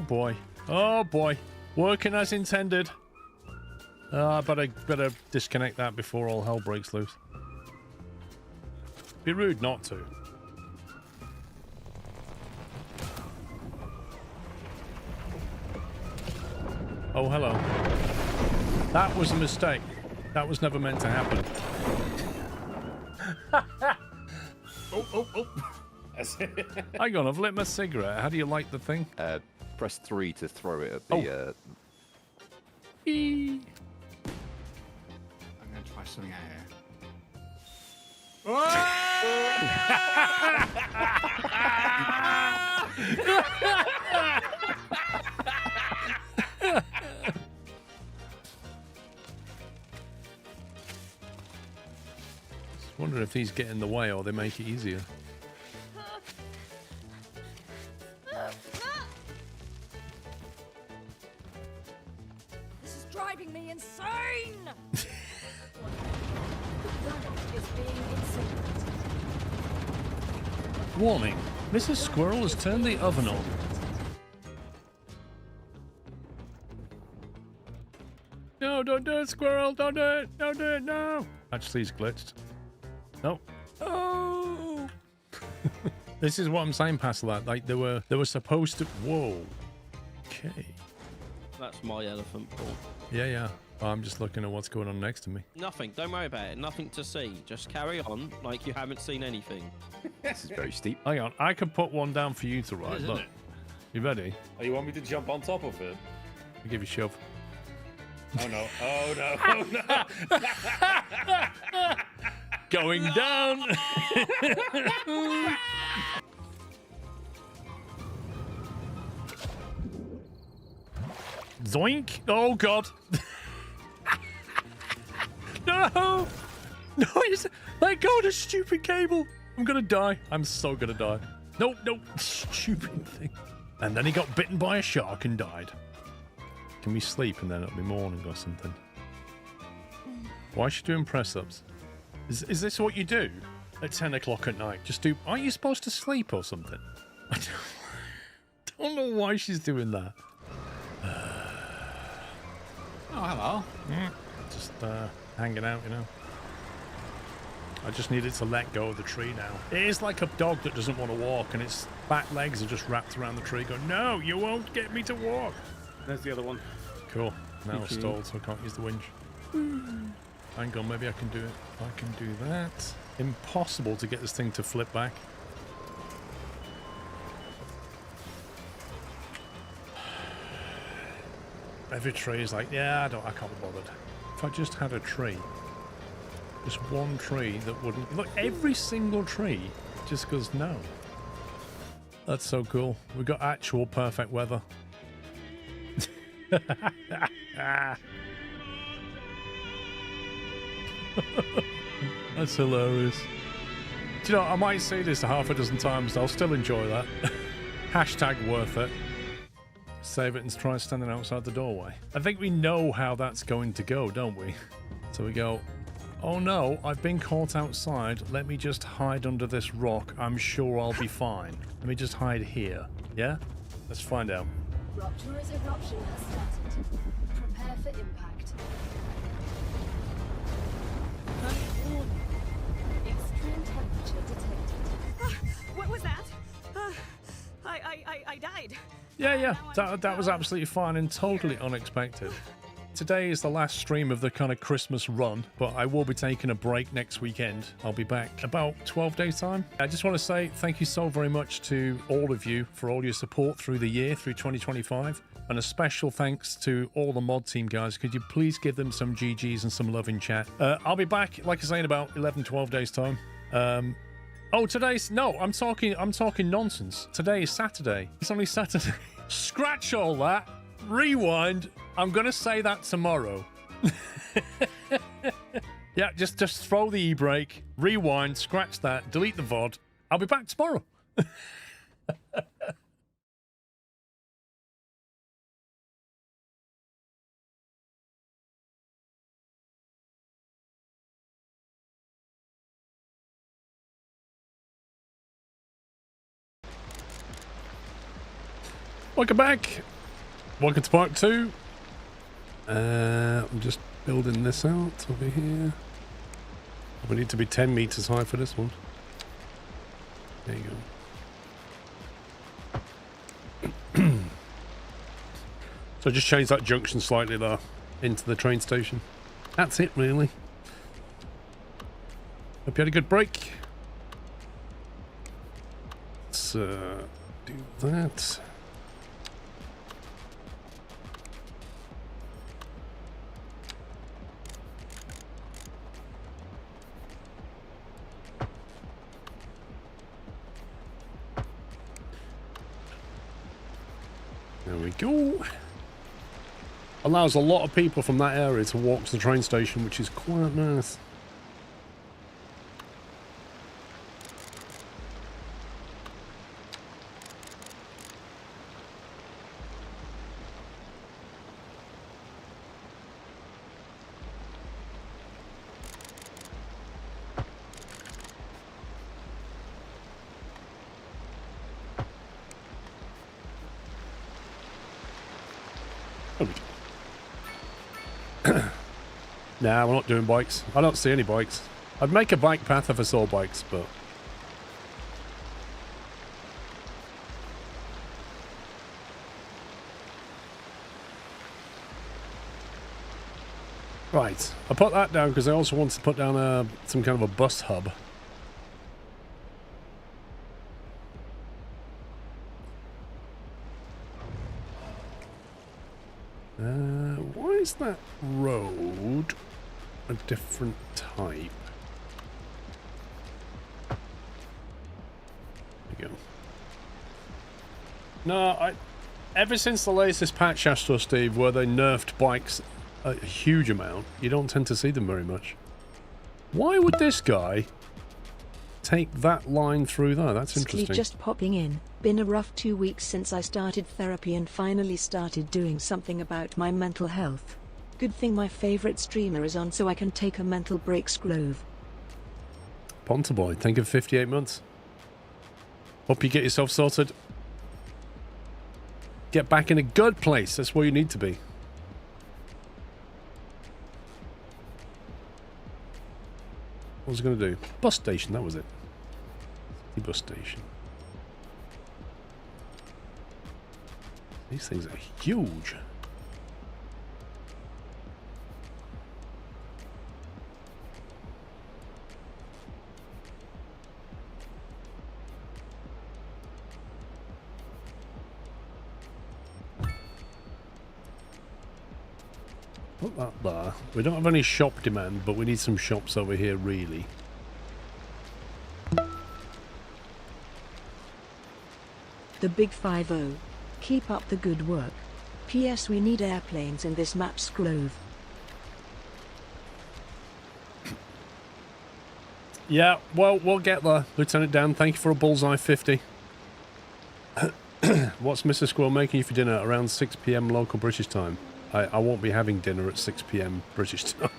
boy. Oh boy. Working as intended. I better disconnect that before all hell breaks loose. Be rude not to. Oh, hello. That was a mistake. That was never meant to happen. Oh. Hang on, I've lit my cigarette. How do you light the thing? Press 3 to throw it at the... Eee. I'm going to try something out here. Just wondering if these get in the way or they make it easier. This is driving me insane! is being incinerated. Warning, Mrs. Squirrel has turned the oven on. No, don't do it, Squirrel, don't do it, don't do it, no! Actually, he's glitched. No. Oh! This is what I'm saying past that, like they were supposed to... Whoa. Okay. That's my elephant, Paul. Yeah. I'm just looking at what's going on next to me. Nothing. Don't worry about it. Nothing to see. Just carry on like you haven't seen anything. This is very steep. Hang on, I could put one down for you to ride. Look. You ready? Oh, you want me to jump on top of it? I'll give you a shove. Oh no. Oh no. Oh no. Going down. Zoink. Oh god. No. No, let go of the stupid cable. I'm gonna die. I'm so gonna die. No. Stupid thing. And then he got bitten by a shark and died. Can we sleep and then it'll be morning or something? Why is she doing press-ups? Is this what you do at 10 o'clock at night? Just do... Aren't you supposed to sleep or something? I don't know why she's doing that. Oh, hello. Just hanging out, you know. I just needed to let go of the tree now. It is like a dog that doesn't want to walk and its back legs are just wrapped around the tree going, no, you won't get me to walk. There's the other one. Cool. Now it's stalled, so I can't use the winch. Hang on, maybe I can do it. I can do that. Impossible to get this thing to flip back. Every tree is like, yeah, I can't be bothered. If I just had a tree, just one tree that wouldn't... Look, every single tree just goes, no. That's so cool. We've got actual perfect weather. That's hilarious. Do you know, I might say this half a dozen times, I'll still enjoy that. Hashtag worth it. Save it and try standing outside the doorway. I think we know how that's going to go, don't we? So we go, oh no, I've been caught outside. Let me just hide under this rock. I'm sure I'll be fine. Let me just hide here. Yeah? Let's find out. Rupturous eruption has started. Prepare for impact. Extreme temperature detected. What was that? I died. Yeah. That was absolutely fine and totally unexpected. Today is the last stream of the kind of Christmas run, but I will be taking a break next weekend. I'll be back about 12 days time. I just want to say thank you so very much to all of you for all your support through the year, through 2025. And a special thanks to all the mod team guys. Could you please give them some GGs and some love in chat? I'll be back, like I say, in about 11, 12 days time. Oh, today's... No, I'm talking nonsense. Today is Saturday. It's only Saturday. Scratch all that. Rewind. I'm going to say that tomorrow. Yeah, just throw the e-brake. Rewind. Scratch that. Delete the VOD. I'll be back tomorrow. Welcome back. Welcome to part 2. I'm just building this out over here. We need to be 10 meters high for this one. There you go. So just change that junction slightly there into the train station. That's it, really. Hope you had a good break. Let's do that. There we go. Allows a lot of people from that area to walk to the train station, which is quite nice. Nah, we're not doing bikes. I don't see any bikes. I'd make a bike path if I saw bikes, but... Right, I put that down because I also want to put down some kind of a bus hub. Why is that road a different type? There you go. No, ever since the latest patch, Astro Steve, where they nerfed bikes a huge amount, you don't tend to see them very much. Why would this guy take that line through there? That's interesting. Just popping in. Been a rough 2 weeks since I started therapy and finally started doing something about my mental health. Good thing my favorite streamer is on so I can take a mental break, Scrove. Ponta boy, think of 58 months. Hope you get yourself sorted. Get back in a good place. That's where you need to be. What was I going to do? Bus station, that was it. The bus station. These things are huge. Put that there. We don't have any shop demand, but we need some shops over here, really. The Big 5-0. Keep up the good work. P.S. We need airplanes in this map, Scrove. Yeah, well, we'll get there. Lieutenant Dan, thank you for a bullseye 50. What's Mr. Squirrel making you for dinner? Around 6 p.m. local British time. I won't be having dinner at 6 p.m. British time.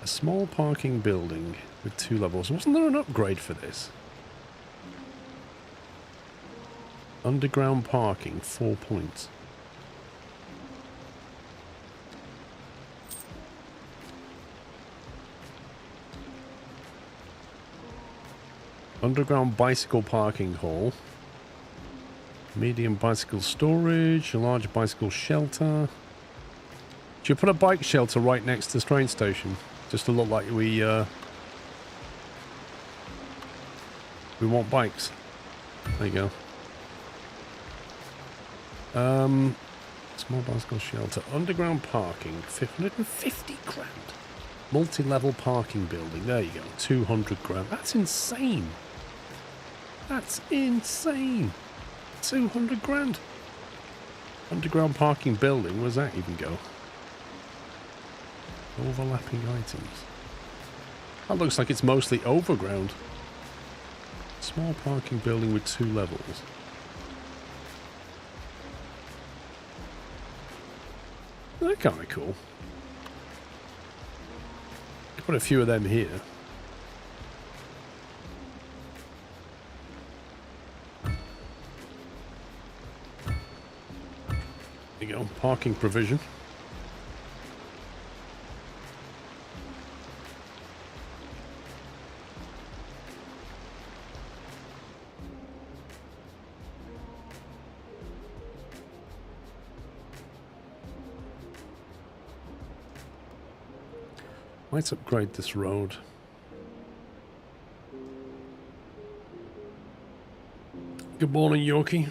A small parking building with 2 levels. Wasn't there an upgrade for this? Underground parking, 4 points. Underground bicycle parking hall. Medium bicycle storage, a large bicycle shelter. Should you put a bike shelter right next to the train station? Just to look like we want bikes. There you go. Small bicycle shelter. Underground parking, 550 grand. Multi-level parking building. There you go. 200 grand. That's insane. That's insane. 200 grand. Underground parking building. Where does that even go? Overlapping items. That looks like it's mostly overground. Small parking building with 2 levels. They're kind of cool. Put a few of them here. There you go, parking provision. Let's upgrade this road. Good morning, Yorkie.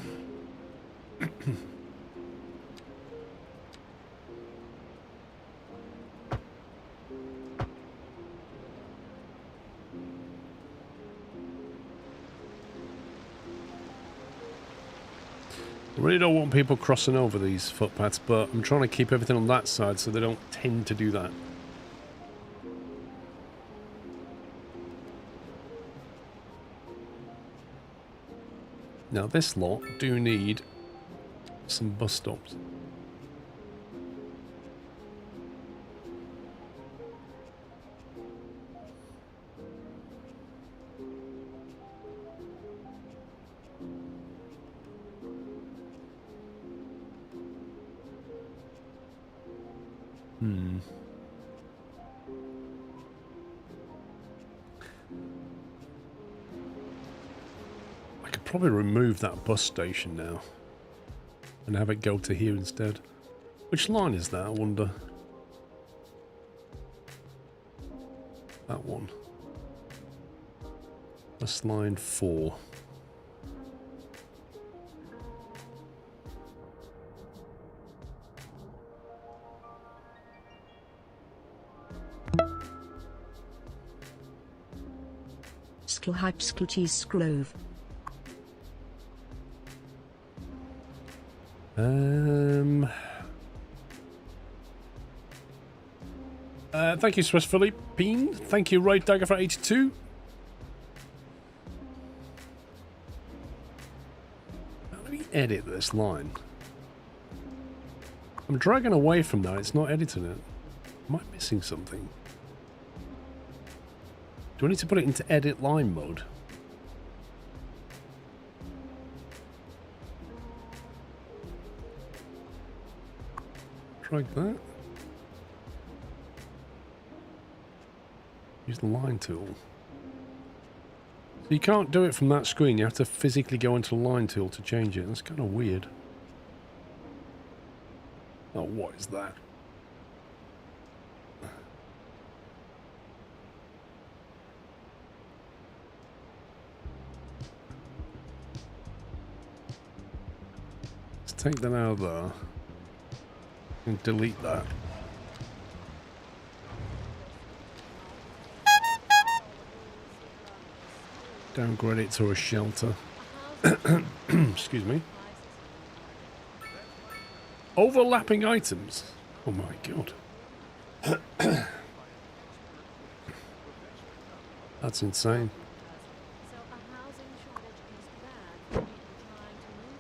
I really don't want people crossing over these footpaths, but I'm trying to keep everything on that side so they don't tend to do that. Now this lot do need some bus stops. I could probably remove that bus station now and have it go to here instead. Which line is that, I wonder? That one. That's line 4. Sklove. Thank you, Swiss Philippine. Thank you, Right Dagger for 82. Let me edit this line. I'm dragging away from that. It's not editing it. Am I missing something? Do I need to put it into edit line mode? Drag that. Use the line tool. So you can't do it from that screen. You have to physically go into the line tool to change it. That's kind of weird. Oh, what is that? Let's take that out of there and delete that. Downgrade it to a shelter. Excuse me. Overlapping items. Oh my god. That's insane. So a housing shortage is bad for people trying to move?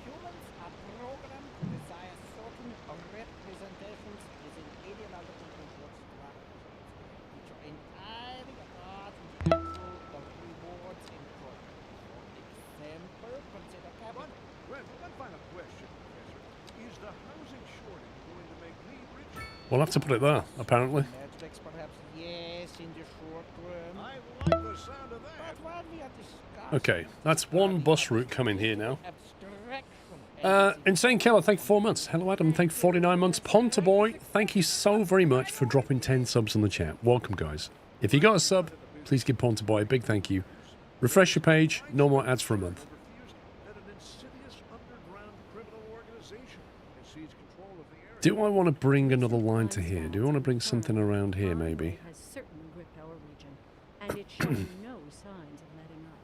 Humans are programmed to desire certain representations within ideological control structures, which are entirely apart from the control of rewards and progress. For example, consider capital. One final question, Professor. Is the housing shortage going to make me richer? We'll have to put it there, apparently. Metrics, perhaps yes, in the short term. I like the sound of that. But while we are discussing Okay, that's one bus route coming here now. abstraction, Insane Killer, thank you 4 months. Hello Adam, thank you 49 months. Ponta Boy, thank you so very much for dropping 10 subs on the chat. Welcome, guys. If you got a sub, please give Ponta Boy a big thank you. Refresh your page, no more ads for a month. That an insidious underground criminal organization has seized control of the area. Do I want to bring another line to here? Do I want to bring something around here, maybe? Has certainly gripped our region, and it's showing no signs of letting up.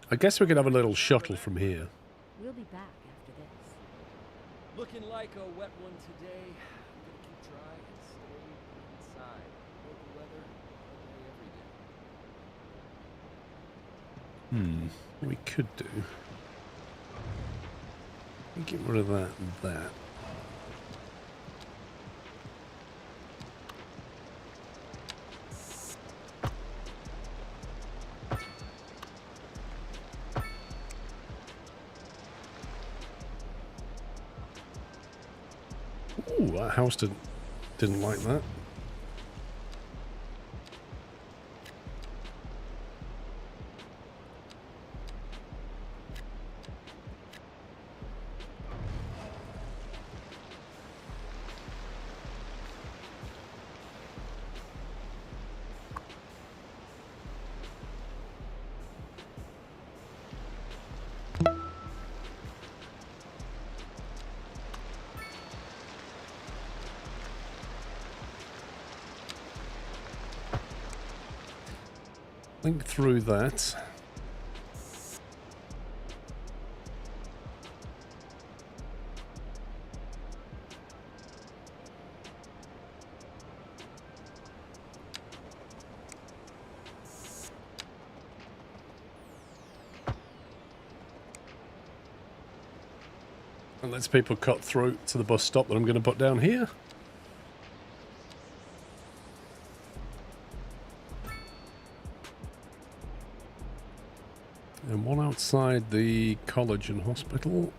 I guess we could have a little shuttle from here. We'll be back after this. Looking like a wet one today. I'm gonna keep dry and stay inside. Local weather, every day. We could do. Get rid of that and that. Ooh, that house didn't like that. Link through that. And lets people cut through to the bus stop that I'm going to put down here. And one outside the college and hospital.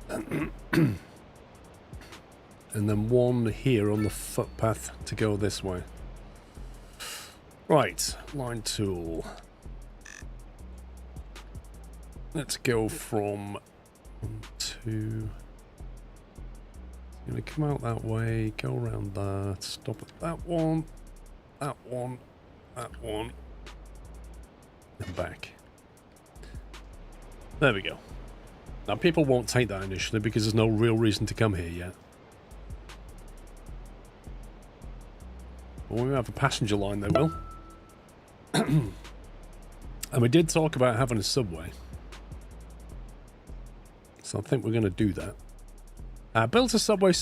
And then one here on the footpath to go this way. Right, line tool. Let's go from 1, 2. Gonna come out that way, go around that, stop at that one, that one, that one. And back. There we go. Now people won't take that initially because there's no real reason to come here yet. But when we have a passenger line they will. And we did talk about having a subway. So I think we're going to do that. I built a subway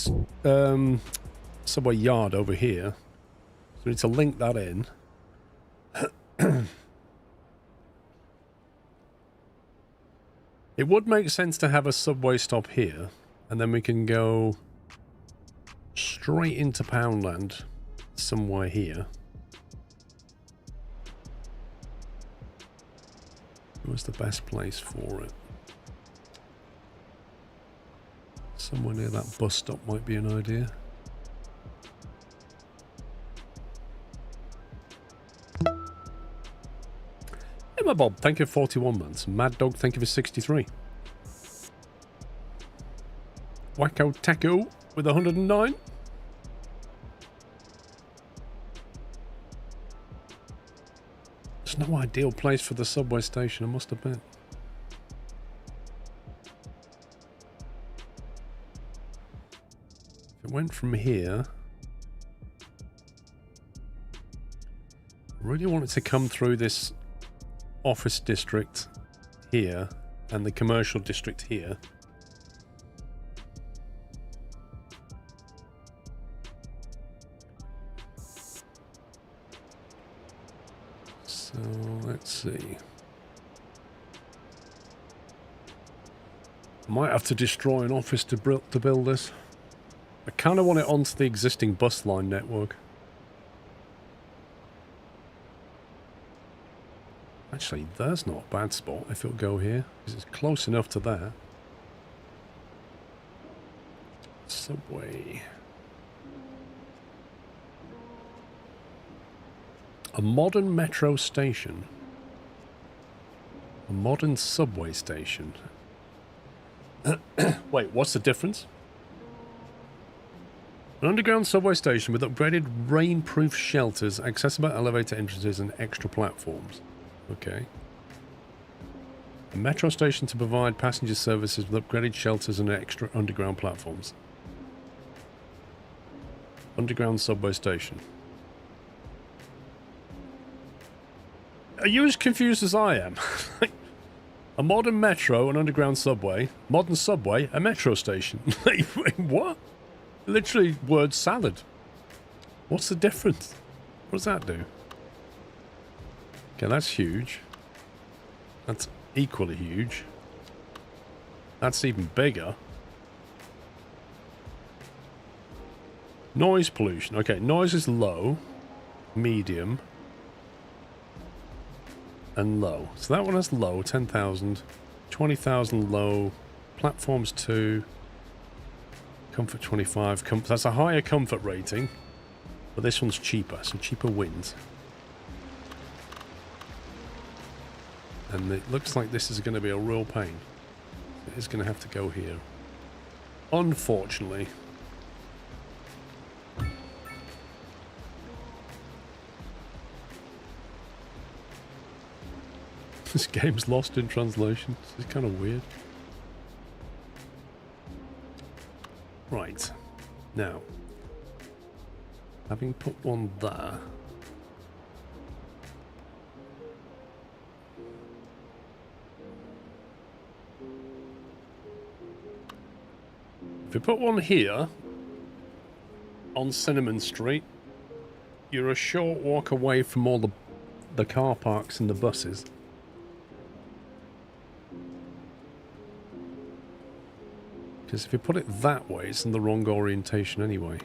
yard over here. So we need to link that in. It would make sense to have a subway stop here, and then we can go straight into Poundland somewhere here. Where's the best place for it? Somewhere near that bus stop might be an idea. Emma Bob, thank you for 41 months. Mad Dog, thank you for 63. Wacko Taco with 109. There's no ideal place for the subway station, I must admit. If it went from here, I really want it to come through this office district here and the commercial district here. So let's see. I might have to destroy an office to build this. I kind of want it onto the existing bus line network. Actually, there's not a bad spot if it'll go here, because it's close enough to that. Subway. A modern metro station. A modern subway station. Wait, what's the difference? An underground subway station with upgraded rain-proof shelters, accessible elevator entrances, and extra platforms. Okay. A metro station to provide passenger services with upgraded shelters and extra underground platforms. Underground subway station. Are you as confused as I am? A modern metro, an underground subway. Modern subway, a metro station. What? Literally word salad. What's the difference? What does that do? Okay, that's huge. That's equally huge. That's even bigger. Noise pollution. Okay, noise is low, medium, and low. So that one has low, 10,000. 20,000 low. Platforms 2. Comfort 25. That's a higher comfort rating. But this one's cheaper, so cheaper wins. And it looks like this is going to be a real pain. It is going to have to go here. Unfortunately. This game's lost in translation. It's kind of weird. Right. Now, having put one there, if you put one here on Cinnamon Street, you're a short walk away from all the car parks and the buses. Because if you put it that way, it's in the wrong orientation anyway.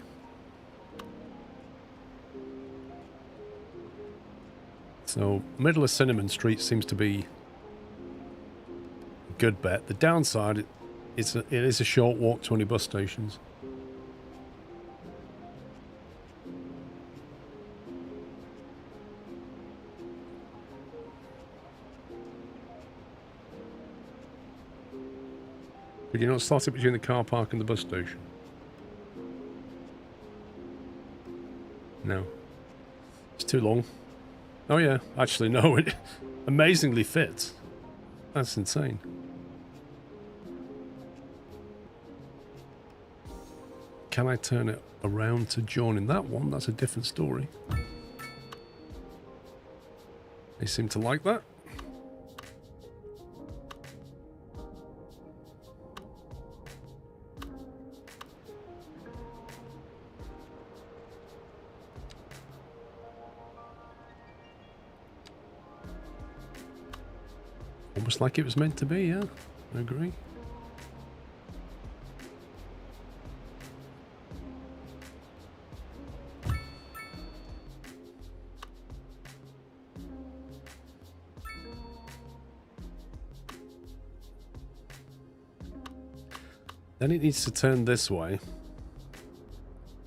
So, middle of Cinnamon Street seems to be a good bet. The downside, it is a short walk to any bus stations. Could you not slot it between the car park and the bus station? No. It's too long. Oh yeah, actually no, it amazingly fits. That's insane. Can I turn it around to join in that one? That's a different story. They seem to like that. Almost like it was meant to be, yeah. I agree. Then it needs to turn this way.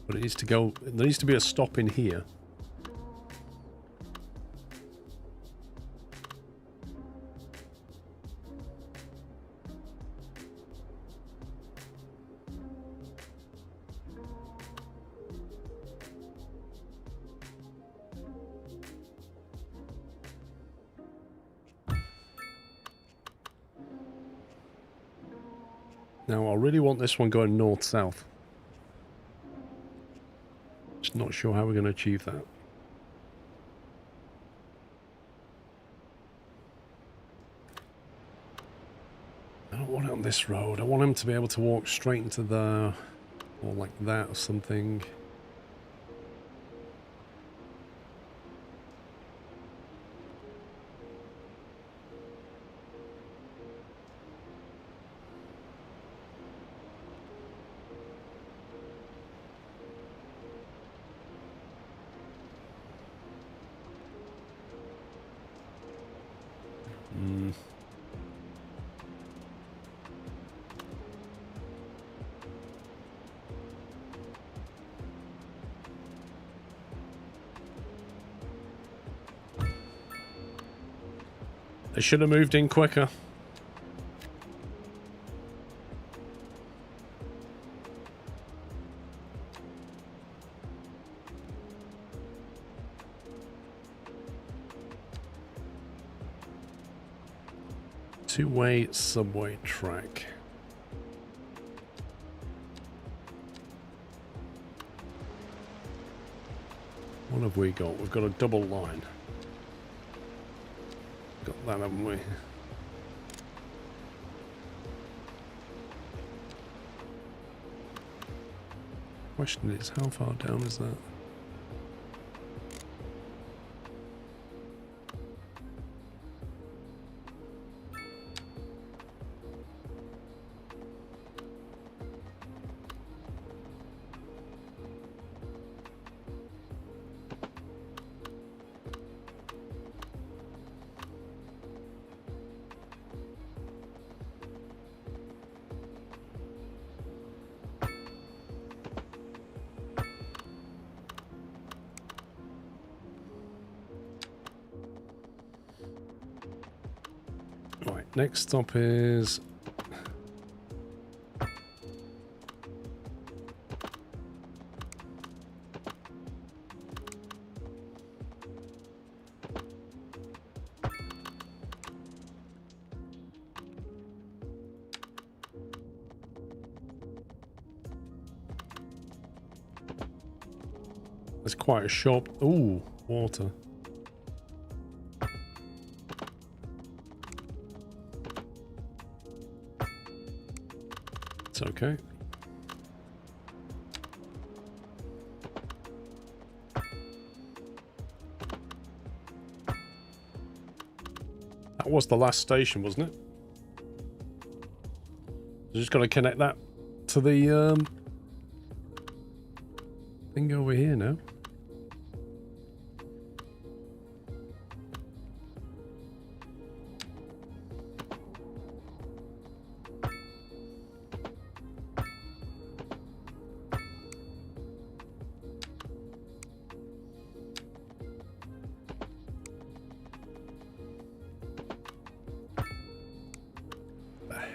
But it needs to go... There needs to be a stop in here. Now, I really want this one going north-south. Just not sure how we're going to achieve that. I don't want it on this road. I want him to be able to walk straight into there, or like that or something. They should have moved in quicker. Two-way subway track. What have we got? We've got a double line. Got that, haven't we? Question is, how far down is that? next stop is... There's quite a shop. Ooh, water. It's okay. That was the last station, wasn't it? Just got to connect that to the thing over here now.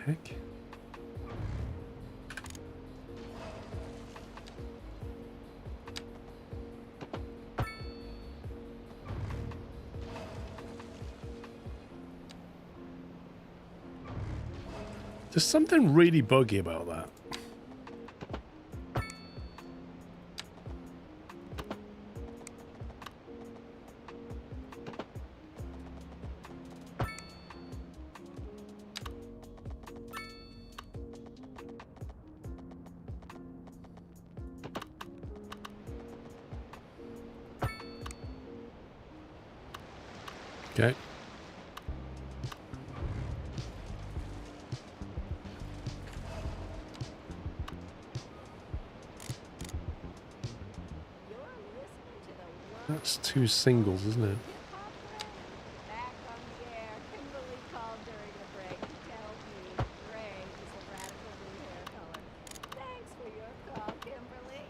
Heck. There's something really buggy about that. Okay. That's two singles, isn't it? Back on the air, Kimberly called during the break to tell me gray is a radical new hair color. Thanks for your call, Kimberly.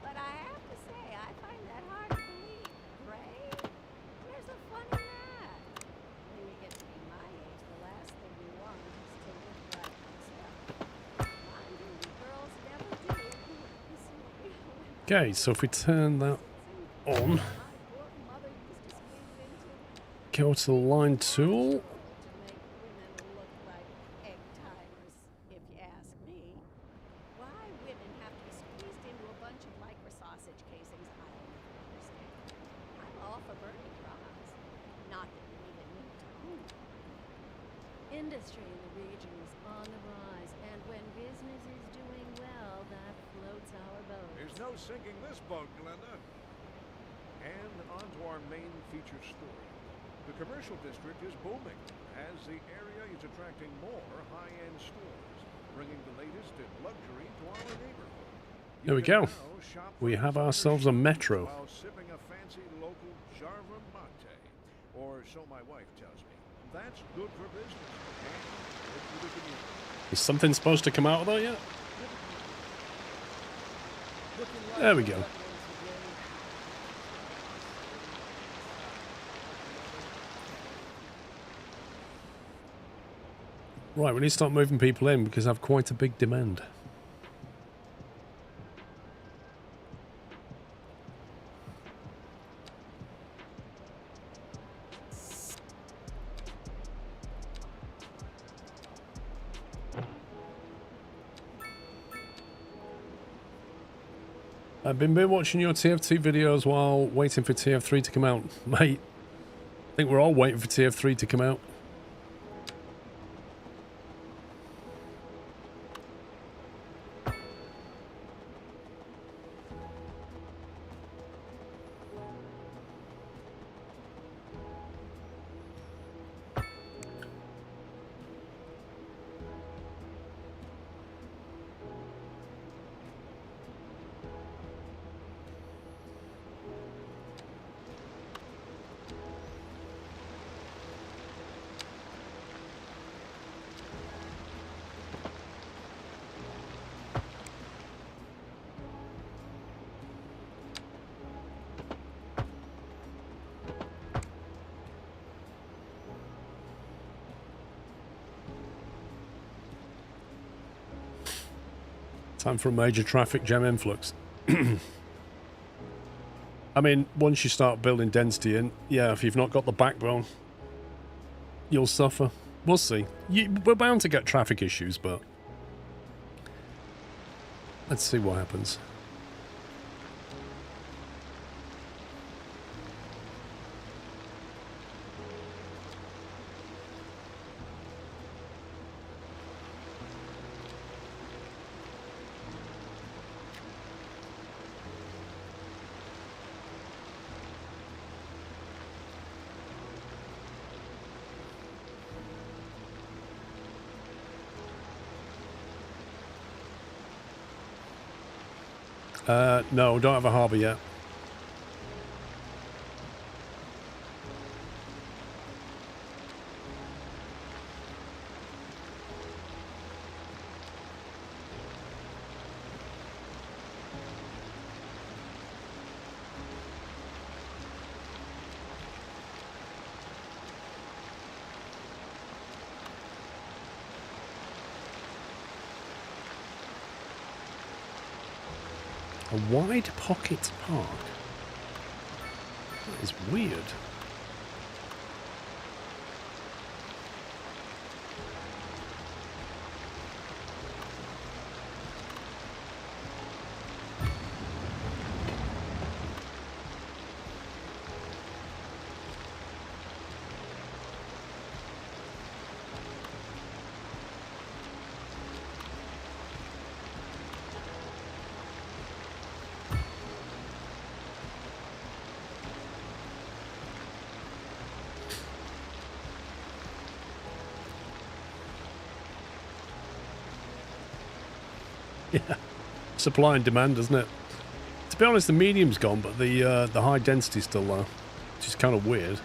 But I have to say, I find that hard to believe. Gray? Where's the fun in that? When you get to be my age, the last thing you want is to look like myself. Mind you, girls never do. Okay, so if we turn that on, go to the line tool. Industry in the region is on the rise, and when business is doing well, that floats our boat. There's no sinking this boat, Glenda. And on to our main featured story. The commercial district is booming, as the area is attracting more high-end stores, bringing the latest in luxury to our neighborhood. There we go. We have ourselves a metro. While sipping a fancy local Jarva mate, or so my wife tells me. That's good for business and good for the community. Is something supposed to come out of that yet? There we go. Right, we need to start moving people in because I have quite a big demand. I've been watching your TF2 videos while waiting for TF3 to come out. Mate, I think we're all waiting for TF3 to come out. Time for a major traffic jam influx. I mean, once you start building density in, yeah, if you've not got the backbone, you'll suffer. We'll see. We're bound to get traffic issues, but let's see what happens. No, don't have a harbour yet. A wide pocket park? That is weird. Yeah, supply and demand, isn't it? To be honest, the medium's gone, but the high density's still there, which is kind of weird.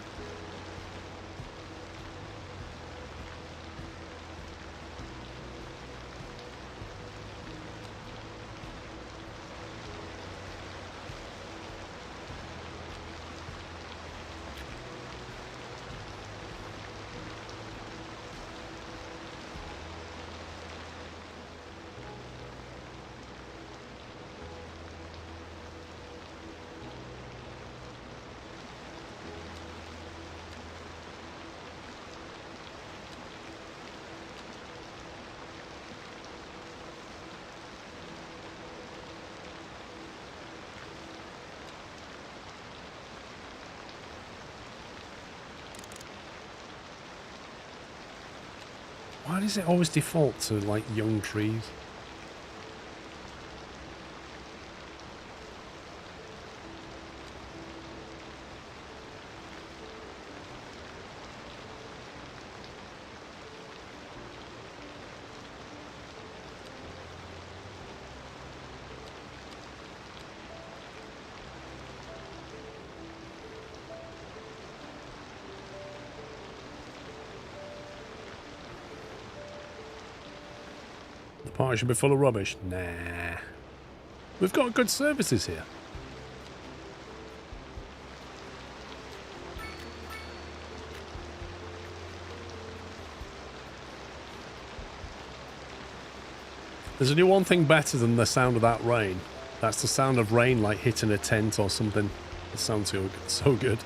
Why does it always default to, like, young trees? The park should be full of rubbish. Nah. We've got good services here. There's only one thing better than the sound of that rain. That's the sound of rain, like hitting a tent or something. It sounds so good.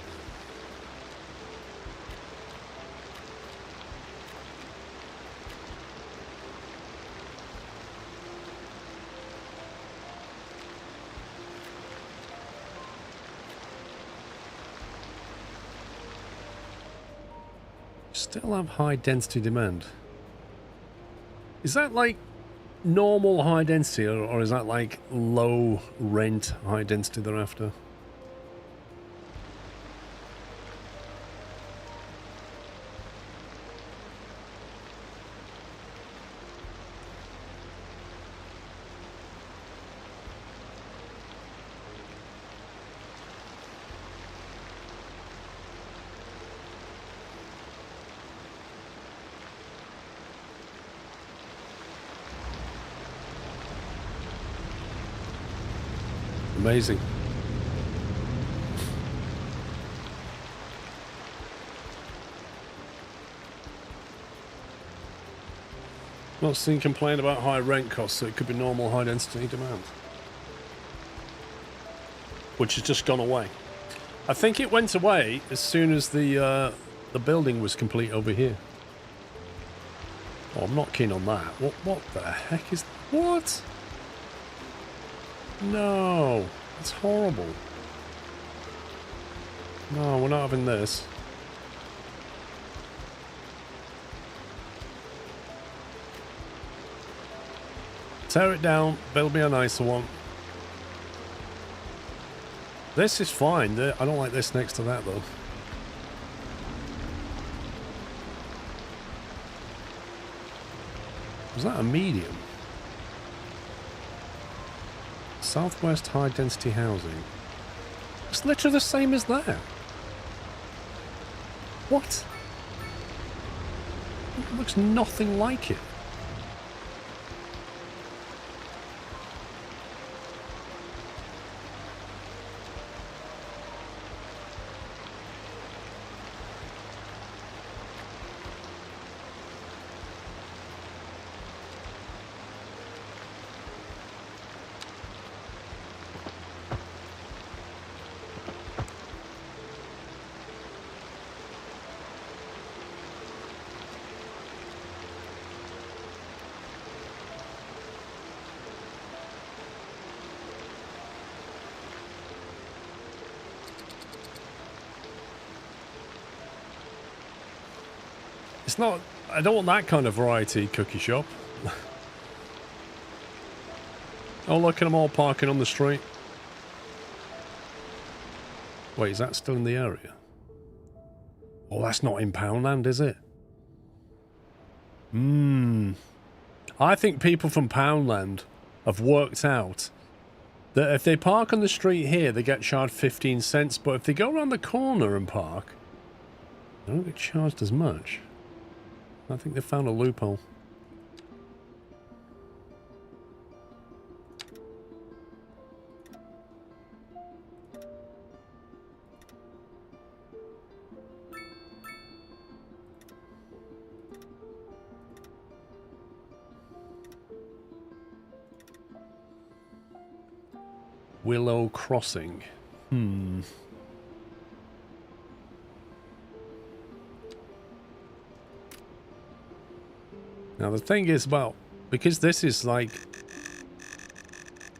Still have high density demand. Is that like normal high density, or is that like low rent high density thereafter? Amazing. Not seen complain about high rent costs, so it could be normal high density demand. Which has just gone away. I think it went away as soon as the building was complete over here. Oh, I'm not keen on that. What the heck is... What? No. It's horrible. No, we're not having this. Tear it down. Build me a nicer one. This is fine. I don't like this next to that, though. Was that a medium? Southwest high density housing. It's literally the same as that. What? It looks nothing like it. It's not... I don't want that kind of variety cookie shop. Oh, look at them all parking on the street. Wait, is that still in the area? Oh, that's not in Poundland, is it? I think people from Poundland have worked out that if they park on the street here, they get charged 15 cents, but if they go around the corner and park, they don't get charged as much. I think they found a loophole. Willow Crossing. Now the thing is about, because this is like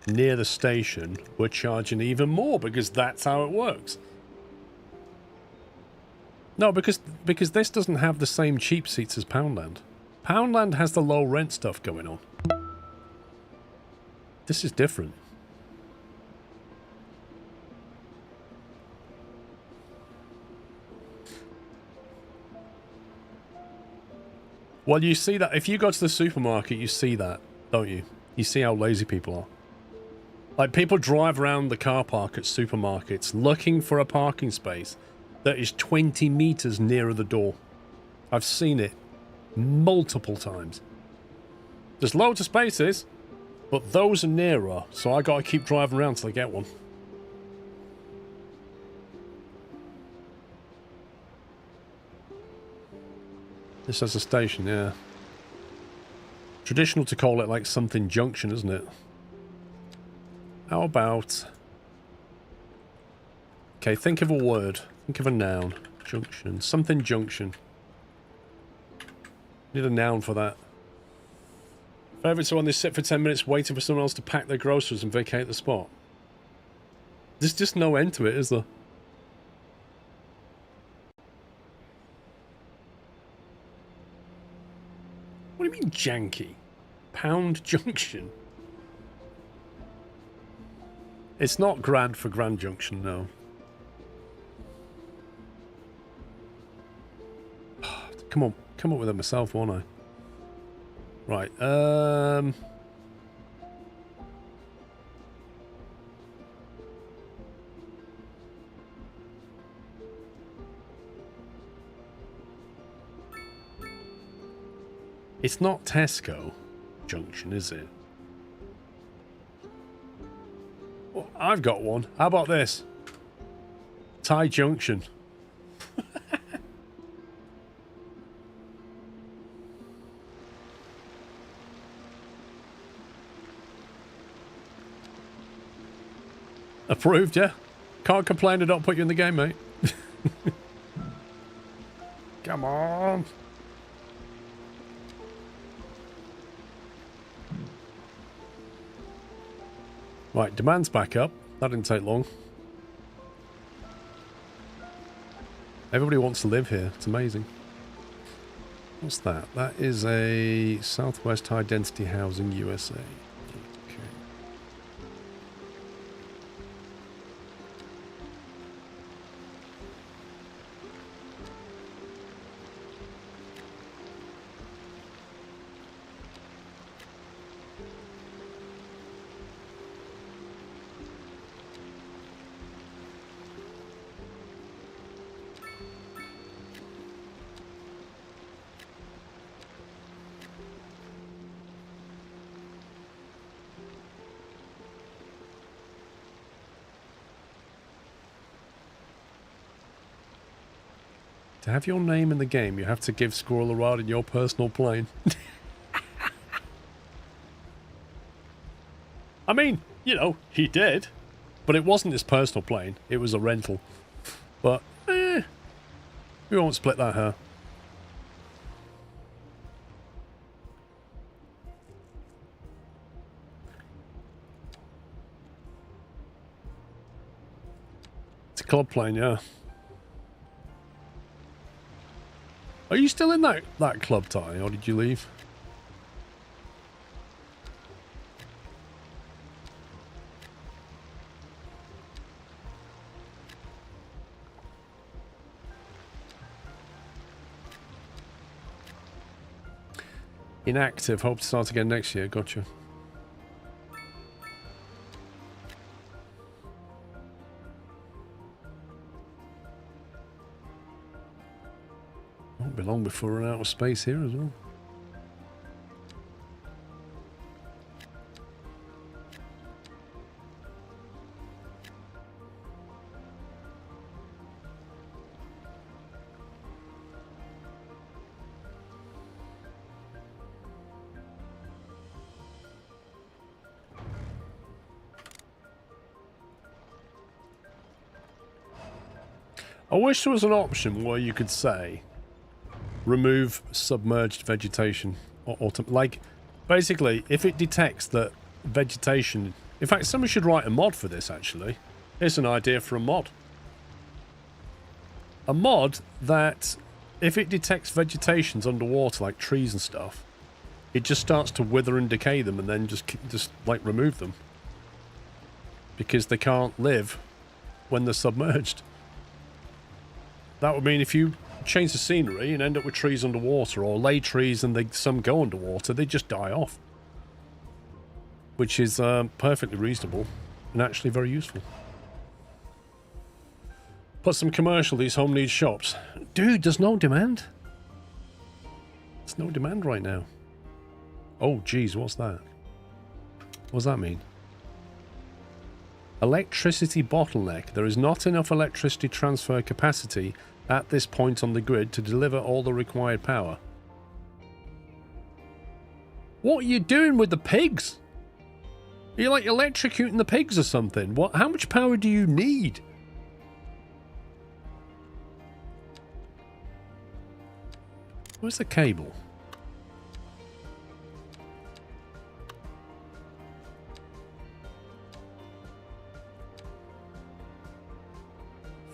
near the station, we're charging even more because that's how it works. No, because this doesn't have the same cheap seats as Poundland. Poundland has the low rent stuff going on. This is different. Well, you see that. If you go to the supermarket, you see that, don't you? You see how lazy people are. Like, people drive around the car park at supermarkets looking for a parking space that is 20 meters nearer the door. I've seen it multiple times. There's loads of spaces, but those are nearer, so I gotta keep driving around till I get one. This has a station, yeah. Traditional to call it like something junction, isn't it? How about... Okay, think of a word. Think of a noun. Junction. Something junction. Need a noun for that. Favourites are when they sit for 10 minutes waiting for someone else to pack their groceries and vacate the spot. There's just no end to it, is there? What do you mean janky? Pound Junction? It's not grand for Grand Junction, no. Come on, come up with it myself, won't I? Right, it's not Tesco Junction, is it? Well, I've got one. How about this? Thai Junction. Approved, yeah. Can't complain I don't put you in the game, mate. Come on. Right, demand's back up. That didn't take long. Everybody wants to live here. It's amazing. What's that? That is a Southwest High Density Housing USA. Okay. To have your name in the game, you have to give Squirrel a ride in your personal plane. I mean, you know, he did. But it wasn't his personal plane. It was a rental. But, we won't split that hair. It's a club plane, yeah. Are you still in that club, Ty, or did you leave? Inactive. Hope to start again next year. Gotcha. Won't be long before we're out of space here as well. I wish there was an option where you could say remove submerged vegetation or like basically if it detects that vegetation, in fact someone should write a mod for this actually. Here's an idea for a mod that if it detects vegetations underwater like trees and stuff, it just starts to wither and decay them and then just like remove them because they can't live when they're submerged. That would mean if you change the scenery and end up with trees underwater or lay trees and some go underwater, they just die off. Which is perfectly reasonable and actually very useful. Put some commercial, these home needs shops. Dude, there's no demand. There's no demand right now. Oh, geez, what's that? What does that mean? Electricity bottleneck. There is not enough electricity transfer capacity at this point on the grid to deliver all the required power. What are you doing with the pigs? Are you like electrocuting the pigs or something? What? How much power do you need? Where's the cable?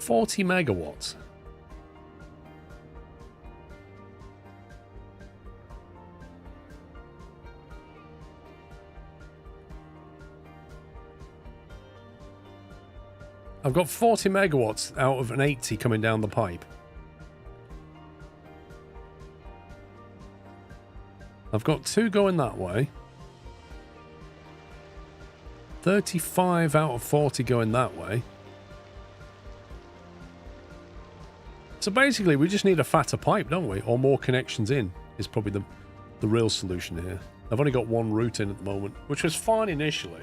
$40 megawatts. I've got 40 megawatts out of an 80 coming down the pipe. I've got 2 going that way. 35 out of 40 going that way. So basically, we just need a fatter pipe, don't we? Or more connections in is probably the real solution here. I've only got 1 route in at the moment, which was fine initially.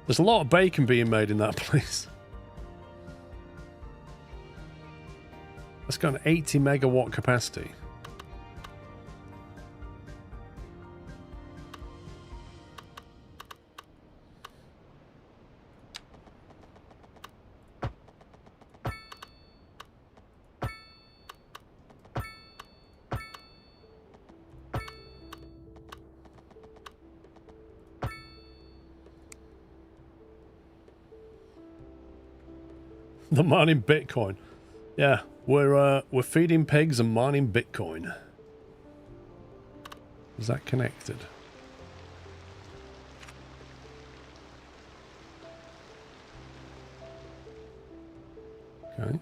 There's a lot of bacon being made in that place. That's got an 80 megawatt capacity. The mining Bitcoin. Yeah, we're feeding pigs and mining Bitcoin. Is that connected? Okay.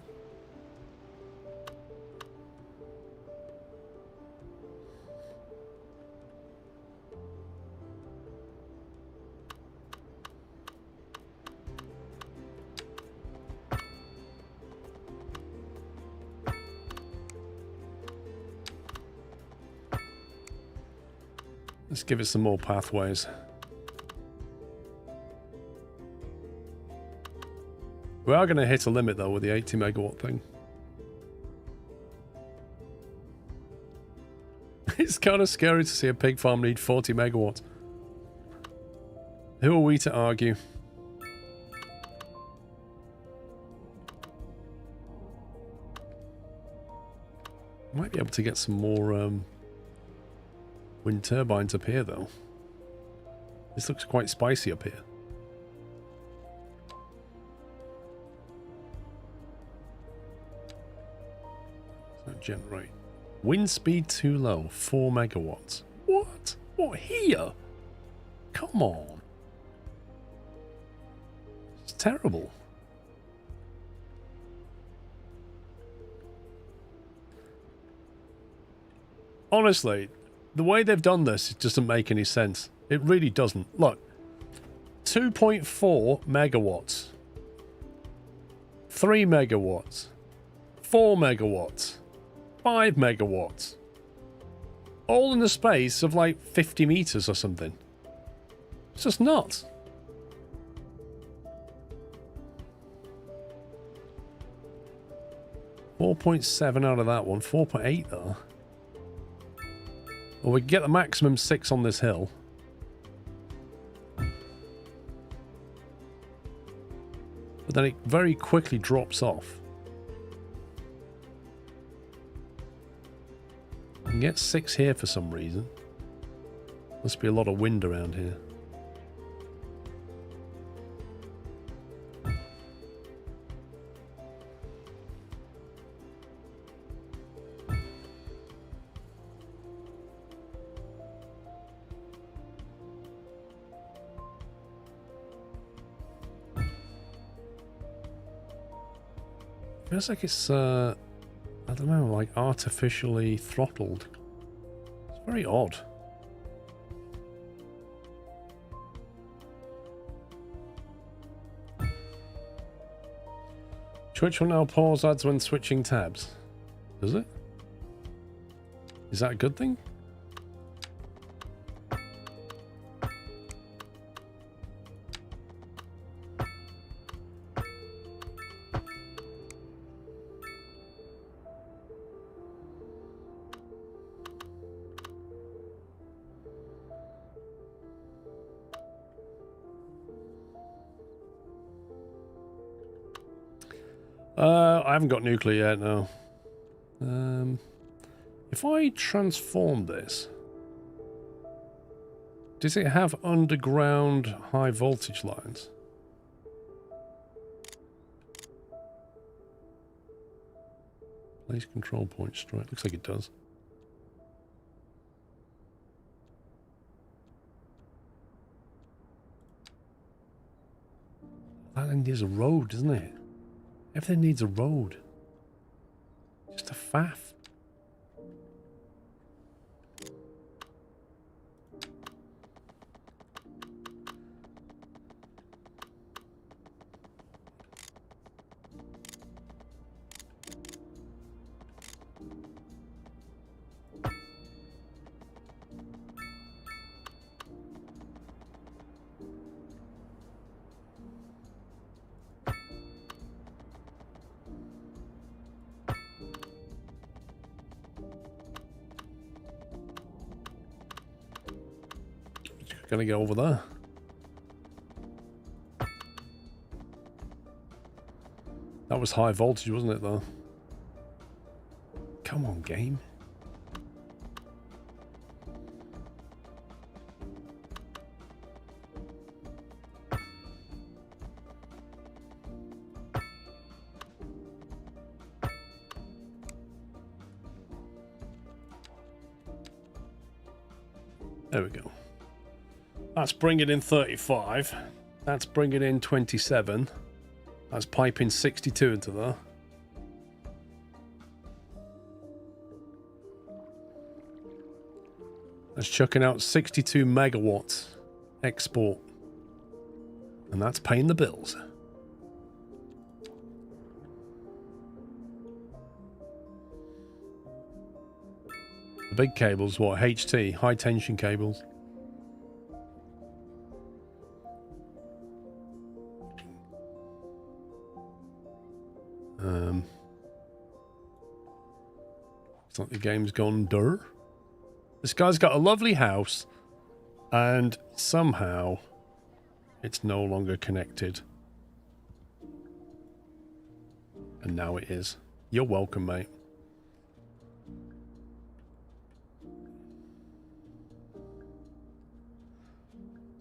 Let's give it some more pathways. We are going to hit a limit though with the 80 megawatt thing. It's kind of scary to see a pig farm need 40 megawatts. Who are we to argue? Might be able to get some more wind turbines up here though. This looks quite spicy up here. So generate. Wind speed too low, 4 megawatts. What? What, here? Come on. It's terrible. Honestly, the way they've done this, it doesn't make any sense. It really doesn't. Look, 2.4 megawatts, 3 megawatts, 4 megawatts, 5 megawatts. All in the space of like 50 meters or something. It's just nuts. $4.7 out of that one, 4.8 though. Well, we can get the maximum 6 on this hill. But then it very quickly drops off. I can get 6 here for some reason. Must be a lot of wind around here. Feels like it's, I don't know, like artificially throttled. It's very odd. Twitch will now pause ads when switching tabs. Does it? Is that a good thing? I haven't got nuclear yet, no. If I transform this, does it have underground high voltage lines? Place control point straight. Looks like it does. That needs a road, doesn't it? Everything needs a road. Just a faff. Gonna go over there. That was high voltage, wasn't it, though? Come on, game. There we go. That's bringing in 35. That's bringing in 27. That's piping 62 into there. That's chucking out 62 megawatts export. And that's paying the bills. The big cables, what? HT, high tension cables. Looks like the game's gone dur. This guy's got a lovely house, and somehow it's no longer connected. And now it is. You're welcome, mate.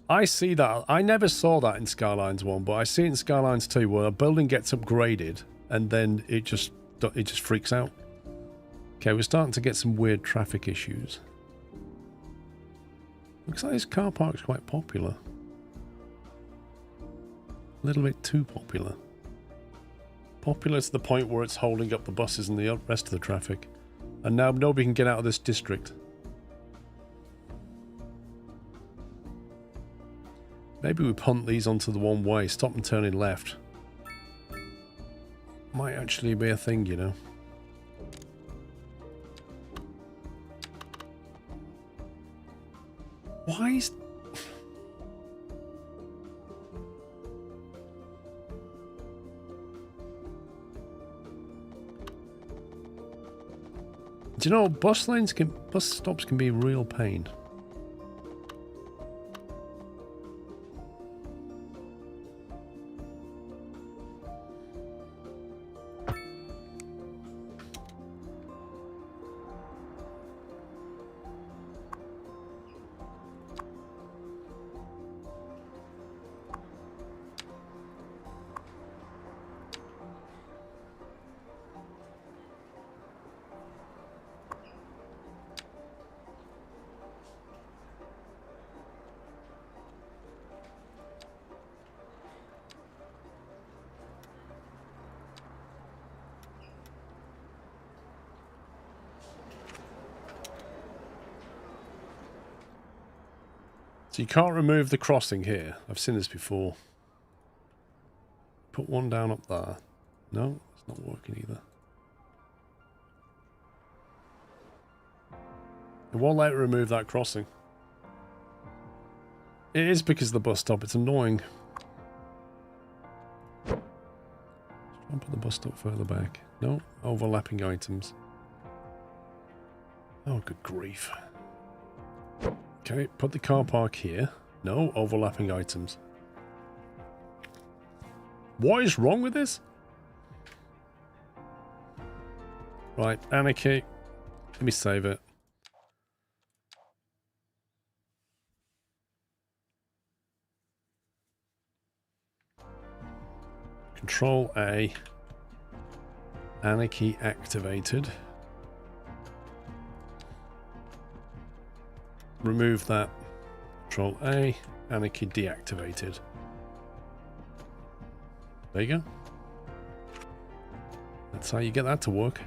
I see that. I never saw that in Skylines 1, but I see it in Skylines 2 where a building gets upgraded and then it just freaks out. Okay, we're starting to get some weird traffic issues. Looks like this car park's quite popular. A little bit too popular. Popular to the point where it's holding up the buses and the rest of the traffic. And now nobody can get out of this district. Maybe we punt these onto the one way, stop them turning left. Might actually be a thing, you know. Why is... Do you know, bus stops can be a real pain. So you can't remove the crossing here. I've seen this before. Put one down up there. No, it's not working either. It won't let it remove that crossing. It is because of the bus stop. It's annoying. Try and put the bus stop further back. No, overlapping items. Oh, good grief. Okay, put the car park here. No, overlapping items. What is wrong with this? Right, anarchy. Let me save it. Control A. Anarchy activated. Remove that. Control A. Anarchy deactivated. There you go. That's how you get that to work.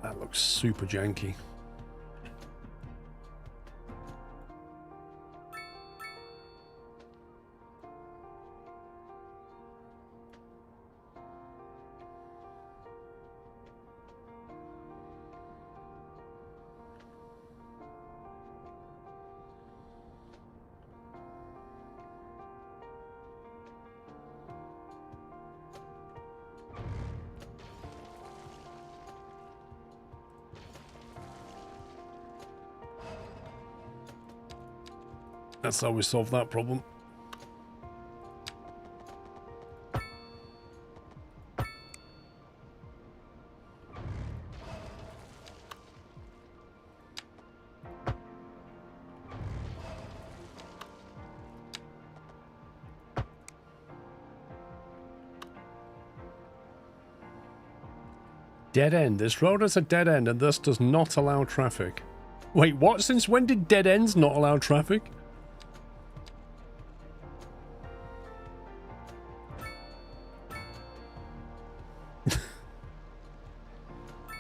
That looks super janky. That's how we solve that problem. Dead end. This road has a dead end and thus does not allow traffic. Wait, what? Since when did dead ends not allow traffic?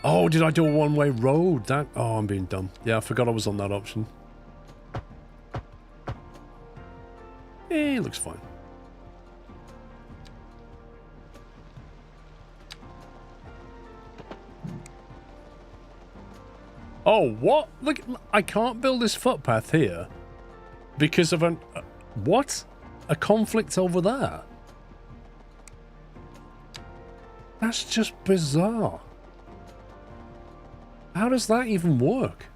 Oh, did I do a one-way road? That. Oh, I'm being dumb. Yeah, I forgot I was on that option. Eh, looks fine. Oh, what? Look, I can't build this footpath here because of an... what? A conflict over there? That's just bizarre. How does that even work?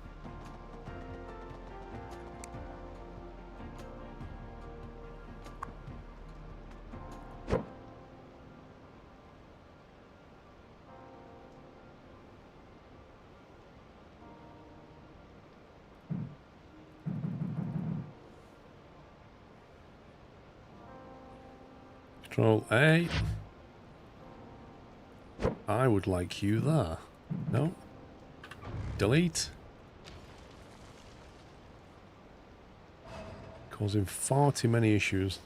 Control A. I would like you there. No. Delete. Causing far too many issues.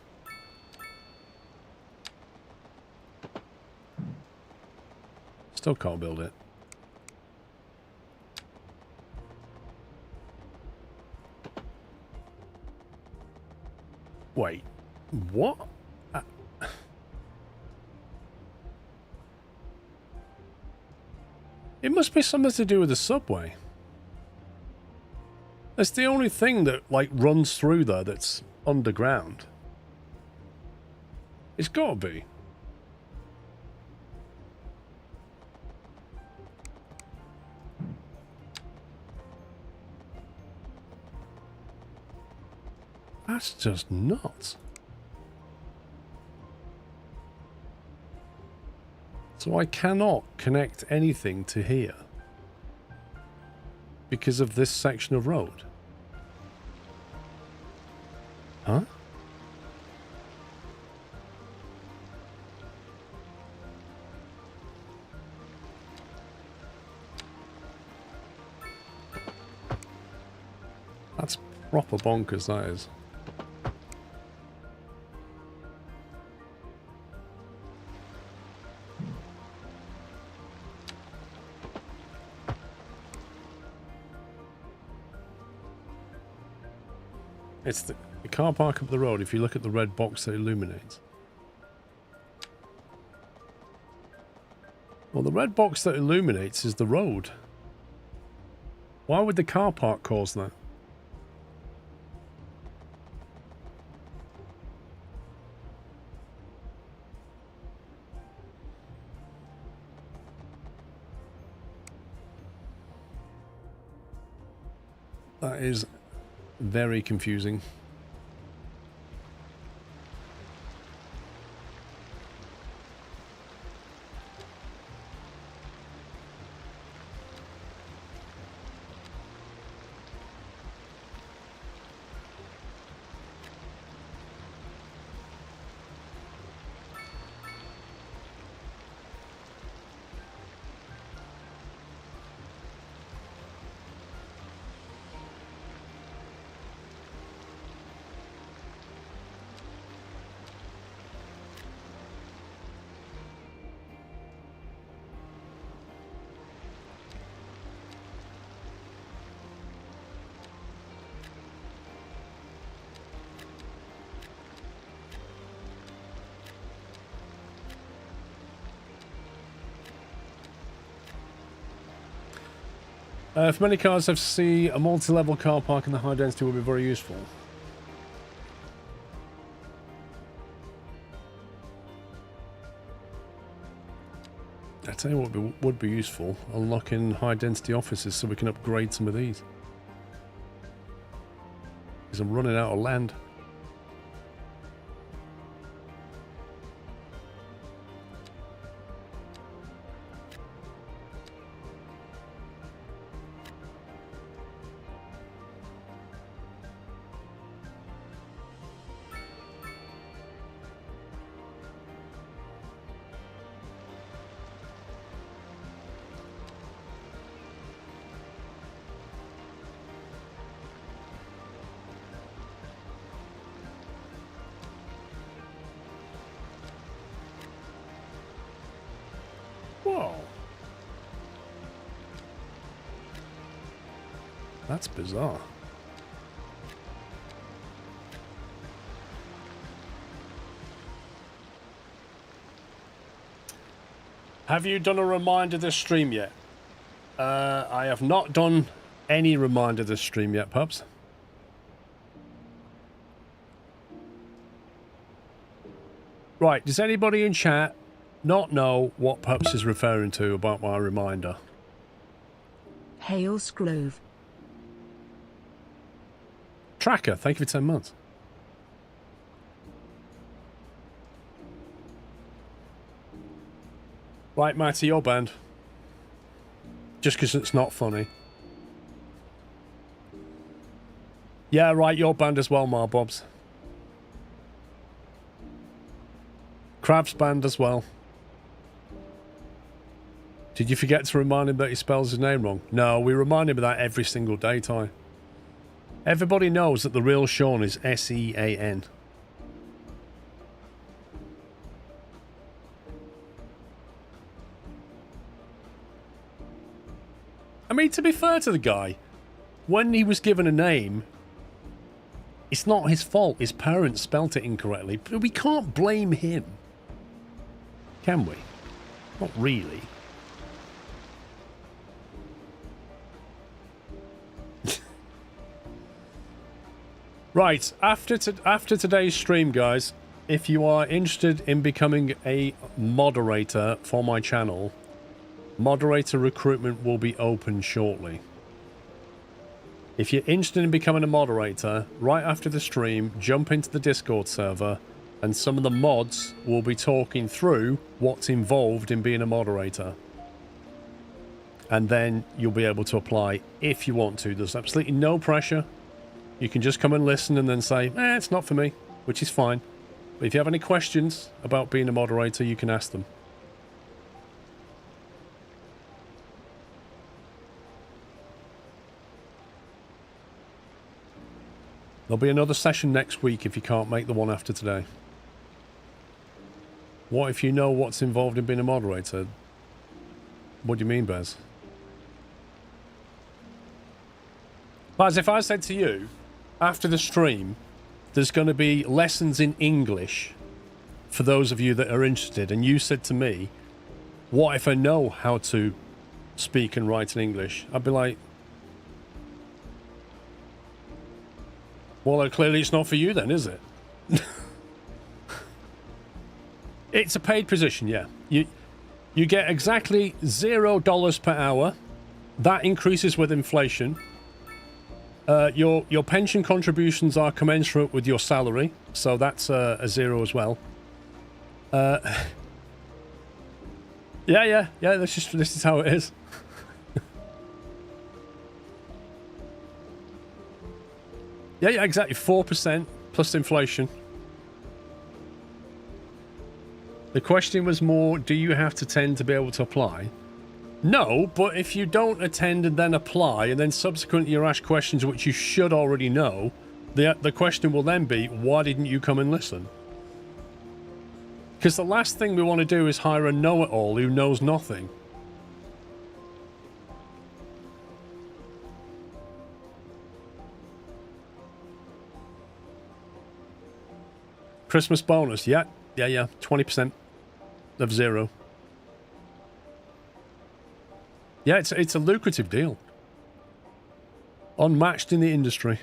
Still can't build it. Wait. What? It must be something to do with the subway. That's the only thing that, like, runs through there that's underground. It's gotta be. That's just nuts. So I cannot connect anything to here because of this section of road. Huh? That's proper bonkers, that is. It's the car park up the road if you look at the red box that illuminates. Well, the red box that illuminates is the road. Why would the car park cause that? That is very confusing. For many cars, FC, a multi-level car park in the high density would be very useful. I tell you what would be useful, unlocking high density offices so we can upgrade some of these. Because I'm running out of land. That's bizarre. Have you done a reminder this stream yet? I have not done any reminder this stream yet, pups. Right, does anybody in chat not know what Pups is referring to about my reminder? Hail Scrove. Tracker, thank you for 10 months. Right, Matty, you're banned. Just because it's not funny. Yeah, right, you're banned as well, Marbobs. Crab's banned as well. Did you forget to remind him that he spells his name wrong? No, we remind him of that every single day, Ty. Everybody knows that the real Sean is S-E-A-N. I mean, to be fair to the guy, when he was given a name, it's not his fault. His parents spelt it incorrectly. But we can't blame him. Can we? Not really. Right, after today's stream, guys, if you are interested in becoming a moderator for my channel, moderator recruitment will be open shortly. If you're interested in becoming a moderator, right after the stream, jump into the Discord server, and some of the mods will be talking through what's involved in being a moderator. And then you'll be able to apply if you want to. There's absolutely no pressure. You can just come and listen and then say, it's not for me, which is fine. But if you have any questions about being a moderator, you can ask them. There'll be another session next week if you can't make the one after today. What if you know what's involved in being a moderator? What do you mean, Bez? Baz, if I said to you, after the stream, there's going to be lessons in English for those of you that are interested, and you said to me, what if I know how to speak and write in English? I'd be like, well, clearly it's not for you then, is it? It's a paid position, yeah. You get exactly $0 per hour. That increases with inflation. Your pension contributions are commensurate with your salary, so that's a zero as well. Yeah. This is how it is. Yeah, exactly. 4% plus inflation. The question was more, do you have to tend to be able to apply? No, but if you don't attend and then apply, and then subsequently you're asked questions which you should already know, the question will then be, why didn't you come and listen? Because the last thing we want to do is hire a know-it-all who knows nothing. Christmas bonus, yeah, 20% of zero. Yeah, it's a lucrative deal. Unmatched in the industry.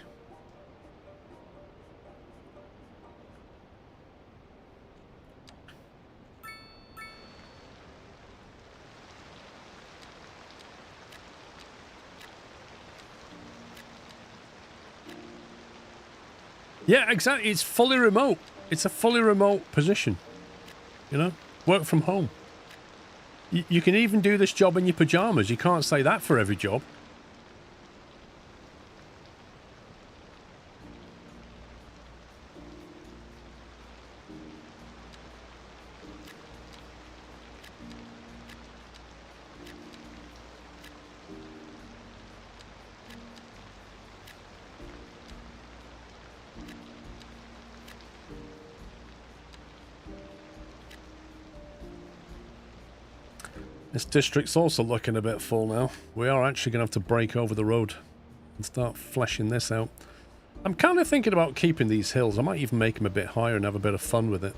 Yeah, exactly. It's fully remote. It's a fully remote position. You know, work from home. You can even do this job in your pajamas. You can't say that for every job. This district's also looking a bit full now. We are actually going to have to break over the road and start fleshing this out. I'm kind of thinking about keeping these hills. I might even make them a bit higher and have a bit of fun with it.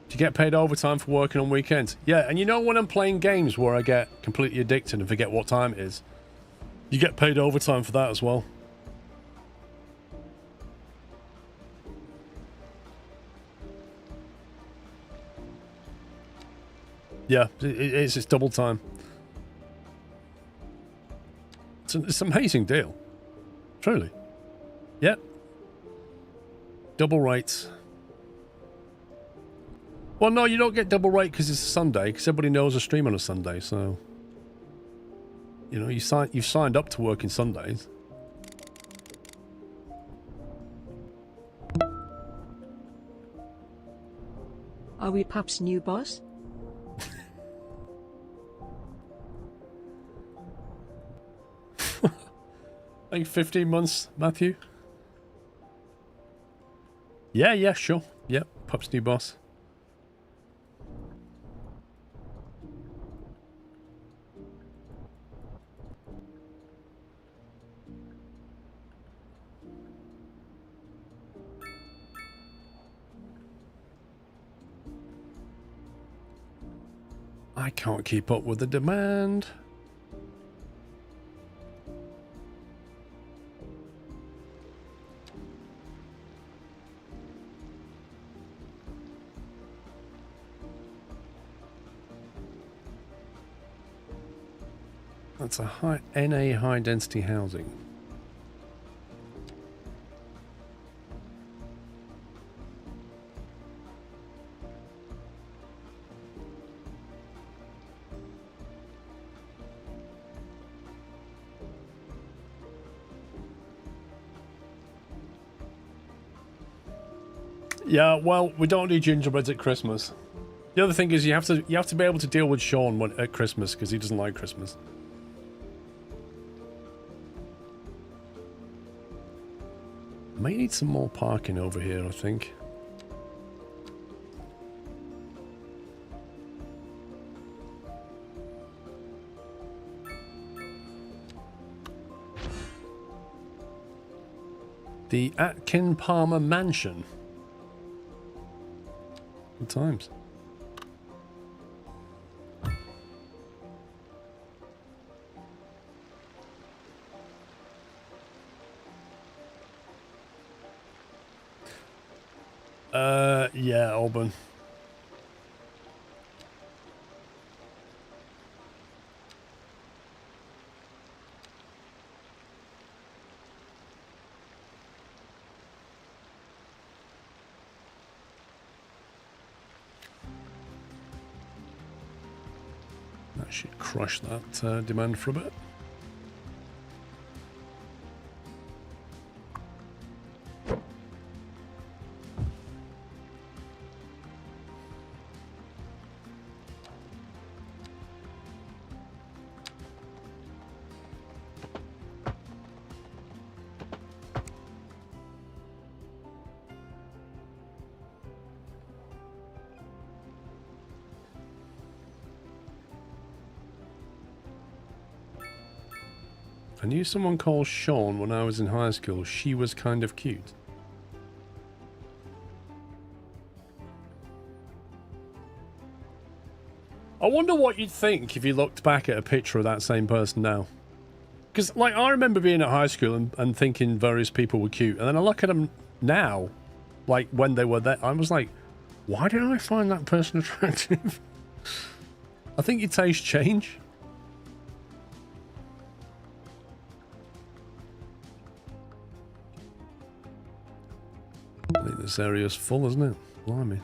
Do you get paid overtime for working on weekends? Yeah, and you know when I'm playing games where I get completely addicted and forget what time it is? You get paid overtime for that as well. Yeah, it's double time. It's an amazing deal. Truly. Yep. Double rates. Well, no, you don't get double rate because it's a Sunday, because everybody knows I stream on a Sunday, so... You know, you've signed up to working Sundays. Are we Pup's new boss? Like 15 months, Matthew? Yeah, sure. Yep, Pup's new boss. I can't keep up with the demand. That's a NA high density housing. Yeah, well, we don't do gingerbreads at Christmas. The other thing is you have to be able to deal with Sean at Christmas because he doesn't like Christmas. Might need some more parking over here, I think. The Atkin Palmer Mansion. Good times. Yeah, Auburn. That should crush that demand for a bit. I knew someone called Sean when I was in high school. She was kind of cute. I wonder what you'd think if you looked back at a picture of that same person now. Because, like, I remember being at high school and thinking various people were cute. And then I look at them now, like, when they were there, I was like, why did I find that person attractive? I think your tastes change. I think this area's full, isn't it? Blimey.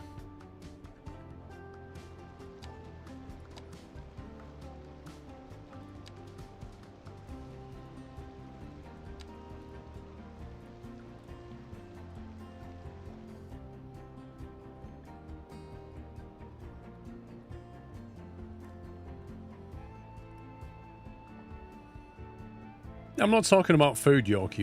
I'm not talking about food, York.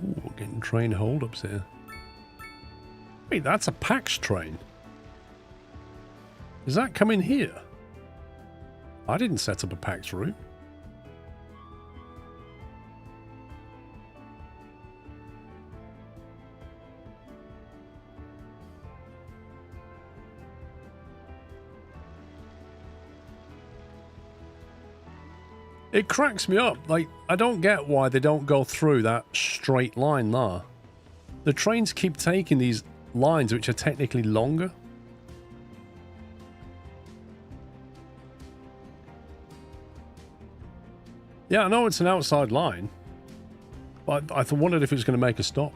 Ooh, Getting train holdups here. Wait, that's a PAX train. Does that come in here? I didn't set up a PAX route. It cracks me up. Like, I don't get why they don't go through that straight line there. The trains keep taking these lines which are technically longer. Yeah, I know it's an outside line, but I wondered if it was going to make a stop.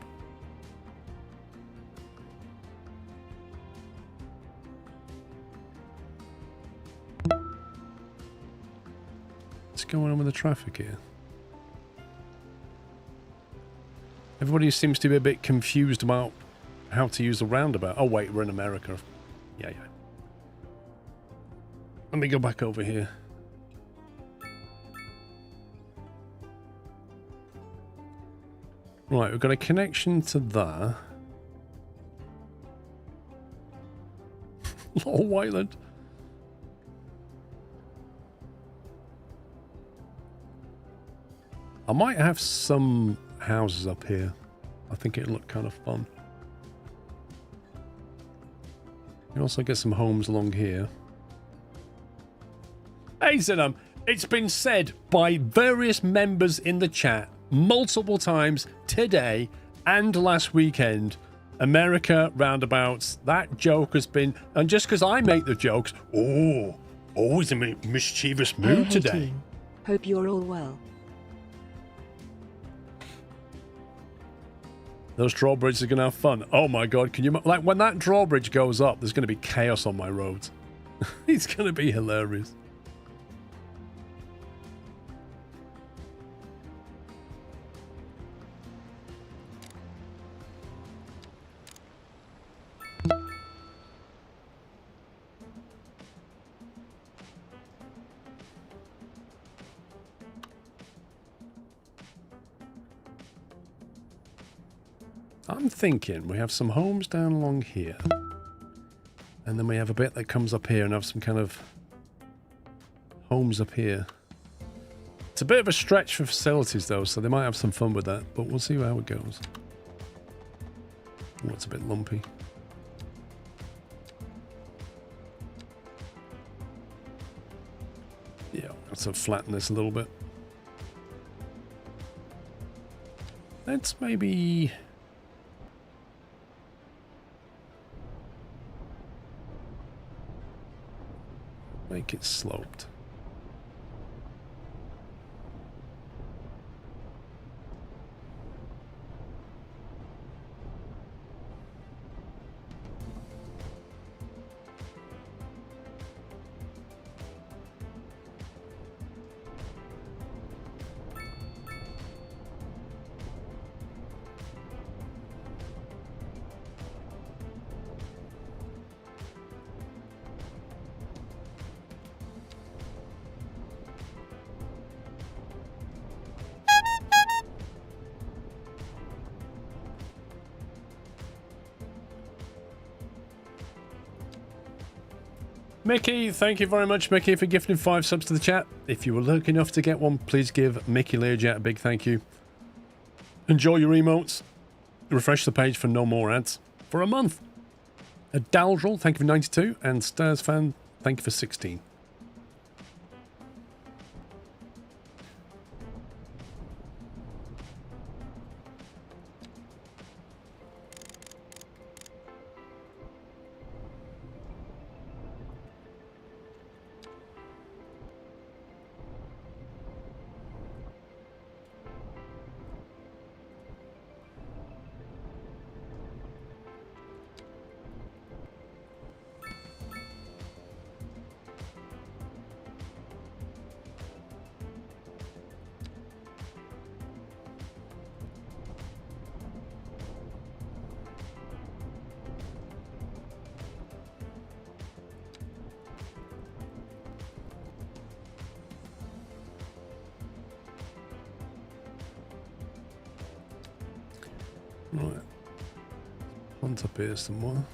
What's going on with the traffic here? Everybody seems to be a bit confused about how to use the roundabout. Oh wait, we're in America. Yeah. Let me go back over here. Right, we've got a connection to there. Little Whiteland. I might have some houses up here. I think it'll look kind of fun. You can also get some homes along here. Hey, Zinum, it's been said by various members in the chat multiple times today and last weekend. America roundabouts. That joke has been, and just because I make the jokes, always in a mischievous mood today. Team. Hope you're all well. Those drawbridges are going to have fun. Oh my god, can you... Like, when that drawbridge goes up, there's going to be chaos on my roads. It's going to be hilarious. I'm thinking we have some homes down along here. And then we have a bit that comes up here and have some kind of homes up here. It's a bit of a stretch for facilities though, so they might have some fun with that, but we'll see how it goes. Oh, it's a bit lumpy. Yeah, let's flatten this a little bit. Let's maybe... make it sloped. Mickey, thank you very much, Mickey, for gifting 5 subs to the chat. If you were lucky enough to get one, please give Mickey Learjet a big thank you. Enjoy your emotes. Refresh the page for no more ads for a month. A Daldril, thank you for 92. And Stairs Fan, thank you for 16. Right. One's up here somewhere.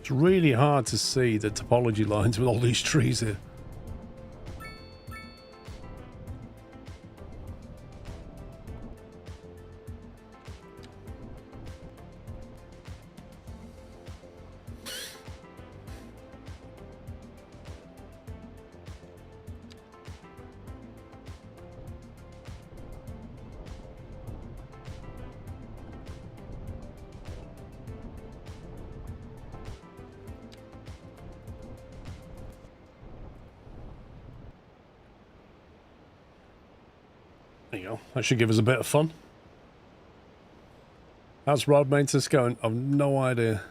It's really hard to see the topology lines with all these trees here. There you go. That should give us a bit of fun. How's road maintenance going? I've no idea.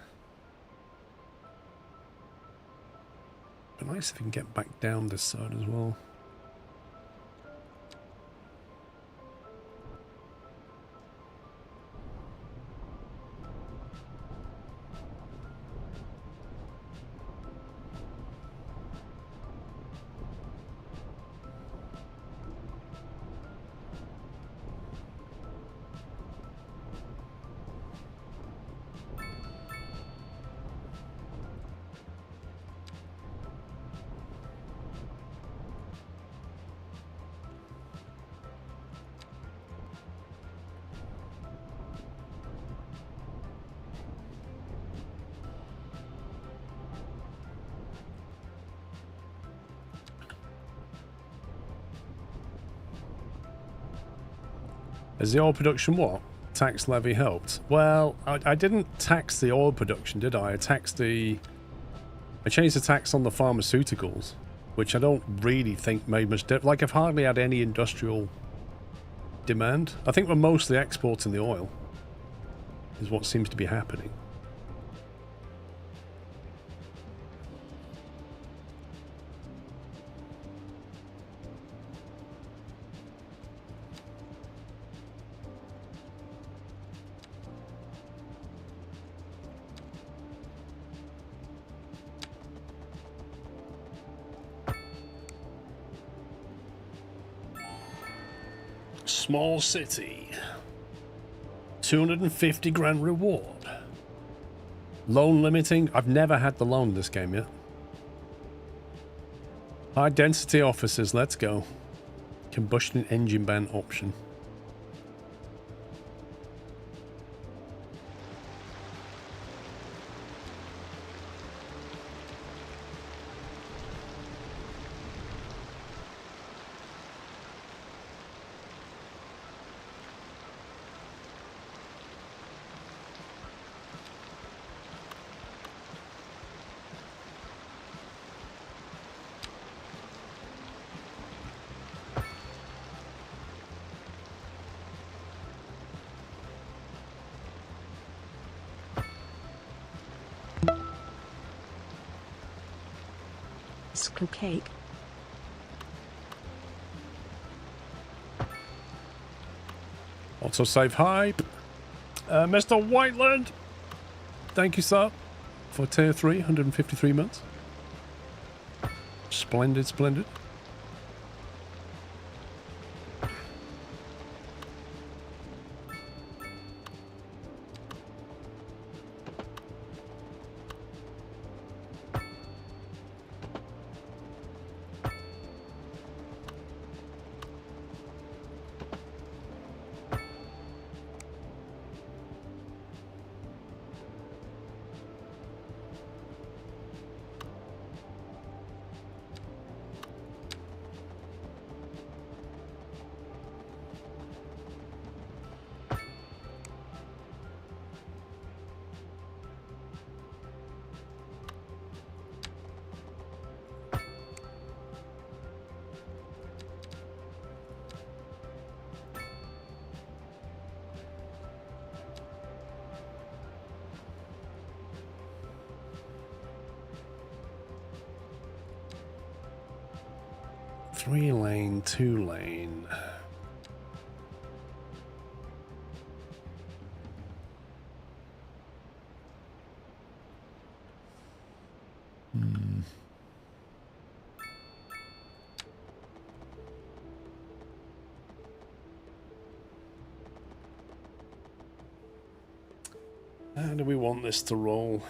Be nice if we can get back down this side as well. Has the oil production what? Tax levy helped? Well, I didn't tax the oil production, did I? I changed the tax on the pharmaceuticals, which I don't really think made much difference. Like, I've hardly had any industrial demand. I think we're mostly exporting the oil, is what seems to be happening. Small city. 250 grand reward. Loan limiting. I've never had the loan in this game yet. High density officers. Let's go. Combustion engine ban option. Cake. Also save hype. Mr. Whiteland. Thank you, sir, for tier 3, 153 months. Splendid, splendid. 3-lane, 2-lane. How do we want this to roll?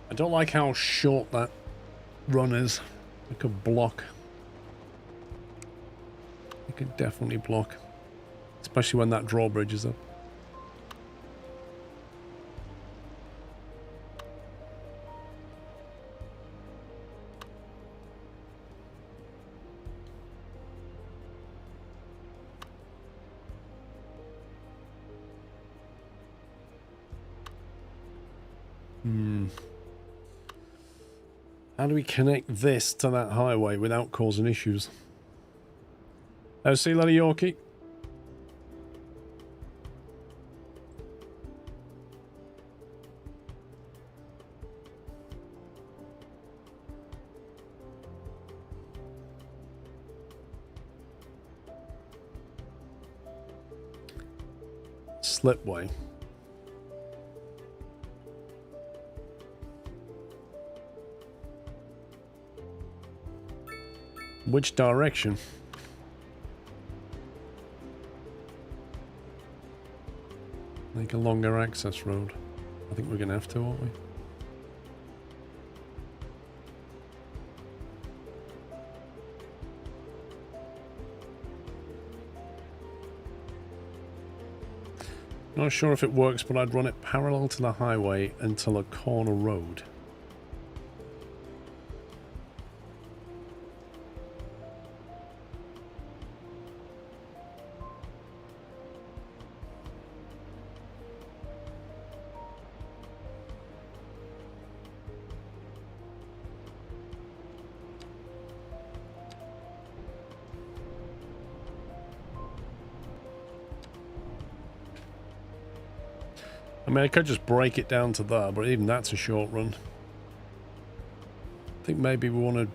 I don't like how short that run is. I could block. I could definitely block. Especially when that drawbridge is up. How do we connect this to that highway without causing issues? Oh, see you later, Yorkie. Slipway. Which direction? Make a longer access road. I think we're gonna have to, aren't we? Not sure if it works, but I'd run it parallel to the highway until a corner road. I mean, I could just break it down to there, but even that's a short run. I think maybe we want to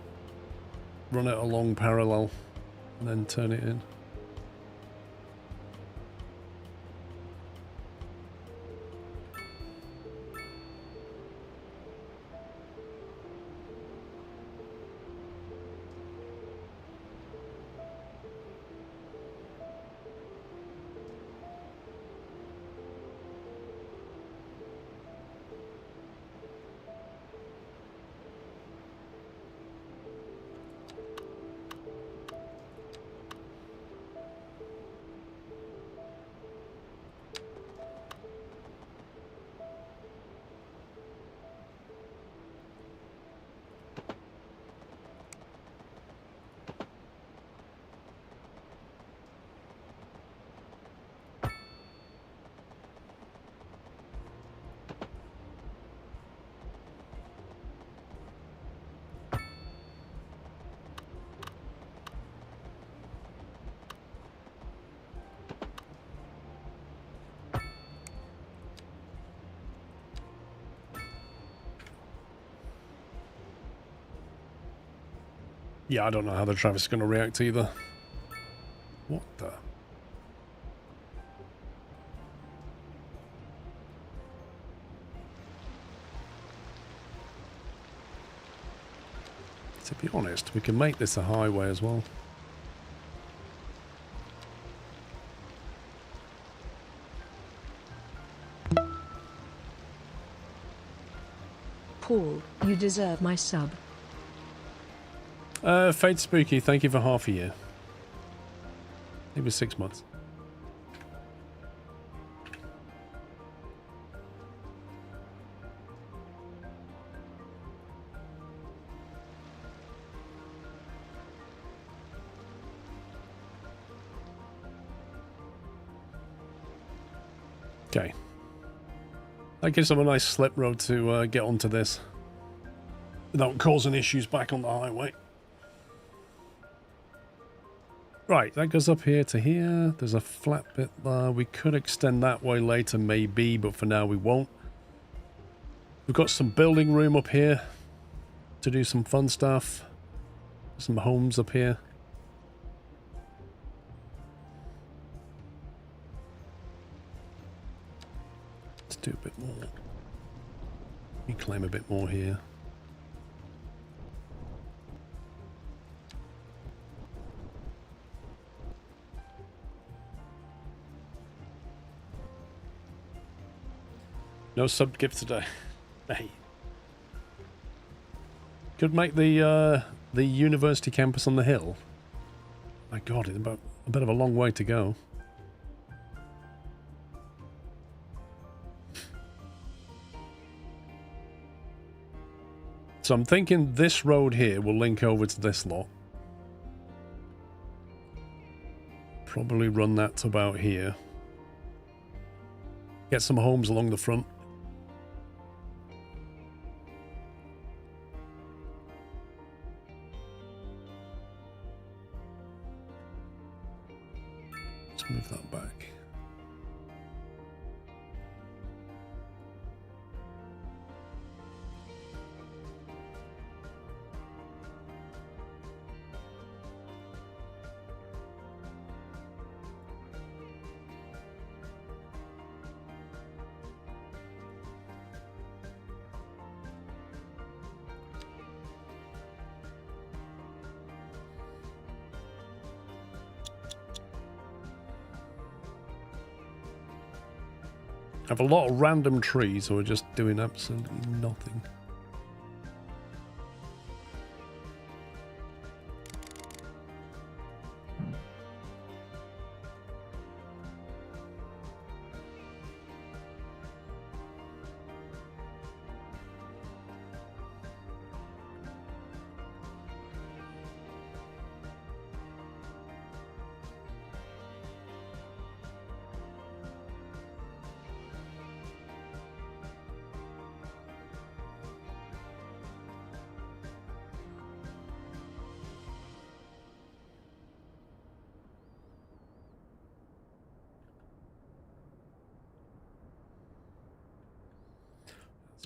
run it along parallel and then turn it in. Yeah, I don't know how the traffic's going to react either. What the? To be honest, we can make this a highway as well. Paul, you deserve my sub. Fade Spooky, thank you for half a year. It was 6 months. Okay. That gives them a nice slip road to get onto this without causing issues back on the highway. Right, that goes up here to here. There's a flat bit there. We could extend that way later, maybe, but for now we won't. We've got some building room up here to do some fun stuff. Some homes up here. Let's do a bit more. Reclaim a bit more here. No sub gift today. Hey. Could make the university campus on the hill. My God, it's about a bit of a long way to go. So I'm thinking this road here will link over to this lot. Probably run that to about here. Get some homes along the front. Let's move that back. I have a lot of random trees who are just doing absolutely nothing.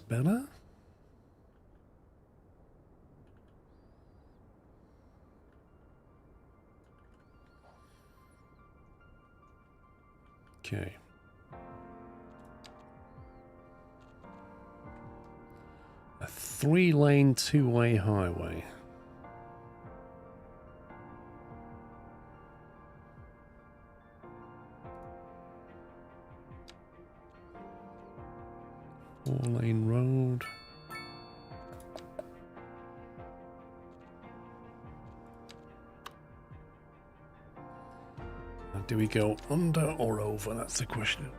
Better? Okay. A 3-lane, 2-way highway. Four-lane road. And do we go under or over? That's the question.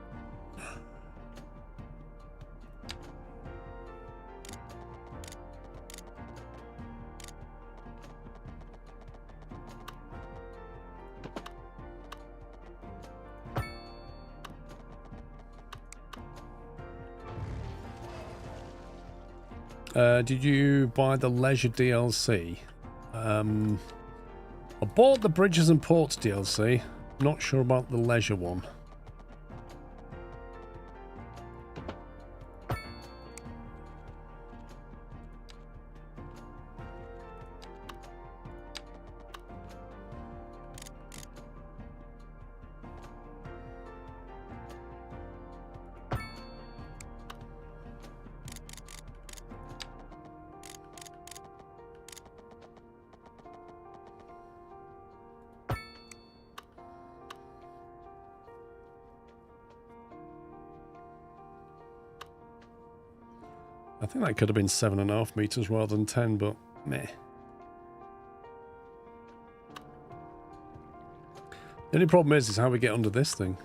Did you buy the Leisure DLC? I bought the Bridges and Ports DLC. Not sure about the Leisure one. I think that could have been 7.5 meters rather than 10, but meh. The only problem is how we get under this thing.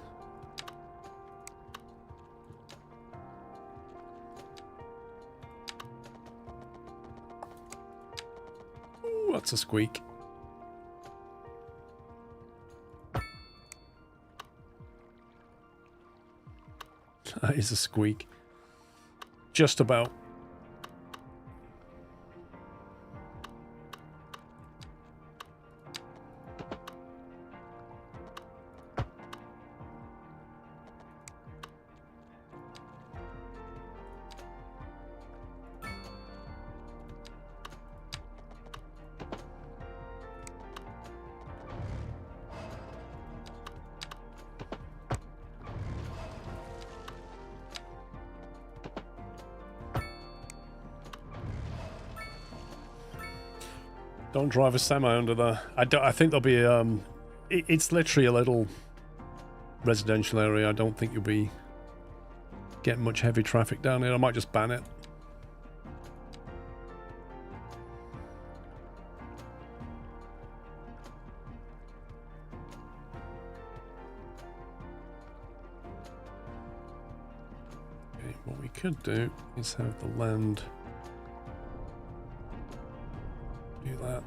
Ooh, that's a squeak. That is a squeak. Just about. Don't drive a semi under there. I think there'll be it's literally a little residential area. I don't think you'll be getting much heavy traffic down here. I might just ban it. Okay, what we could do is have the land do that.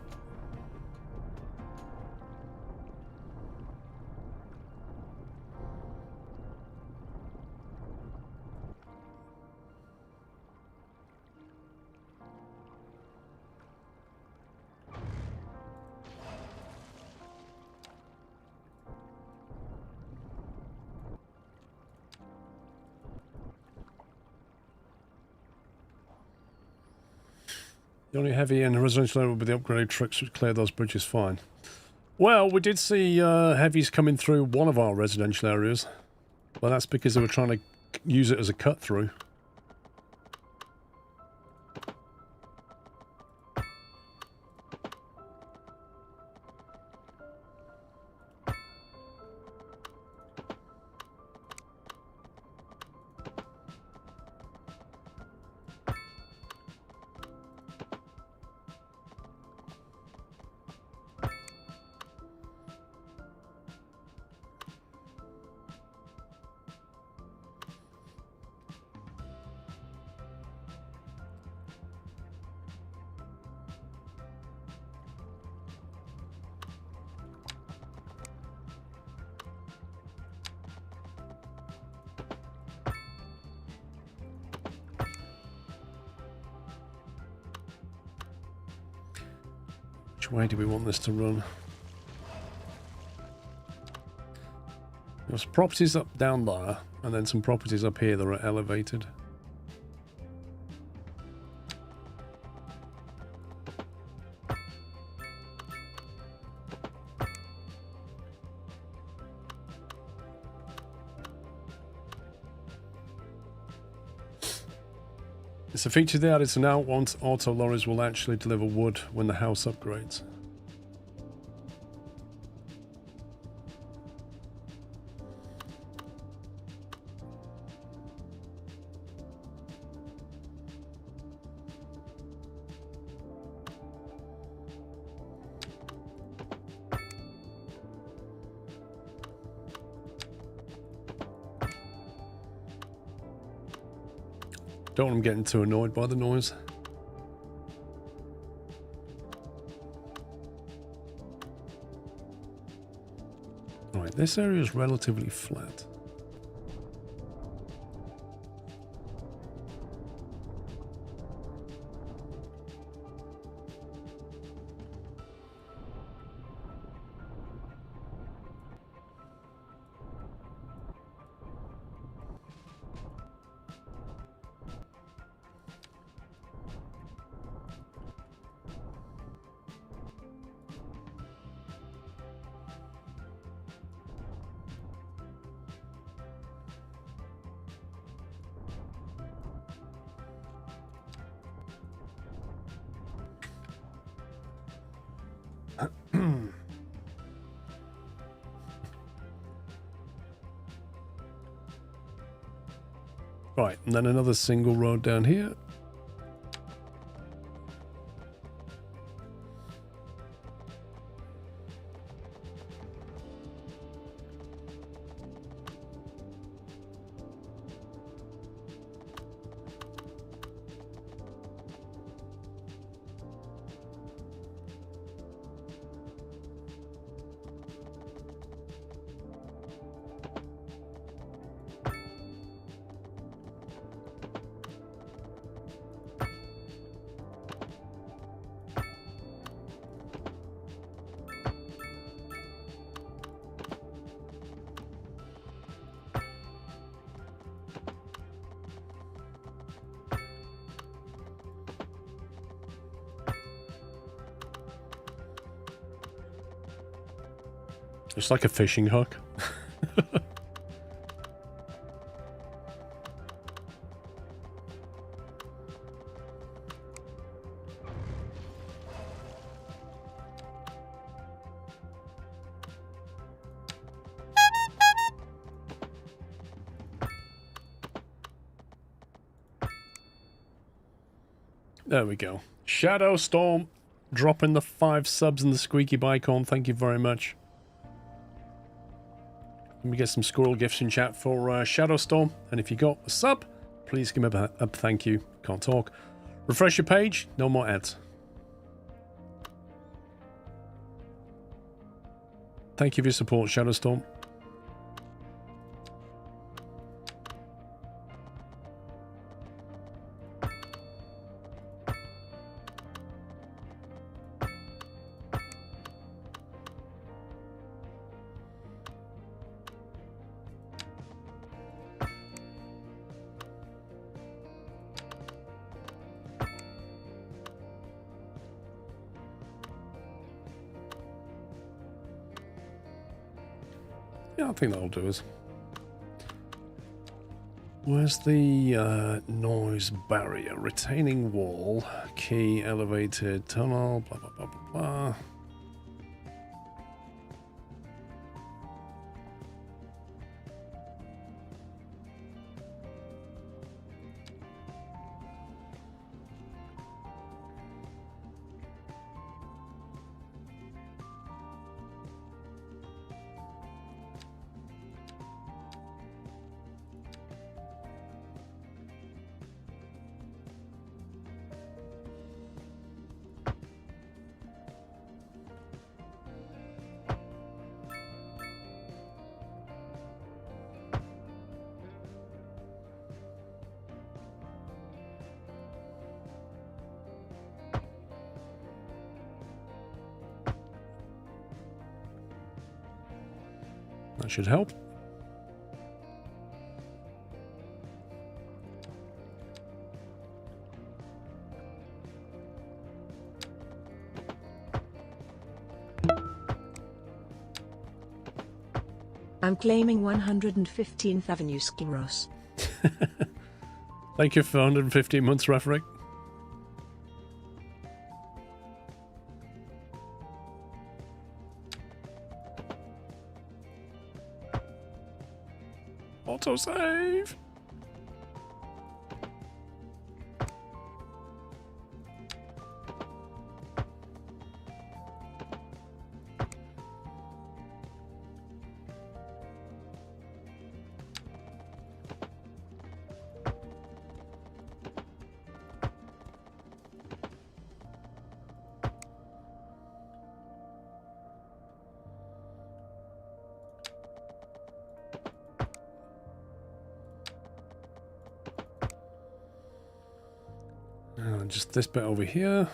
The only heavy in the residential area will be the upgraded trucks which clear those bridges fine. Well, we did see heavies coming through one of our residential areas. Well, that's because they were trying to use it as a cut through. Which way do we want this to run? There's properties up down there, and then some properties up here that are elevated. It's a feature they added, so now once auto lorries will actually deliver wood when the house upgrades. Don't want them getting too annoyed by the noise. Alright, this area is relatively flat. Right, and then another single road down here. It's like a fishing hook. There we go. Shadow Storm dropping the 5 subs in the squeaky bicon. Thank you very much. Let me get some squirrel gifts in chat for Shadow Storm. And if you got a sub, please give me a thank you. Can't talk. Refresh your page. No more ads. Thank you for your support, Shadow Storm. Yeah, I think that'll do us. Where's the noise barrier? Retaining wall, key, elevated, tunnel, blah, blah, blah, blah, blah. That should help. I'm claiming 115th Avenue Skiros. Thank you for 115 months, Refric. Autosave. Just this bit over here.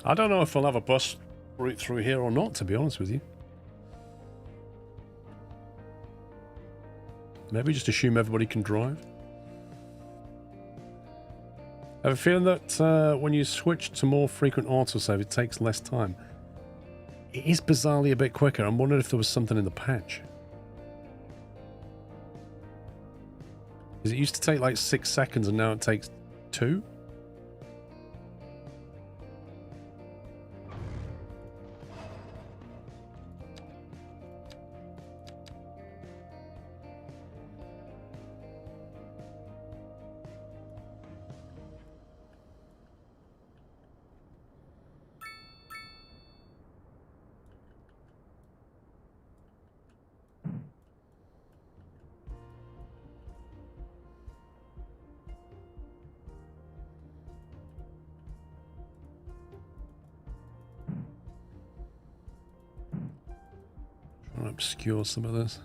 I don't know if we'll have a bus route through here or not, to be honest with you. Maybe just assume everybody can drive. I have a feeling that when you switch to more frequent autosave, it takes less time. It is bizarrely a bit quicker. I'm wondering if there was something in the patch. Because it used to take like 6 seconds and now it takes 2? Obscure some of this.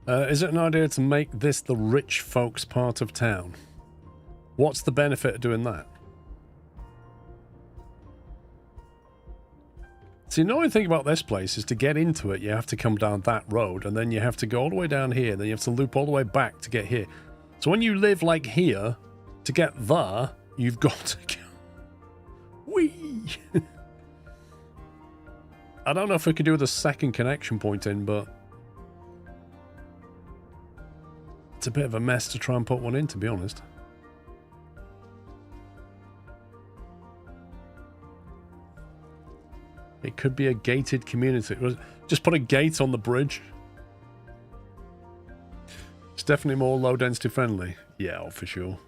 Is it an idea to make this the rich folks part of town? What's the benefit of doing that? See, the only thing about this place is to get into it, you have to come down that road, and then you have to go all the way down here, then you have to loop all the way back to get here. So when you live like here, to get there, you've got to go... Whee! I don't know if we could do with a second connection point in, but... it's a bit of a mess to try and put one in, to be honest. It could be a gated community. Just put a gate on the bridge. It's definitely more low density friendly. Yeah, oh, for sure.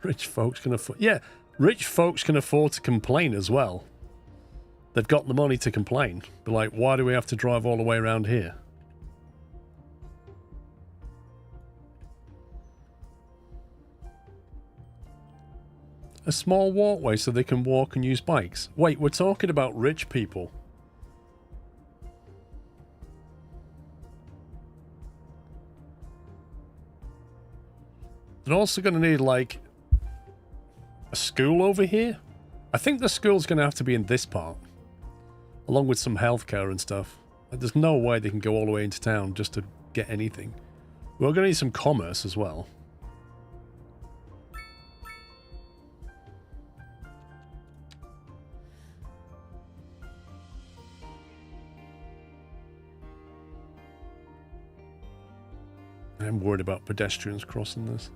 Rich folks can afford... yeah, rich folks can afford to complain as well. They've got the money to complain. But like, why do we have to drive all the way around here? A small walkway so they can walk and use bikes. Wait, we're talking about rich people. They're also going to need, like, a school over here. I think the school's going to have to be in this part. Along with some healthcare and stuff. Like, there's no way they can go all the way into town just to get anything. We're going to need some commerce as well. I'm worried about pedestrians crossing this.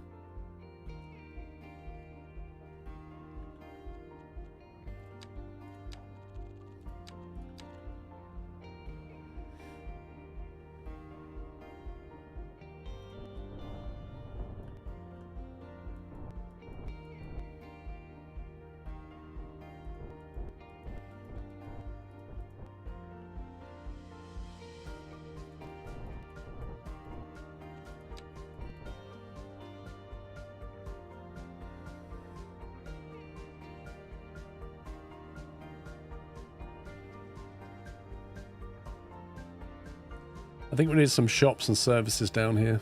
I think we need some shops and services down here.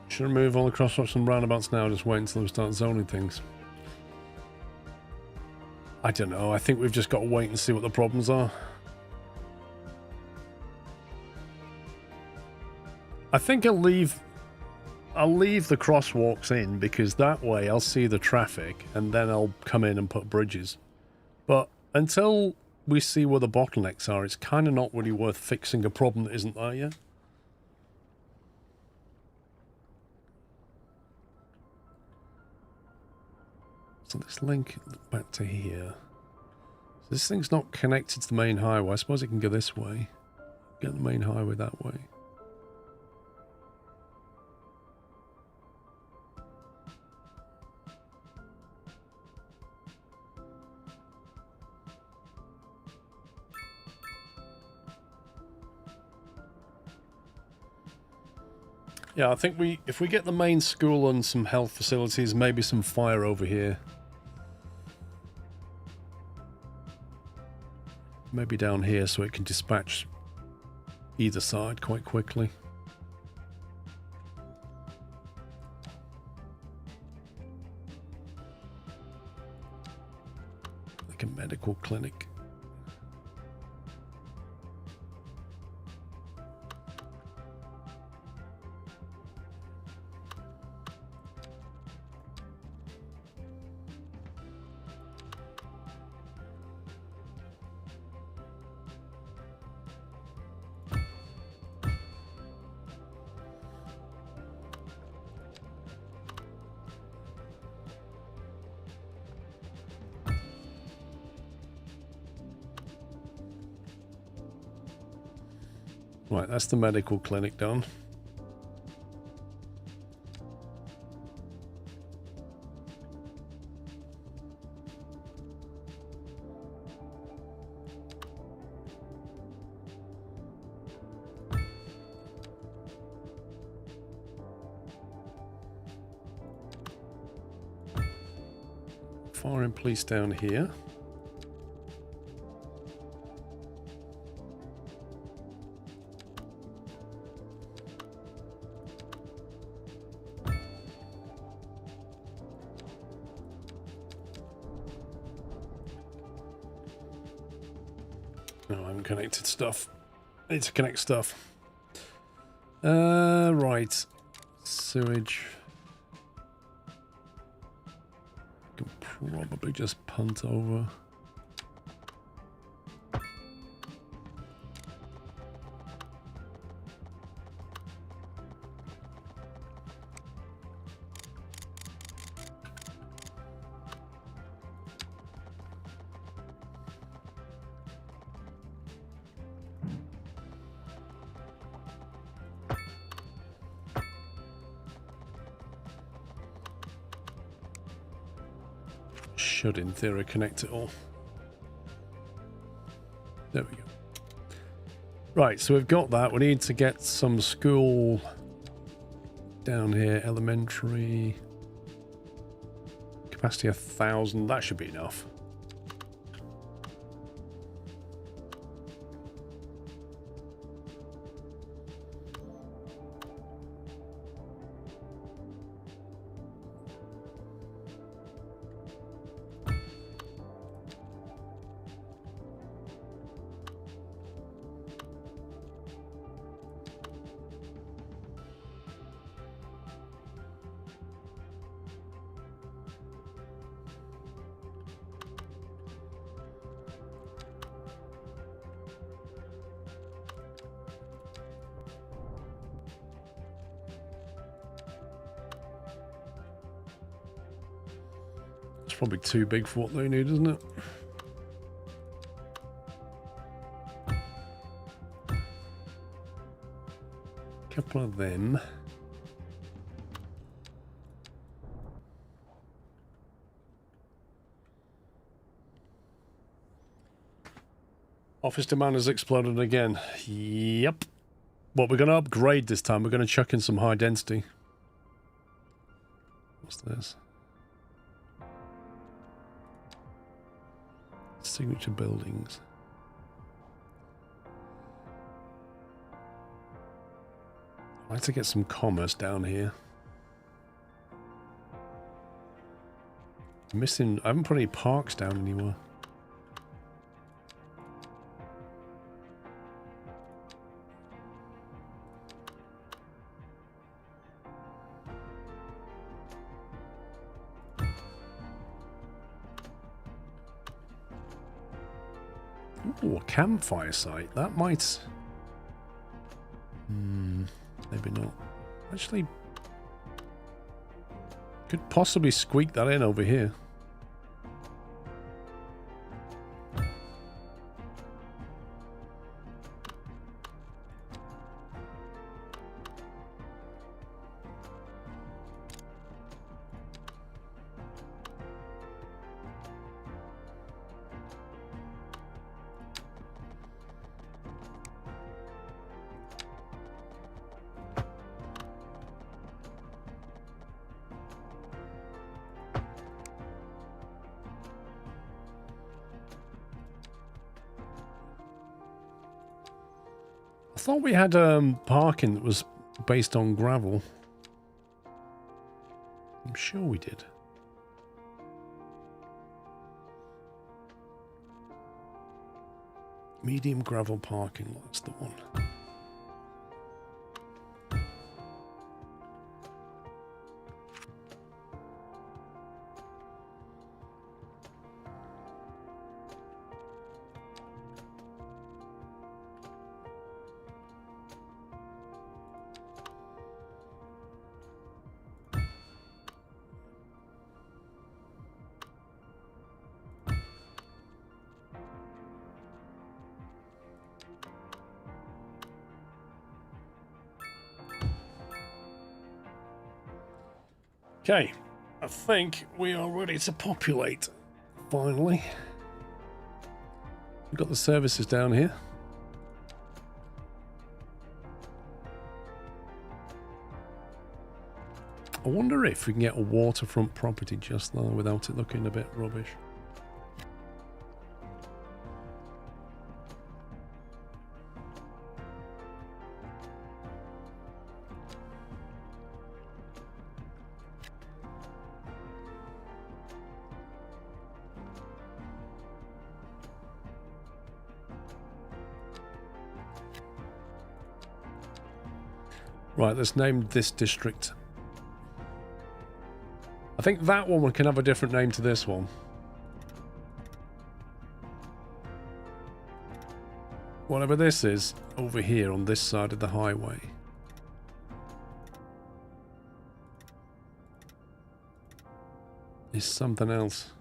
Should remove all the crosswalks and roundabouts now, just wait until we start zoning things. I don't know, I think we've just got to wait and see what the problems are. I think I'll leave the crosswalks in, because that way I'll see the traffic and then I'll come in and put bridges. But until we see where the bottlenecks are, it's kind of not really worth fixing a problem that isn't there yet. So this link back to here. So this thing's not connected to the main highway. I suppose it can go this way. Get the main highway that way. Yeah, I think if we get the main school and some health facilities, maybe some fire over here. Maybe down here so it can dispatch either side quite quickly. Like a medical clinic. Right, that's the medical clinic done. fire and police down here. No, I haven't connected stuff. I need to connect stuff. Right. Sewage. Can probably just punt over. Should, in theory, connect it all. There we go. Right, so we've got that. We need to get some school down here. Elementary. Capacity 1,000. That should be enough. Probably too big for what they need, isn't it? Couple of them. Office demand has exploded again. Yep. Well, we're going to upgrade this time. We're going to chuck in some high density. What's this? Signature buildings. I'd like to get some commerce down here. Missing. I haven't put any parks down anywhere. Ooh, a campfire site. That might... maybe not. Actually, could possibly squeak that in over here. I thought we had parking that was based on gravel. I'm sure we did. Medium gravel parking, that's the one. Okay, I think we are ready to populate, finally. We've got the services down here. wonder if we can get a waterfront property just there without it looking a bit rubbish. Right, let's name this district. I think that one can have a different name to this one. Whatever this is, over here on this side of the highway. Is something else.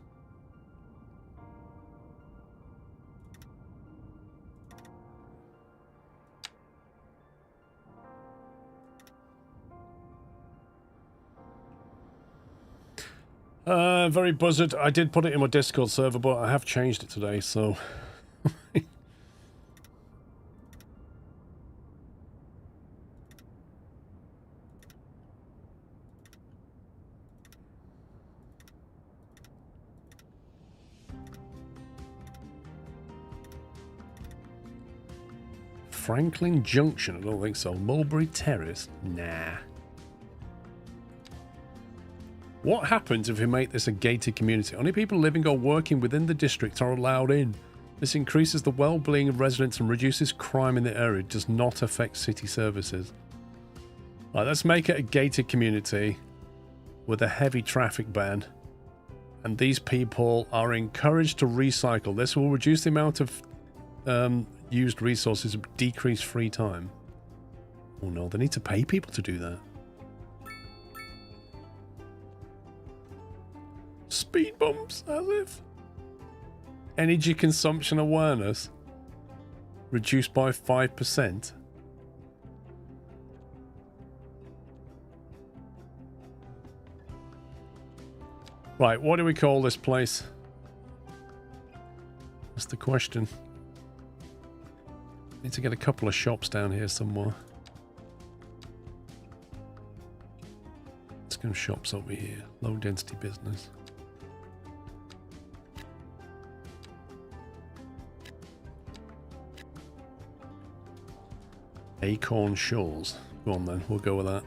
Very buzzard. I did put it in my Discord server, but I have changed it today, so... Franklin Junction? I don't think so. Mulberry Terrace? Nah. What happens if we make this a gated community? Only people living or working within the district are allowed in. This increases the well-being of residents and reduces crime in the area. It does not affect city services. Right, let's make it a gated community with a heavy traffic ban. And these people are encouraged to recycle. This will reduce the amount of used resources, decrease free time. Oh no, they need to pay people to do that. Speed bumps, as if. Energy consumption awareness reduced by 5%. Right, what do we call this place? That's the question. Need to get a couple of shops down here somewhere. Let's go shops over here. Low density business. Acorn Shores. Go on then, we'll go with that.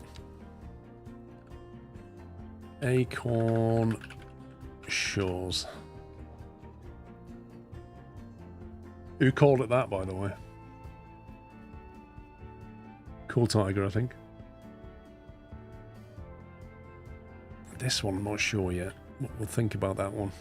Acorn Shores. Who called it that, by the way? Cool Tiger, I think. This one, I'm not sure yet. We'll think about that one.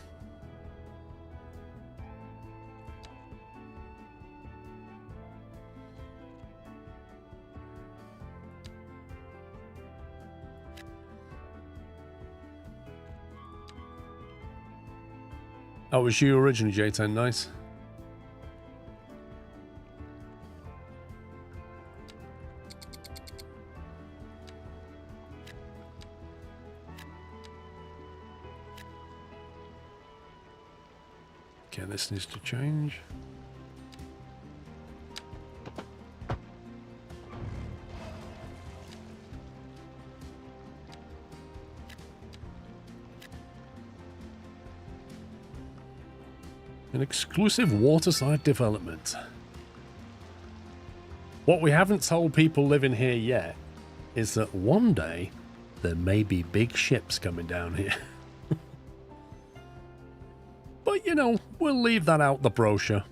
That was you originally, J10. Nice. Okay, this needs to change. An exclusive waterside development. What we haven't told people living here yet is that one day there may be big ships coming down here. But, you know, we'll leave that out the brochure.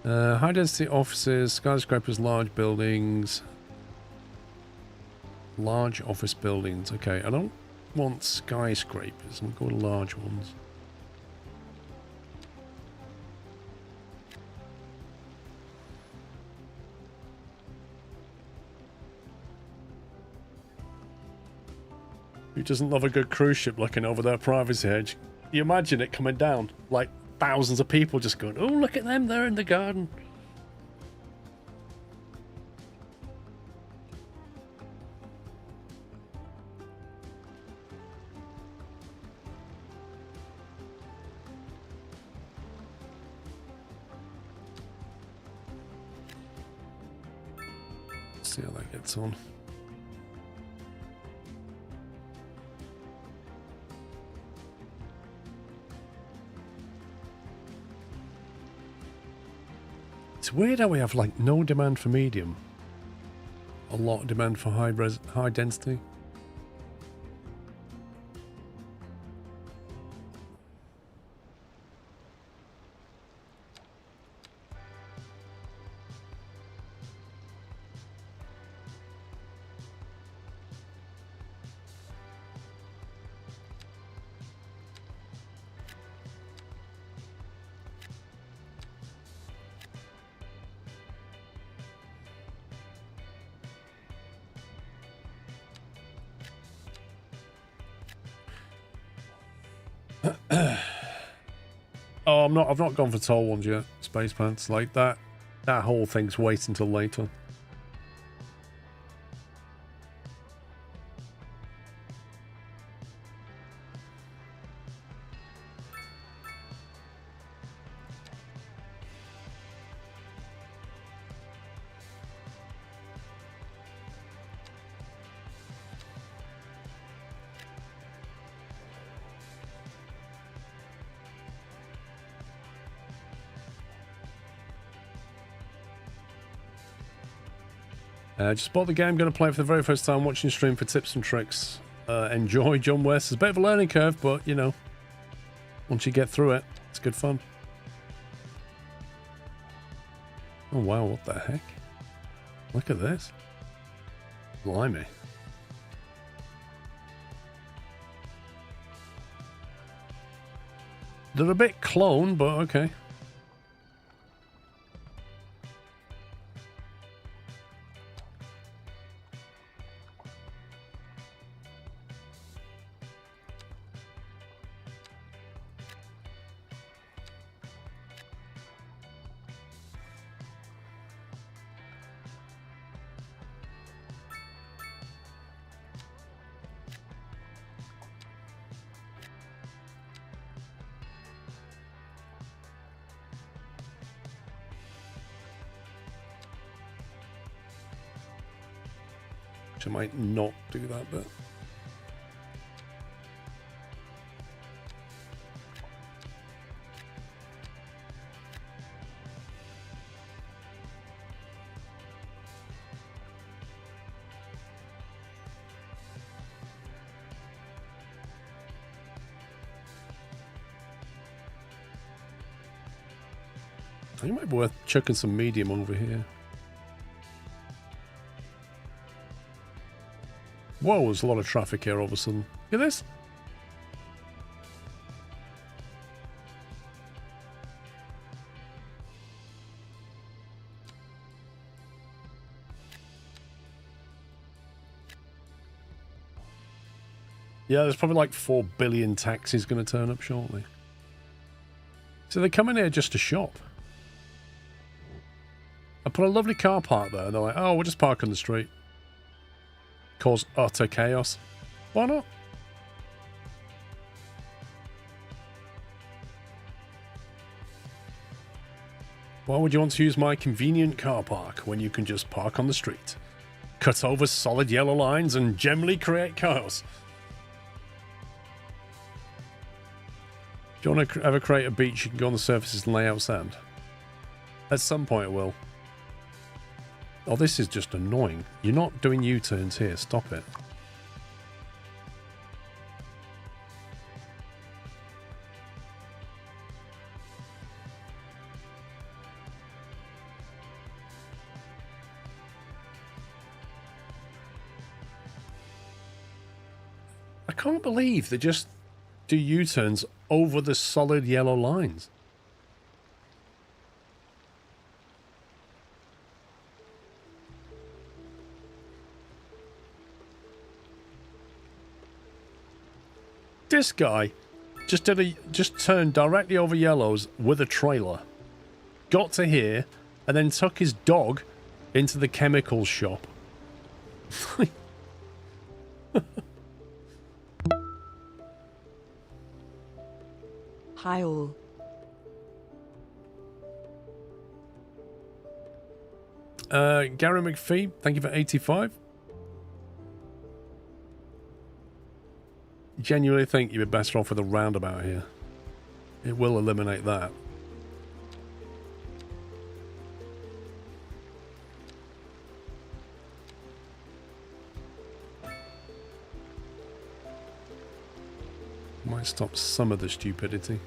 High density offices, skyscrapers, large buildings. Large office buildings. Okay, I don't want skyscrapers. We'll go to large ones. Who doesn't love a good cruise ship looking over their privacy edge? You imagine it coming down, like thousands of people just going, oh, look at them, they're in the garden. see how that gets on. It's weird how we have like no demand for medium, a lot of demand for high density. Oh, I've not gone for tall ones yet. Space pants like that. That whole thing's wait until later. Just bought the game, going to play it for the very first time, watching stream for tips and tricks. Enjoy, John West. It's a bit of a learning curve, but, you know, once you get through it, it's good fun. Oh, wow, what the heck? Look at this. Blimey. They're a bit clone, but okay. I might not do that bit. I think it might be worth chucking some medium over here. Whoa, there's a lot of traffic here all of a sudden. Look at this. Yeah, there's probably like 4 billion taxis going to turn up shortly. So they come in here just to shop. I put a lovely car park there and they're like, oh, we'll just park on the street. Cause utter chaos. Why not? Why would you want to use my convenient car park when you can just park on the street? Cut over solid yellow lines and generally create chaos. Do you want to ever create a beach you can go on the surfaces and lay out sand? At some point it will. Oh, this is just annoying. You're not doing U-turns here. Stop it. I can't believe they just do U-turns over the solid yellow lines. This guy just turned directly over yellows with a trailer. Got to here and then took his dog into the chemicals shop. Hi all. Gary McPhee, thank you for 85. Genuinely think you'd be better off with a roundabout here. It will eliminate that. Might stop some of the stupidity.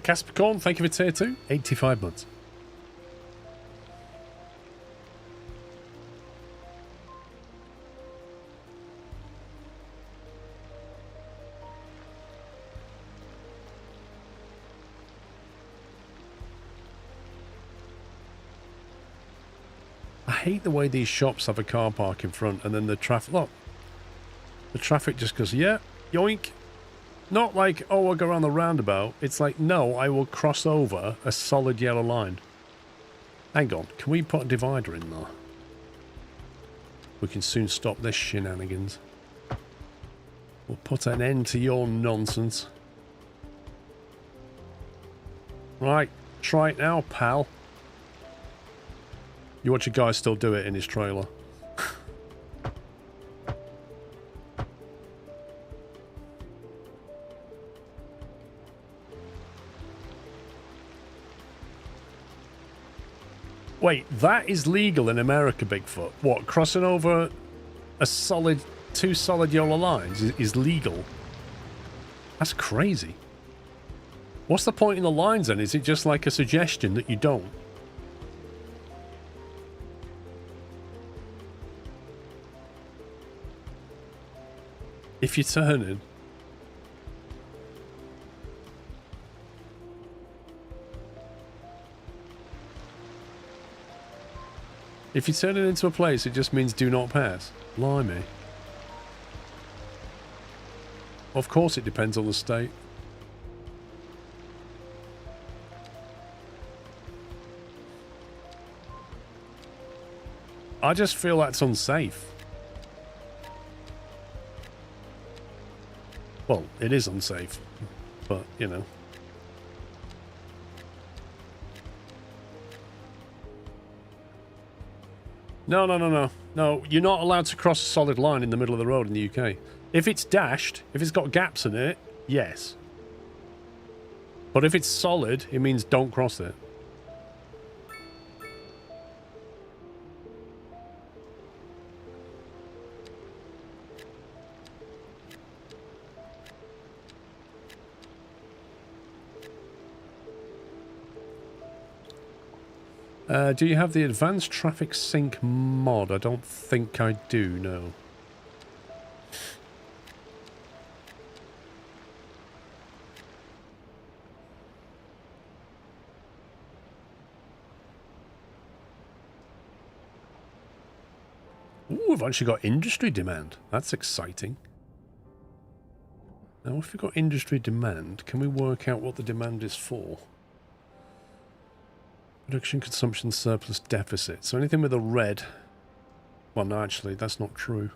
Caspercorn, thank you for tier 2. 85 months. I hate the way these shops have a car park in front and then the traffic... Look. The traffic just goes, yeah, yoink. Not like, oh, I'll go around the roundabout. It's like, no, I will cross over a solid yellow line. Hang on, can we put a divider in there? We can soon stop this shenanigans. We'll put an end to your nonsense. Right, try it now, pal. You watch a guy still do it in his trailer. Wait, that is legal in America, Bigfoot. What, crossing over a solid, 2 solid yellow lines is legal? That's crazy. What's the point in the lines then? Is it just like a suggestion that you don't? If you're turning... If you turn it into a place, it just means do not pass. Blimey. Of course it depends on the state. I just feel that's unsafe. Well, it is unsafe, but, you know. No, no, no, no. No, you're not allowed to cross a solid line in the middle of the road in the UK. If it's dashed, if it's got gaps in it, yes. But if it's solid, it means don't cross it. Do you have the advanced traffic sync mod? I don't think I do, no. Ooh, we've actually got industry demand. That's exciting. Now, if we've got industry demand, can we work out what the demand is for? Production, consumption, surplus, deficit. So anything with a red... Well, no, actually, that's not true.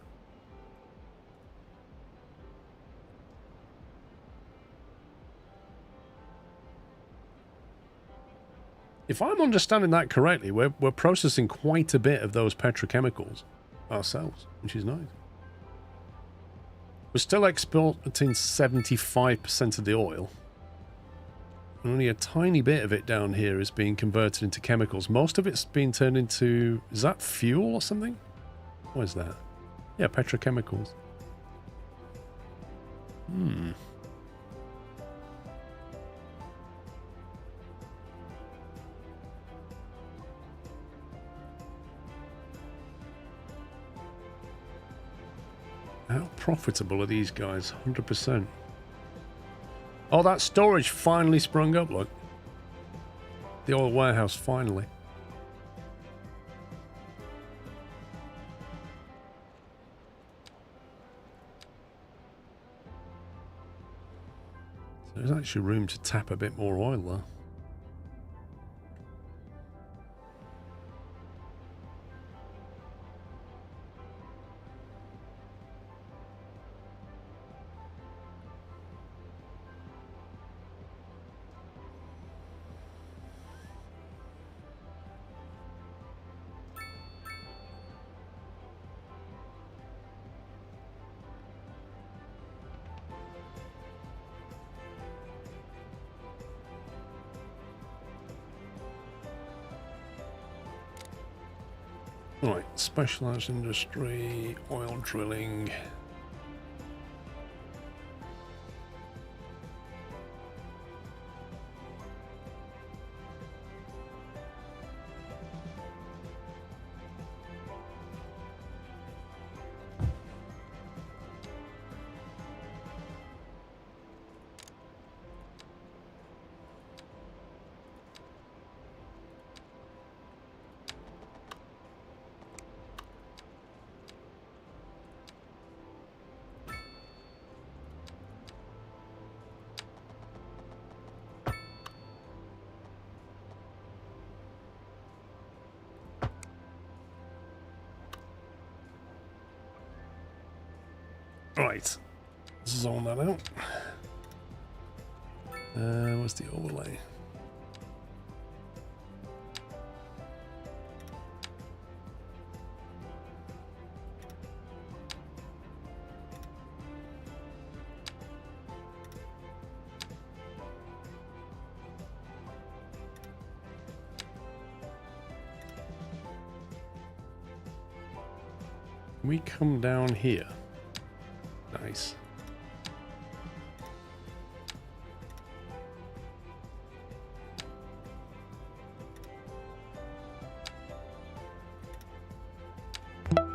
If I'm understanding that correctly, we're processing quite a bit of those petrochemicals ourselves, which is nice. We're still exporting 75% of the oil. And only a tiny bit of it down here is being converted into chemicals. Most of it's being turned into... Is that fuel or something? What is that? Yeah, petrochemicals. Hmm. How profitable are these guys? 100%. Oh, that storage finally sprung up, look. The oil warehouse, finally. There's actually room to tap a bit more oil there. Right, specialized industry, oil drilling. Right, zone that out. What's the overlay? We come down here. Nice. There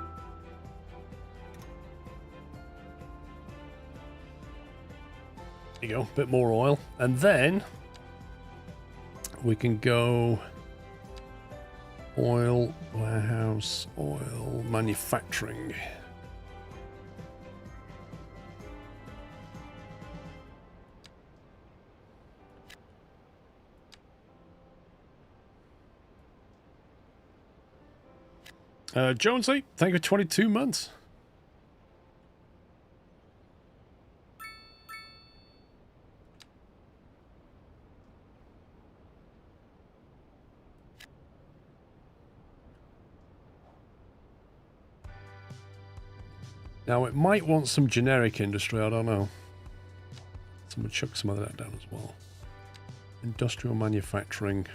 you go, bit more oil. And then we can go oil, warehouse, oil, manufacturing. Jonesy, thank you for 22 months. Now, it might want some generic industry, I don't know. So I'm going to chuck some of that down as well. Industrial manufacturing.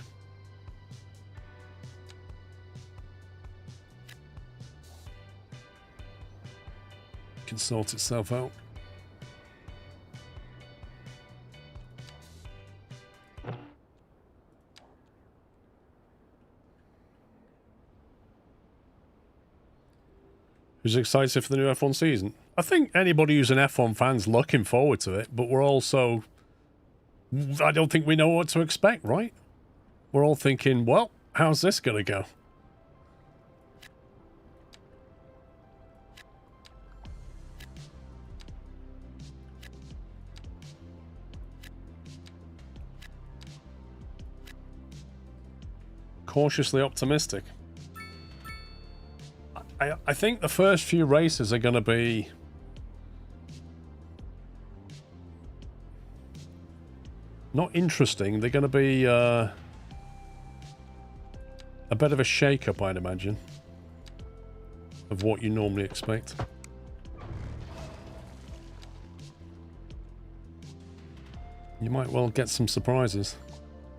Can sort itself out. Who's excited for the new F1 season? I think anybody who's an F1 fan's looking forward to it, but we're also... I don't think we know what to expect, right? We're all thinking, well, how's this going to go? Cautiously optimistic. I think the first few races are going to be not interesting. They're going to be a bit of a shake-up, I'd imagine, of what you normally expect. You might well get some surprises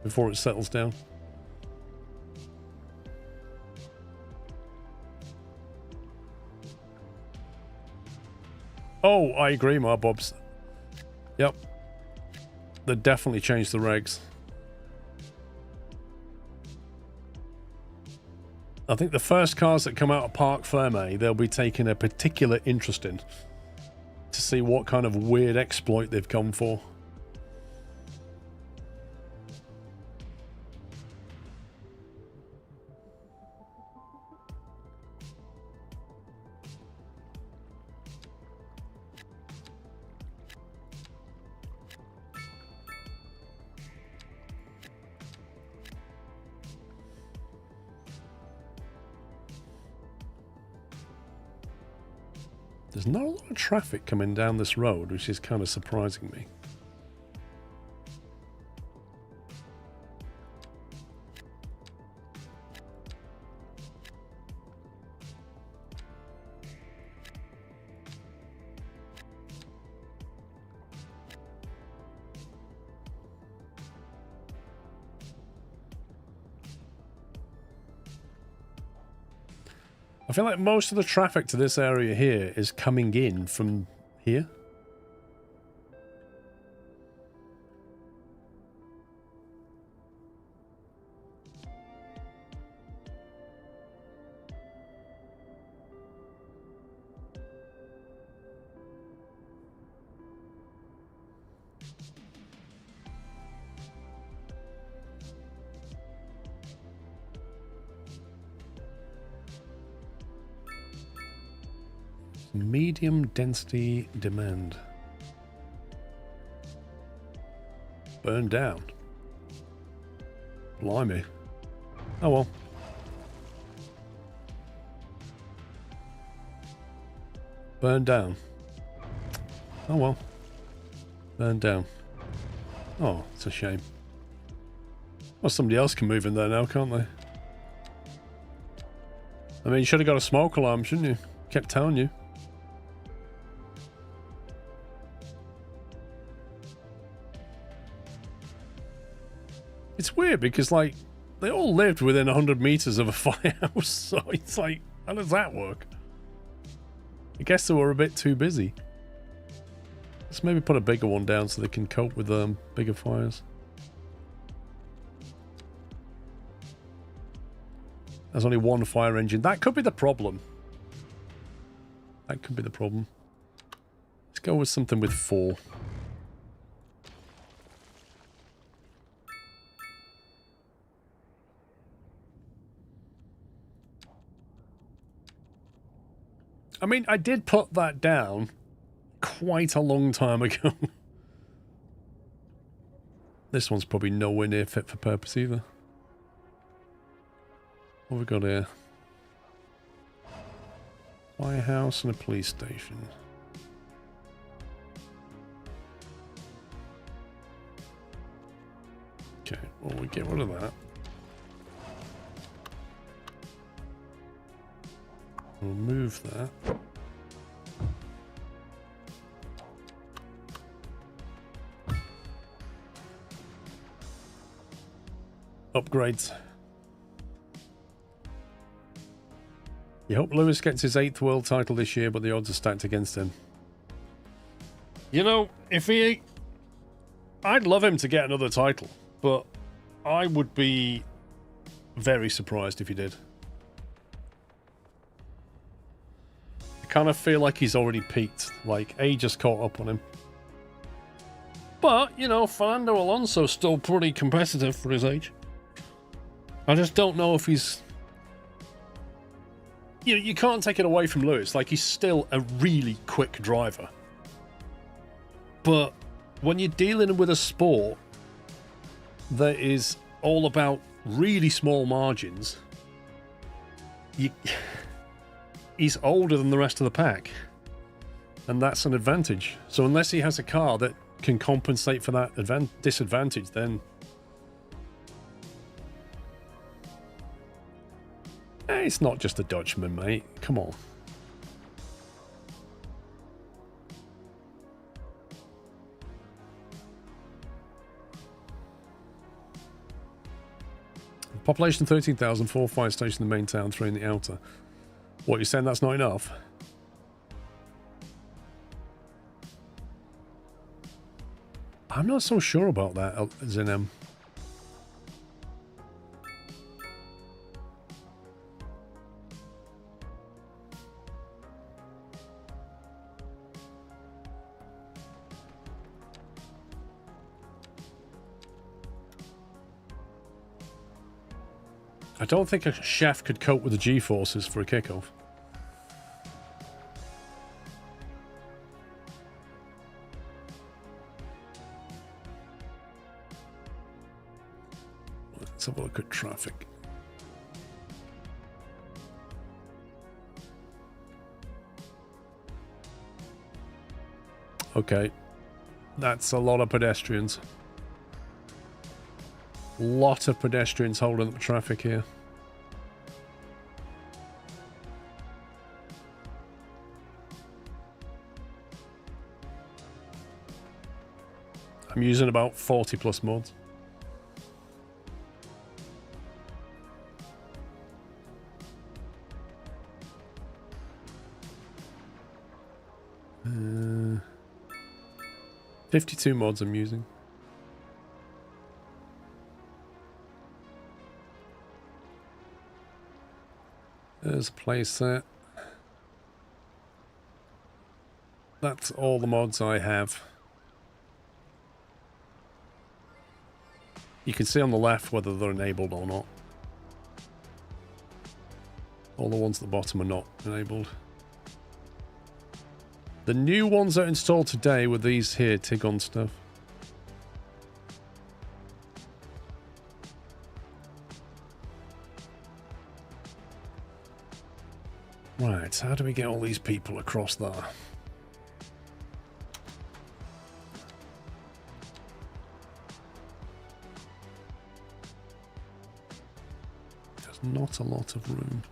before it settles down. Oh, I agree, Marbobs. Yep. They definitely changed the regs. I think the first cars that come out of Parc Ferme, they'll be taking a particular interest in to see what kind of weird exploit they've come for. There's not a lot of traffic coming down this road, which is kind of surprising me. I feel like most of the traffic to this area here is coming in from here. Medium density demand. Burn down. Blimey. Oh well. Burn down. Oh well. Burn down. Oh, it's a shame. Well, somebody else can move in there now, can't they? I mean, you should have got a smoke alarm, shouldn't you? Kept telling you. It's weird because, like, they all lived within 100 meters of a firehouse, so it's like, how does that work? I guess they were a bit too busy. Let's maybe put a bigger one down so they can cope with bigger fires. There's only one fire engine. That could be the problem. That could be the problem. Let's go with something with 4. I mean, I did put that down quite a long time ago. This one's probably nowhere near fit for purpose either. What have we got here? Firehouse and a police station. Okay, well, we get rid of that. We'll move that. Upgrades. You hope Lewis gets his 8th world title this year, but the odds are stacked against him. You know, if he... I'd love him to get another title, but I would be very surprised if he did. I kind of feel like he's already peaked. Like, age just caught up on him. But, you know, Fernando Alonso's still pretty competitive for his age. I just don't know if he's... You can't take it away from Lewis. Like, he's still a really quick driver. But when you're dealing with a sport that is all about really small margins, he's older than the rest of the pack. And that's an advantage. So unless he has a car that can compensate for that disadvantage, then... It's not just a Dutchman, mate. Come on. Population 13,000, 4 fire stations in the main town, 3 in the outer. What, you're saying that's not enough? I'm not so sure about that, Zinem. I don't think a chef could cope with the G-forces for a kickoff. Let's have a look at traffic. Okay. That's a lot of pedestrians. Lot of pedestrians holding up traffic here. I'm using about 40 plus mods. Uh, 52 mods I'm using. There's a playset. That's all the mods I have. You can see on the left whether they're enabled or not. All the ones at the bottom are not enabled. The new ones that are installed today were these here, Tigon stuff. Right, how do we get all these people across there? There's not a lot of room.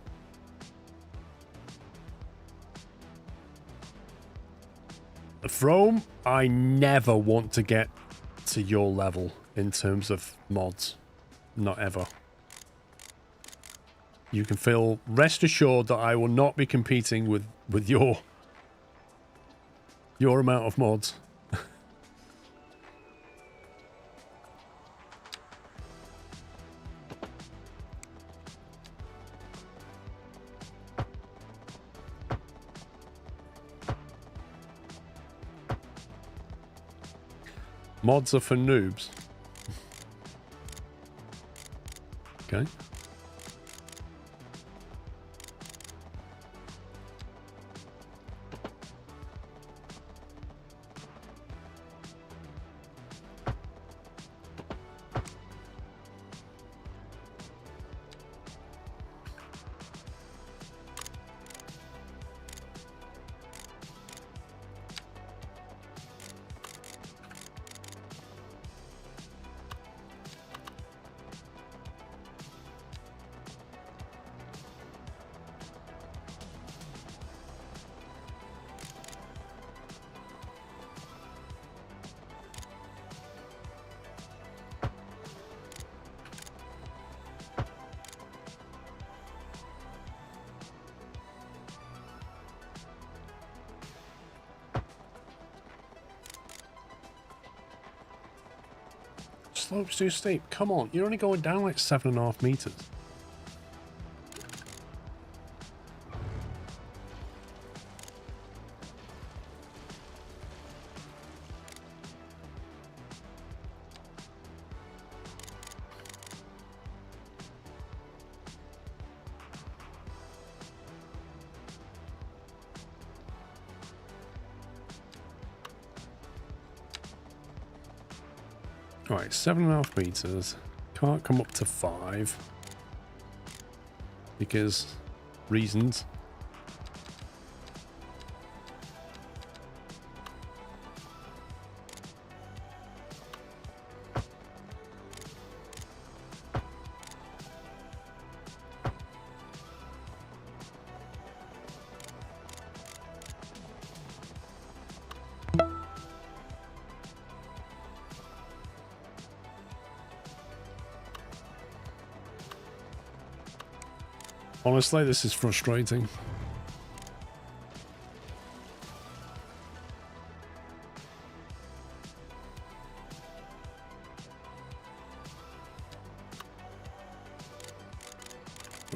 From, I never want to get to your level in terms of mods. Not ever. You can feel rest assured that I will not be competing with your amount of mods. Mods are for noobs. Okay. Slope's too steep. Come on, you're only going down like 7.5 meters. Alright, 7.5 meters. Can't come up to 5. Because reasons. Honestly, this is frustrating.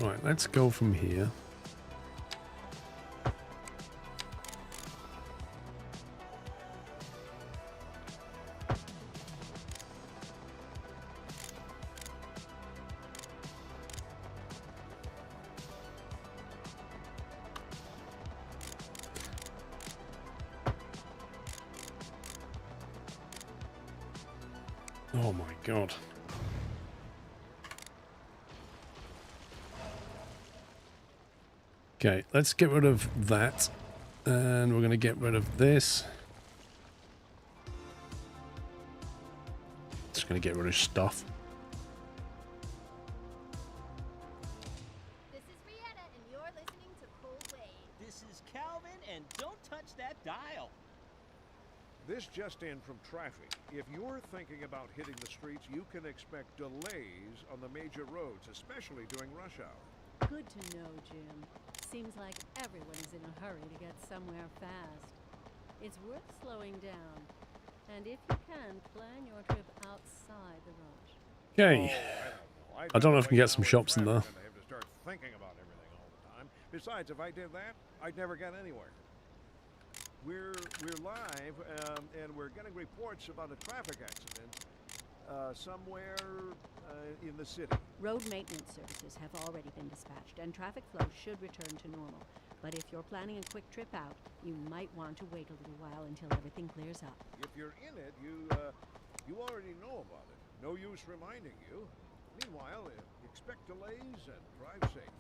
Right, let's go from here. Oh my god. Okay, let's get rid of that. And we're going to get rid of this. going to get rid of stuff. This is Rihanna, and you're listening to Cold Wave. This is Calvin, and don't touch that dial. This just in from traffic. If you're thinking about hitting the streets, you can expect delays on the major roads, especially during rush hour. Good to know, Jim. Seems like everyone is in a hurry to get somewhere fast. It's worth slowing down. And if you can, plan your trip outside the rush. Okay. I don't know if we can get some shops in there. I have to start thinking about everything all the time. Besides, if I did that, I'd never get anywhere. We're live, and we're getting reports about a traffic accident somewhere in the city. Road maintenance services have already been dispatched, and traffic flow should return to normal. But if you're planning a quick trip out, you might want to wait a little while until everything clears up. If you're in it, you already know about it. No use reminding you. Meanwhile, expect delays and drive safe.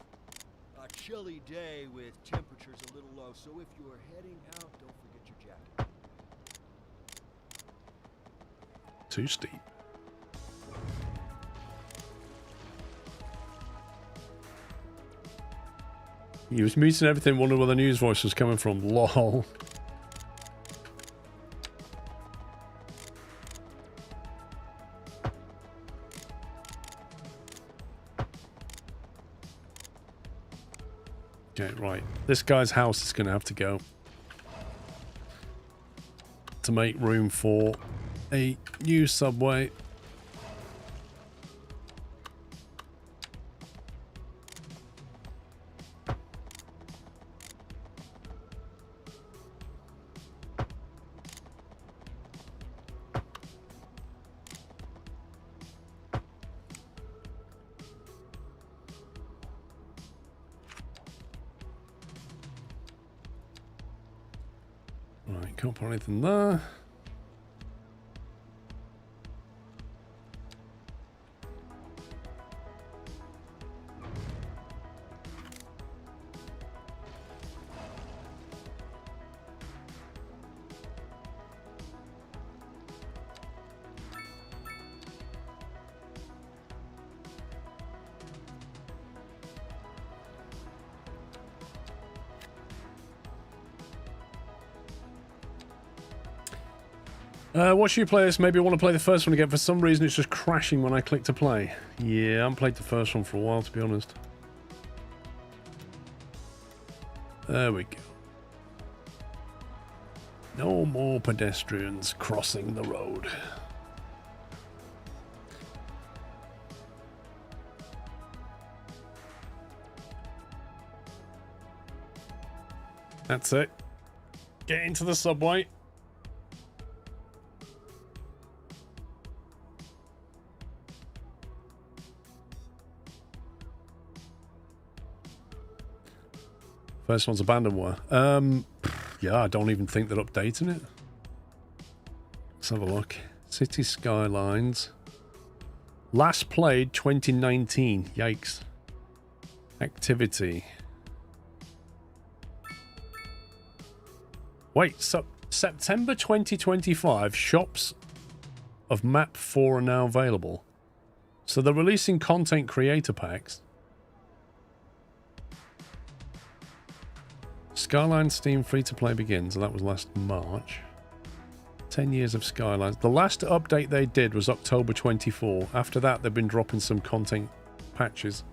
A chilly day with temperatures a little low, so if you're heading out, don't forget your jacket. Too steep. He was muting everything, wondering where the news voice was coming from. Lol. Okay, right. This guy's house is going to have to go to make room for a new subway. Right, can't put anything there. Watch you play this. Maybe I want to play the first one again. For some reason, it's just crashing when I click to play. Yeah, I haven't played the first one for a while, to be honest. There we go. No more pedestrians crossing the road. That's it. Get into the subway. First one's abandonware. Yeah, I don't even think they're updating it. Let's have a look. City Skylines. Last played 2019. Yikes. Activity. Wait, so September 2025, shops of map 4 are now available. So they're releasing content creator packs. Skylines Steam free-to-play begins, and that was last March. 10 years of Skylines. The last update they did was October 24. After that, they've been dropping some content patches.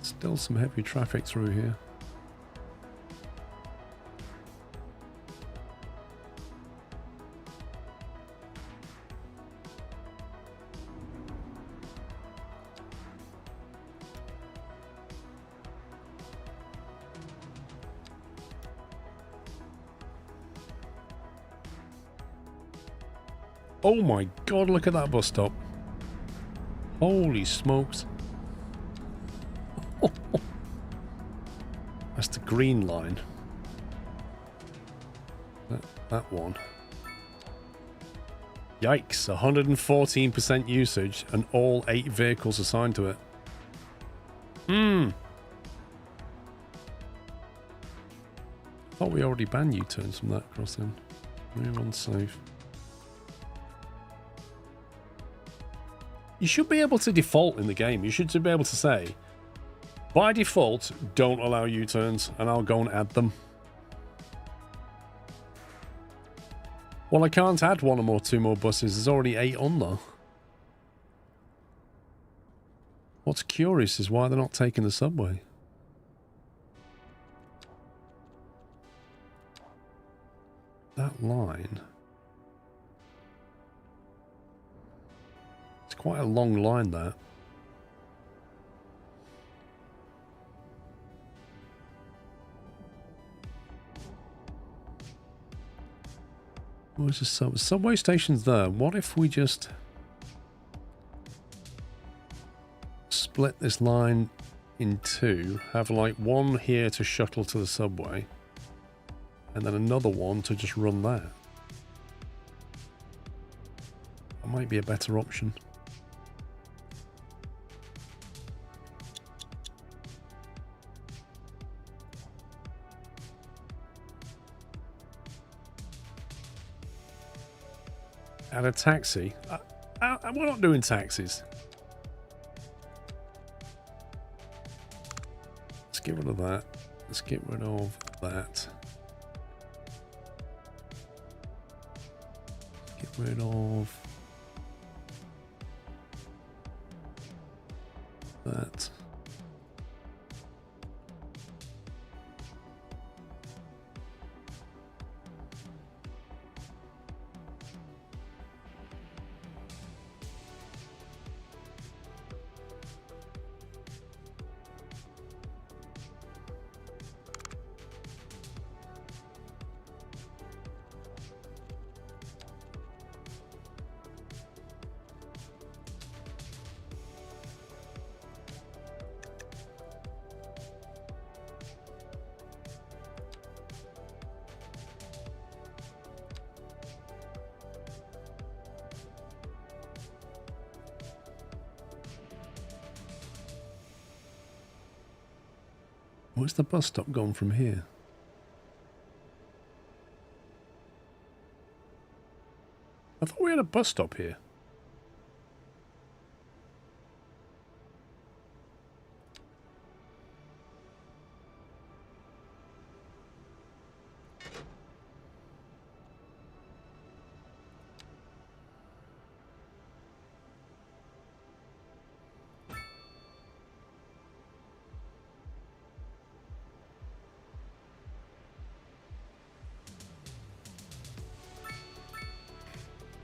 Still some heavy traffic through here. Oh my god, look at that bus stop. Holy smokes. That's the green line. That one. Yikes, 114% usage and all 8 vehicles assigned to it. Thought we already banned U-turns from that crossing. Move on safe. You should be able to default in the game. You should be able to say, by default, don't allow U-turns, and I'll go and add them. Well, I can't add one or two more buses. There's already 8 on there. What's curious is why they're not taking the subway. That line. It's quite a long line, that. Where's the subway station's there? What if we just split this line in two, have like one here to shuttle to the subway, and then another one to just run that? That might be a better option. Add a taxi? We're not doing taxis. Let's get rid of that. Let's get rid of that. Get rid of that. Where's the bus stop gone from here? I thought we had a bus stop here.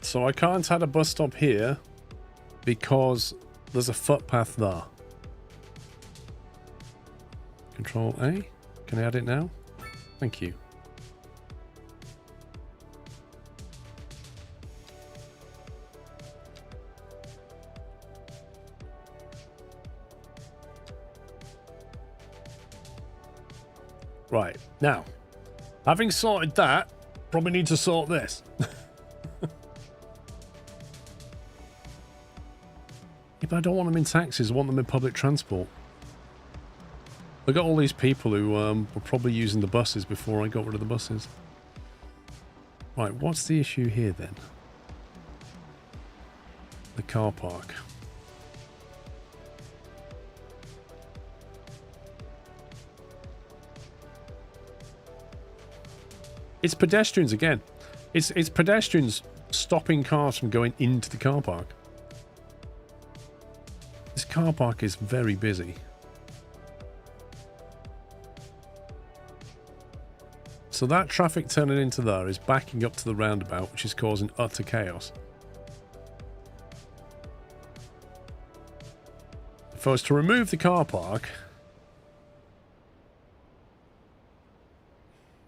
So I can't add a bus stop here because there's a footpath there. Control A. Can I add it now? Thank you. Right, now, having sorted that, probably need to sort this. Yeah, but I don't want them in taxis, I want them in public transport. I got all these people who were probably using the buses before I got rid of the buses. Right, what's the issue here then? The car park. It's pedestrians again. It's pedestrians stopping cars from going into the car park. This car park is very busy. So that traffic turning into there is backing up to the roundabout, which is causing utter chaos. If I was to remove the car park,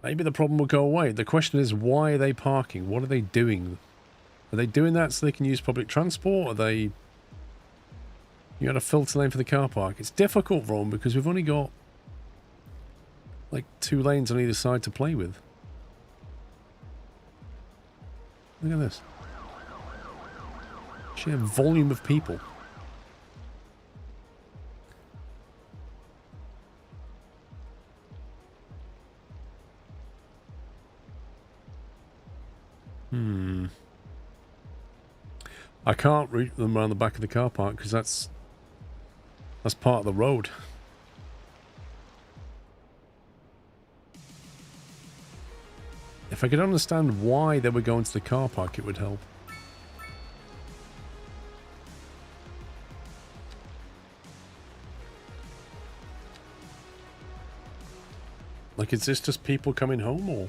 maybe the problem will go away. The question is, why are they parking? What are they doing? Are they doing that so they can use public transport? Are they... You got a filter lane for the car park. It's difficult, Ron, because we've only got like 2 lanes on either side to play with. Look at this. Sheer volume of people. I can't route them around the back of the car park because that's part of the road. If I could understand why they were going to the car park, it would help. Like, is this just people coming home, or?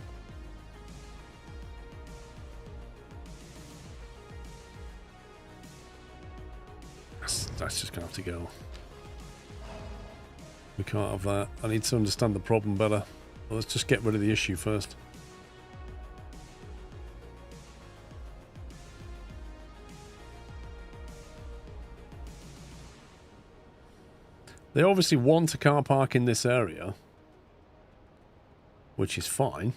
That's just gonna have to go. We can't have that. I need to understand the problem better. Well, let's just get rid of the issue first. They obviously want a car park in this area, which is fine.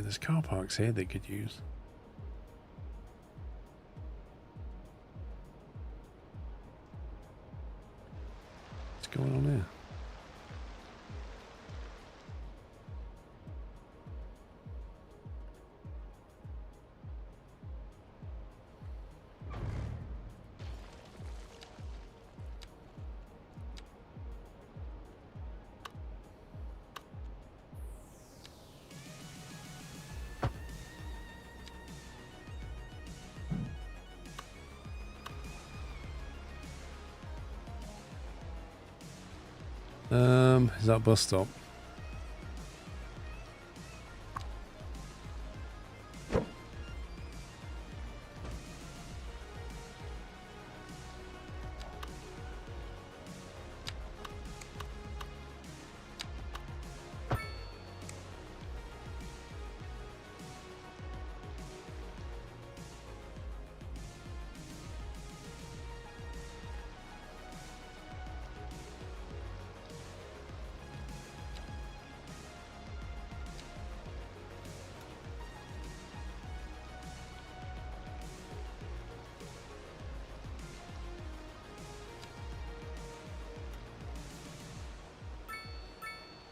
There's car parks here they could use. What's going on here? Is that bus stop?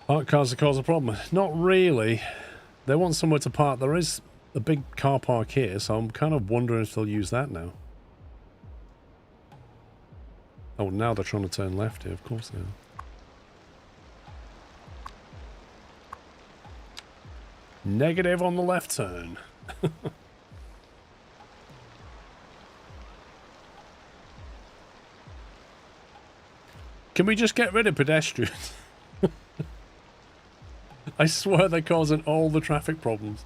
Park cars that cause a problem? Not really. They want somewhere to park. There is a big car park here, so I'm kind of wondering if they'll use that now. Oh, now they're trying to turn left here. Of course they are. Negative on the left turn. Can we just get rid of pedestrians? I swear they're causing all the traffic problems.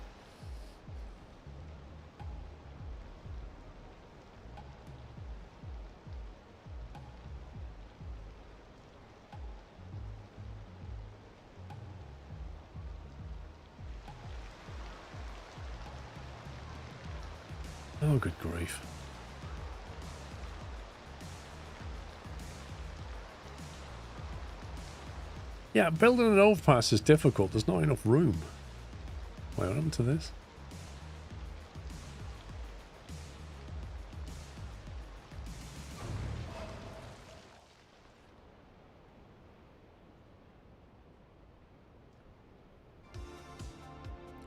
Oh, good grief. Yeah, building an overpass is difficult. There's not enough room. Wait, what happened to this?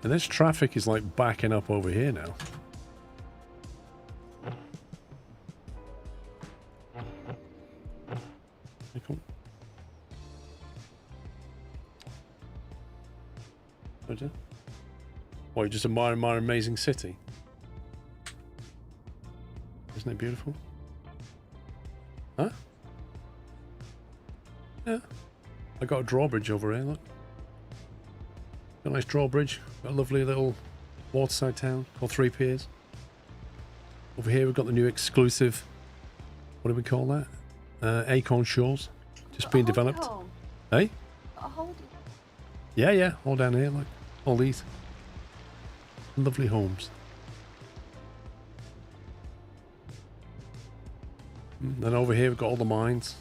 And this traffic is like backing up over here now. Or just admire my amazing city. Isn't it beautiful? Huh? Yeah. I got a drawbridge over here, look. Got a nice drawbridge. Got a lovely little waterside town called Three Piers. Over here we've got the new exclusive, what do we call that? Acorn Shores. Just being developed. Hey? Yeah, yeah, all down here, like all these lovely homes. Then over here we've got all the mines.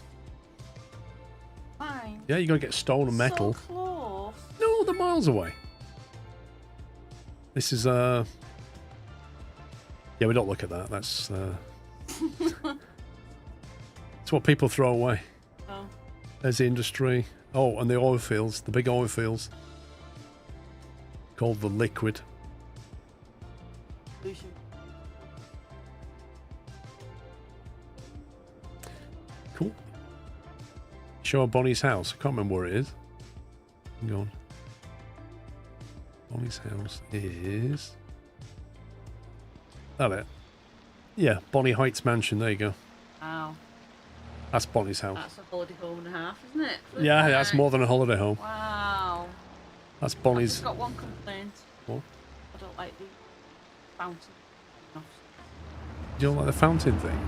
Mine? Yeah, you gotta get stone and metal. So close. No, they're miles away. This is yeah, we don't look at that. That's It's what people throw away. Oh. There's the industry. Oh, and the oil fields, the big oil fields. Called the liquid. Pollution. Cool. Show Bonnie's house. I can't remember where it is. Hang on. Bonnie's house is... That it? Yeah, Bonnie Heights Mansion. There you go. Wow. That's Bonnie's house. That's a holiday home and a half, isn't it? Yeah, that's more than a holiday home. Wow. That's I've Bonnie's... just got one complaint. What? I don't like the fountain. enough. You don't like the fountain thing?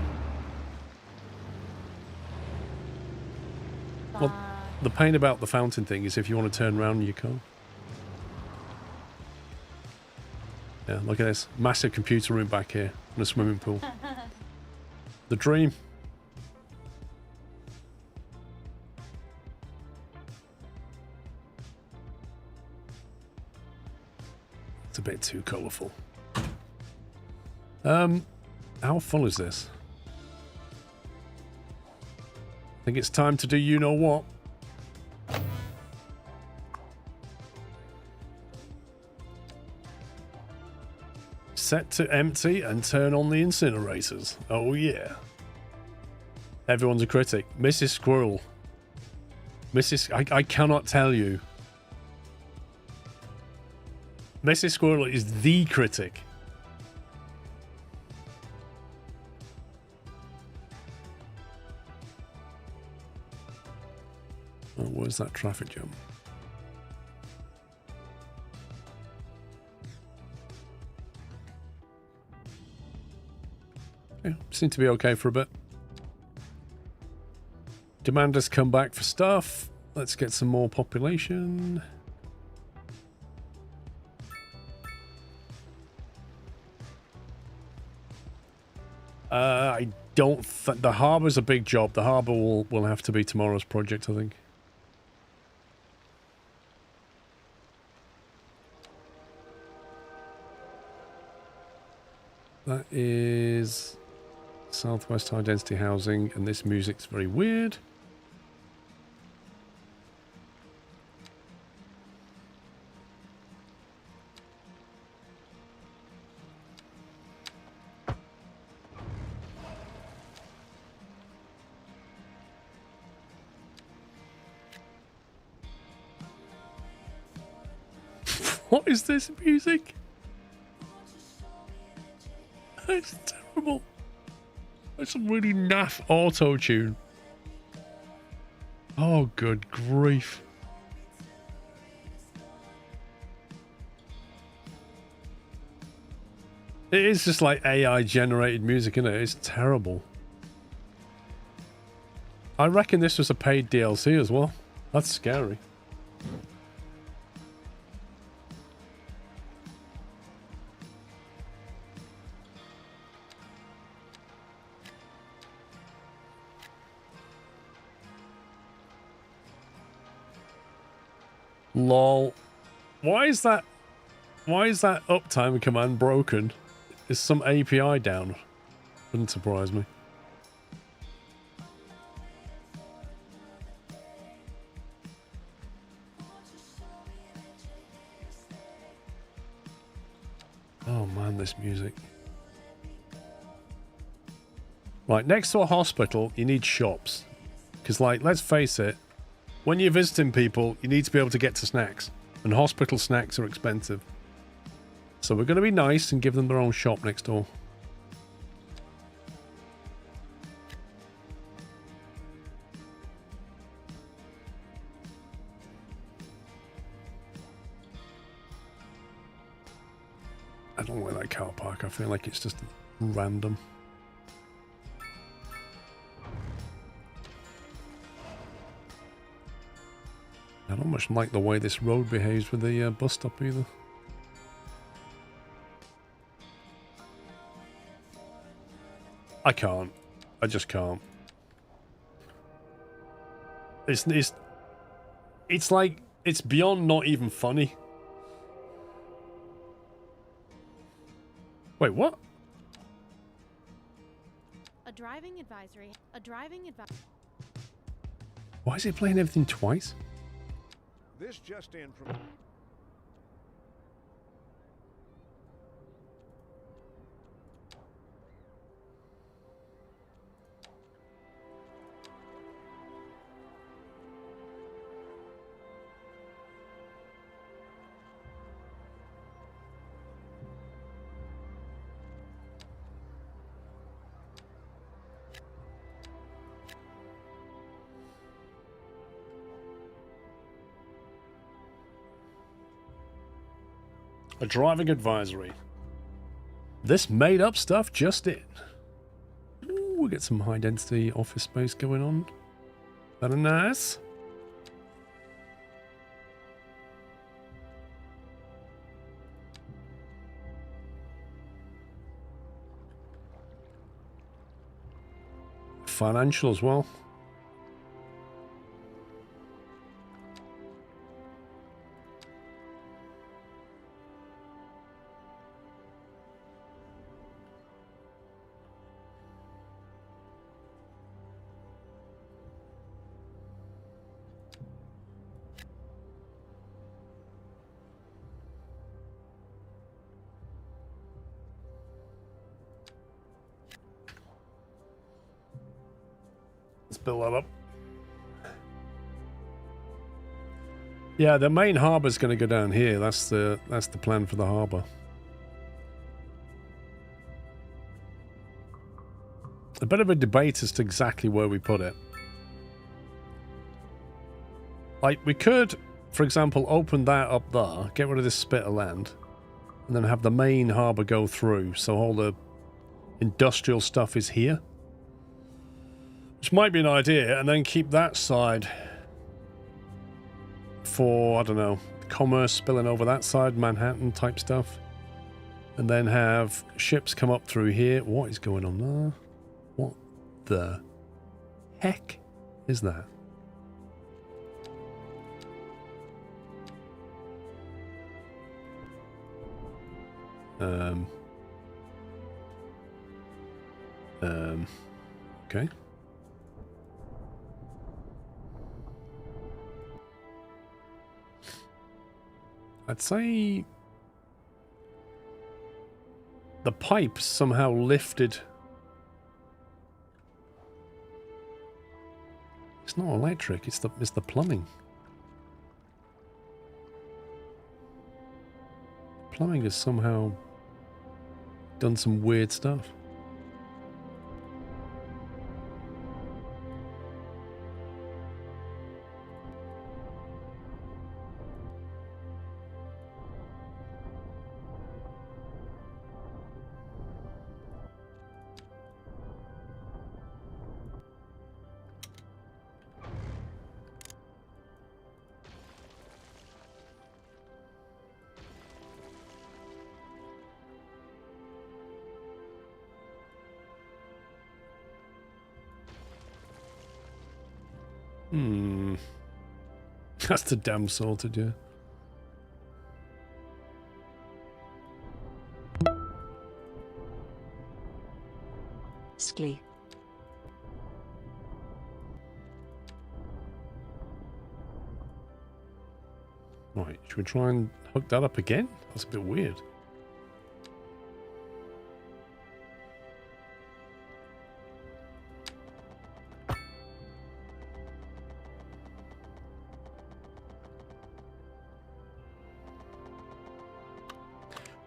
Well, the pain about the fountain thing is if you want to turn around, you can't. Yeah, look at this. Massive computer room back here and a swimming pool. The dream. It's a bit too colourful. How full is this? I think it's time to do you know what. Set to empty and turn on the incinerators. Oh yeah. Everyone's a critic. Mrs. Squirrel. I cannot tell you. Mrs. Squirrel is the critic. Oh, where's that traffic jam? Yeah, seem to be okay for a bit. Demand has come back for stuff. Let's get some more population. I don't think the harbour's a big job. The harbour will have to be tomorrow's project, I think. That is Southwest High Density Housing, and this music's very weird. What is this music? It's terrible. That's some really naff auto-tune. Oh, good grief. It is just like AI-generated music, isn't it? It's terrible. I reckon this was a paid DLC as well. That's scary. Lol. Why is that uptime command broken? Is some API down? Wouldn't surprise me. Oh man, this music. Right, next to a hospital, you need shops. Because, like, let's face it, when you're visiting people, you need to be able to get to snacks. And hospital snacks are expensive. So we're going to be nice and give them their own shop next door. I don't like that car park. I feel like it's just random. I don't much like the way this road behaves with the bus stop either. I can't. I just can't. It's like, it's beyond not even funny. Wait, what? A driving advisory. A driving advisory. Why is he playing everything twice? This just in from... A driving advisory. This made up stuff just in. Ooh, we get some high density office space going on. Very nice. Financial as well. Let's build that up. Yeah, the main harbor's going to go down here. That's the plan for the harbor. A bit of a debate as to exactly where we put it. Like, we could, for example, open that up there, get rid of this spit of land, and then have the main harbor go through, so all the industrial stuff is here. Which might be an idea, and then keep that side for, I don't know, commerce spilling over that side, Manhattan type stuff. And then have ships come up through here. What is going on there? What the heck is that? Okay. I'd say the pipes somehow lifted. It's not electric, it's the plumbing. Plumbing has somehow done some weird stuff. That's the damn sorted, yeah. Skly. Right, should we try and hook that up again? That's a bit weird.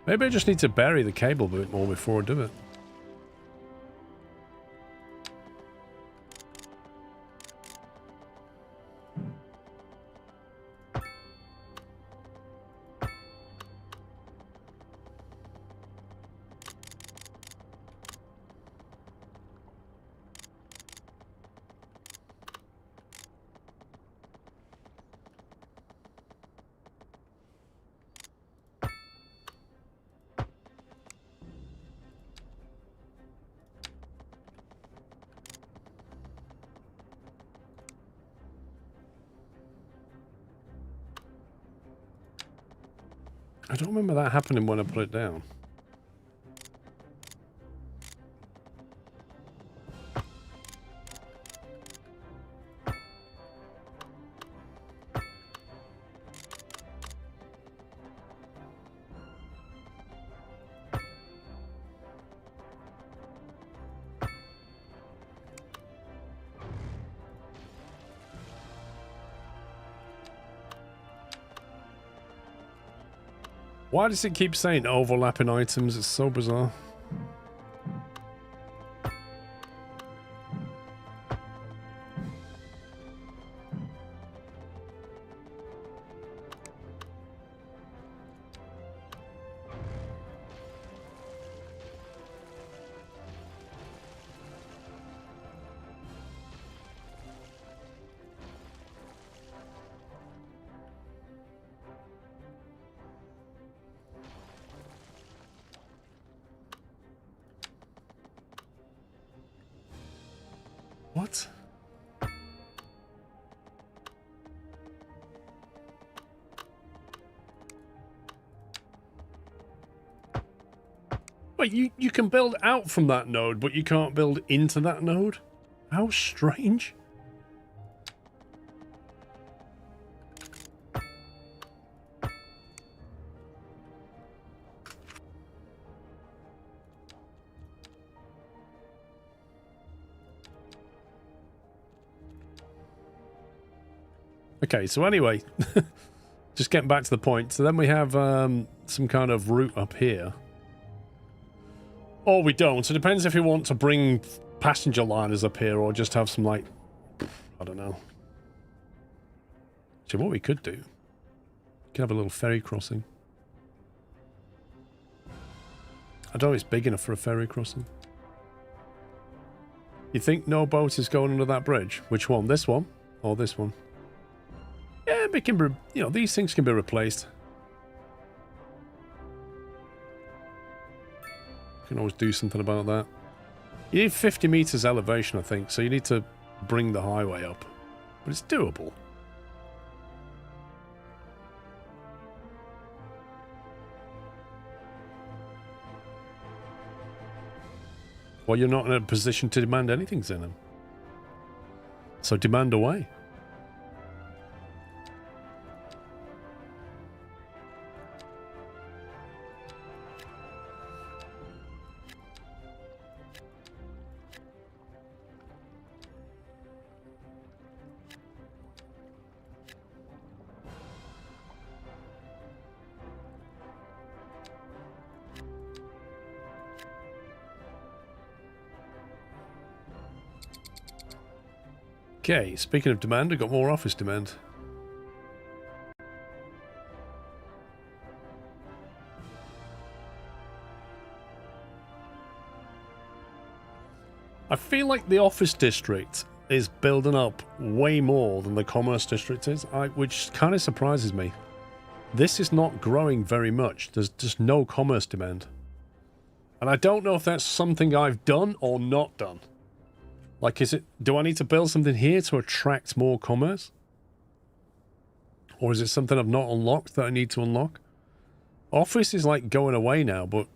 Maybe I just need to bury the cable a bit more before I do it. I don't remember that happening when I put it down. Why does it keep saying overlapping items? It's so bizarre. What? Wait, you can build out from that node, but you can't build into that node? How strange. Okay, so anyway, just getting back to the point. So then we have some kind of route up here. Or we don't. So it depends if we want to bring passenger liners up here or just have some, like, I don't know. So what we could do, we could have a little ferry crossing. I don't know if it's big enough for a ferry crossing. You think no boat is going under that bridge? Which one? This one? Or this one? Yeah, it can be, you know, these things can be replaced. You can always do something about that. You need 50 meters elevation, I think, so you need to bring the highway up. But it's doable. Well, you're not in a position to demand anything, Zenon. So demand away. Okay, speaking of demand, I've got more office demand. I feel like the office district is building up way more than the commerce district is, which kind of surprises me. This is not growing very much. There's just no commerce demand. And I don't know if that's something I've done or not done. Like, do I need to build something here to attract more commerce? Or is it something I've not unlocked that I need to unlock? Office is like going away now, but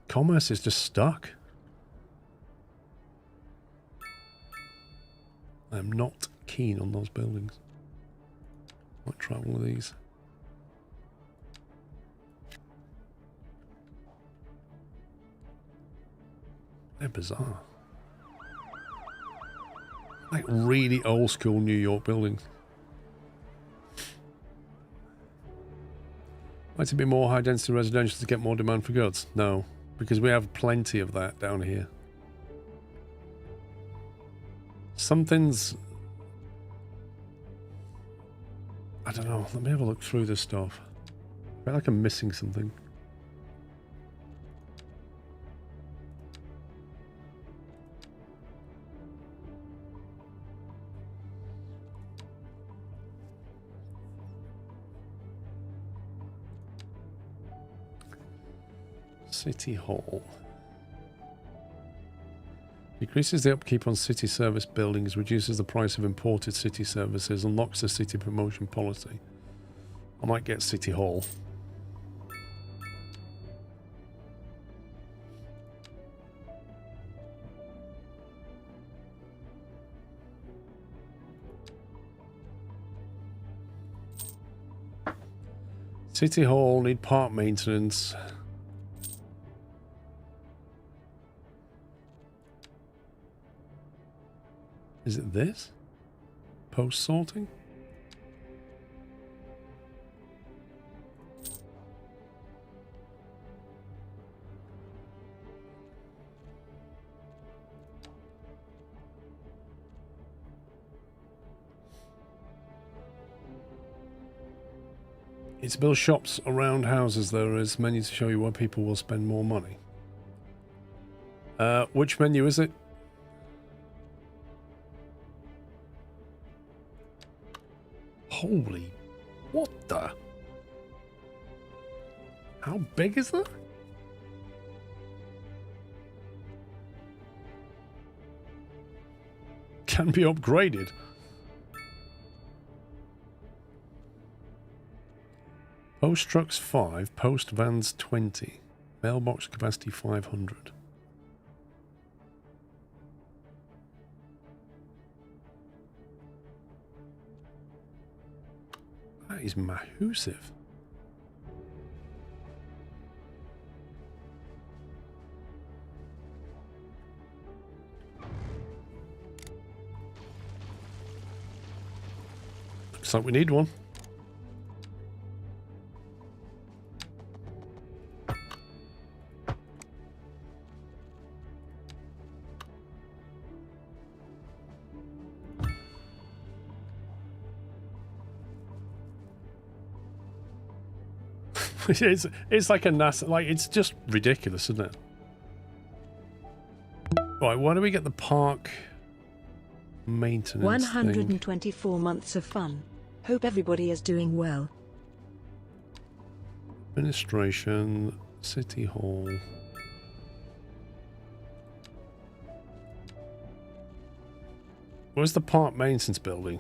commerce is just stuck. I'm not keen on those buildings. Might try one of these. They're bizarre. Like really old school New York buildings. Might it be more high density residential to get more demand for goods? No, because we have plenty of that down here. Something's... I don't know. Let me have a look through this stuff. I feel like I'm missing something. City Hall. Decreases the upkeep on city service buildings, reduces the price of imported city services, unlocks the city promotion policy. I might get City Hall. City Hall, need park maintenance. Is it this? Post sorting? It's to build shops around houses. There is menus to show you where people will spend more money. Which menu is it? Holy, what the? How big is that? Can be upgraded. Post trucks 5, post vans 20, mailbox capacity 500. That is massive. Looks like we need one. It's like a NASA, like it's just ridiculous, isn't it? Right, why do we get the park maintenance 124 months of fun. Hope everybody is doing well. Administration, City Hall. Where's the park maintenance building?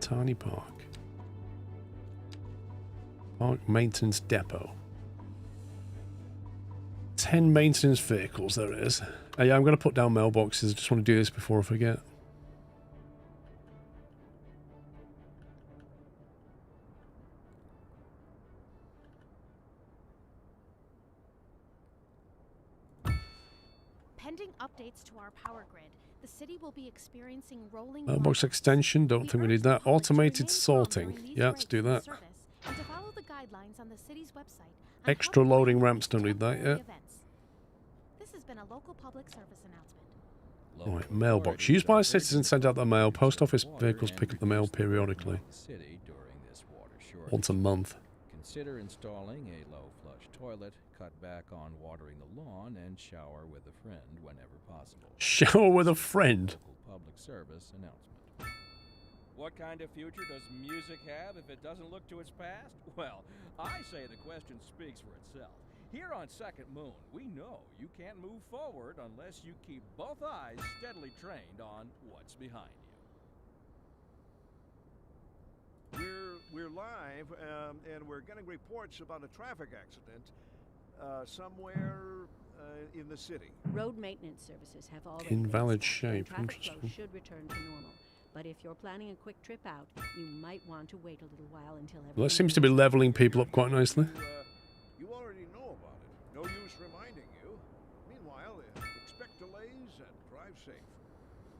Tiny Park. Park maintenance depot. 10 maintenance vehicles, there it is. Yeah, I'm going to put down mailboxes. I just want to do this before I forget. Pending updates to our power grid, the city will be experiencing rolling Mailbox extension, don't think we need that. Automated sorting. Yeah, let's do that. and to follow the guidelines on the city's website. Extra loading ramps, don't need that yet. This has been a local public service announcement. Right, mailbox. Used by citizens sent out their mail. Post office vehicles pick up the mail periodically. Once a month. Consider installing a low flush toilet, cut back on watering the lawn, and shower with a friend whenever possible. Shower with a friend. Public service announcement. What kind of future does music have if it doesn't look to its past? Well, I say the question speaks for itself. Here on Second Moon, we know you can't move forward unless you keep both eyes steadily trained on what's behind you. We're live, and we're getting reports about a traffic accident somewhere in the city. Road maintenance services have already Invalid been stopped, and shape. traffic flow Interesting. should return to normal. But if you're planning a quick trip out, you might want to wait a little while until everything. Well, that seems to be leveling people up quite nicely. You already know about it. No use reminding you. Meanwhile, expect delays and drive safe.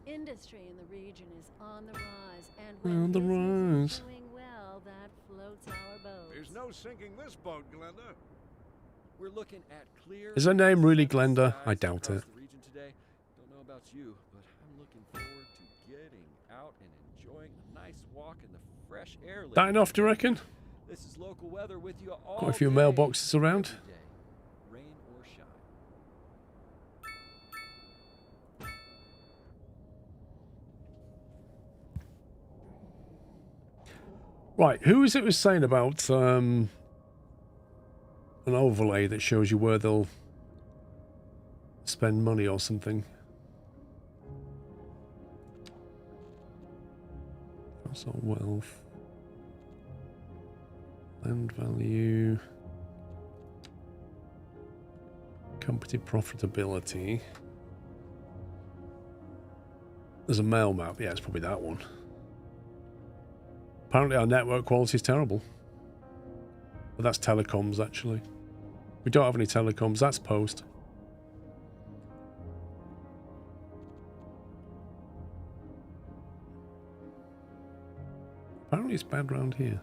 Industry in the region is on the rise, and On when the business rise. is doing well, that floats our boat. There's no sinking this boat, Glenda. We're looking at clear. Is her name really Glenda? I doubt it. The region today. Don't know about you, but I'm looking forward to getting out and enjoying a nice walk in the fresh air. That enough, do you reckon? This is local weather with you all Quite a few day, mailboxes around. every day, rain or shine. Right, who is it was saying about an overlay that shows you where they'll spend money or something? Household wealth. Land value. Company profitability. There's a mail map. Yeah, it's probably that one. Apparently our network quality is terrible. But that's telecoms, actually. We don't have any telecoms. That's post. Apparently it's bad round here.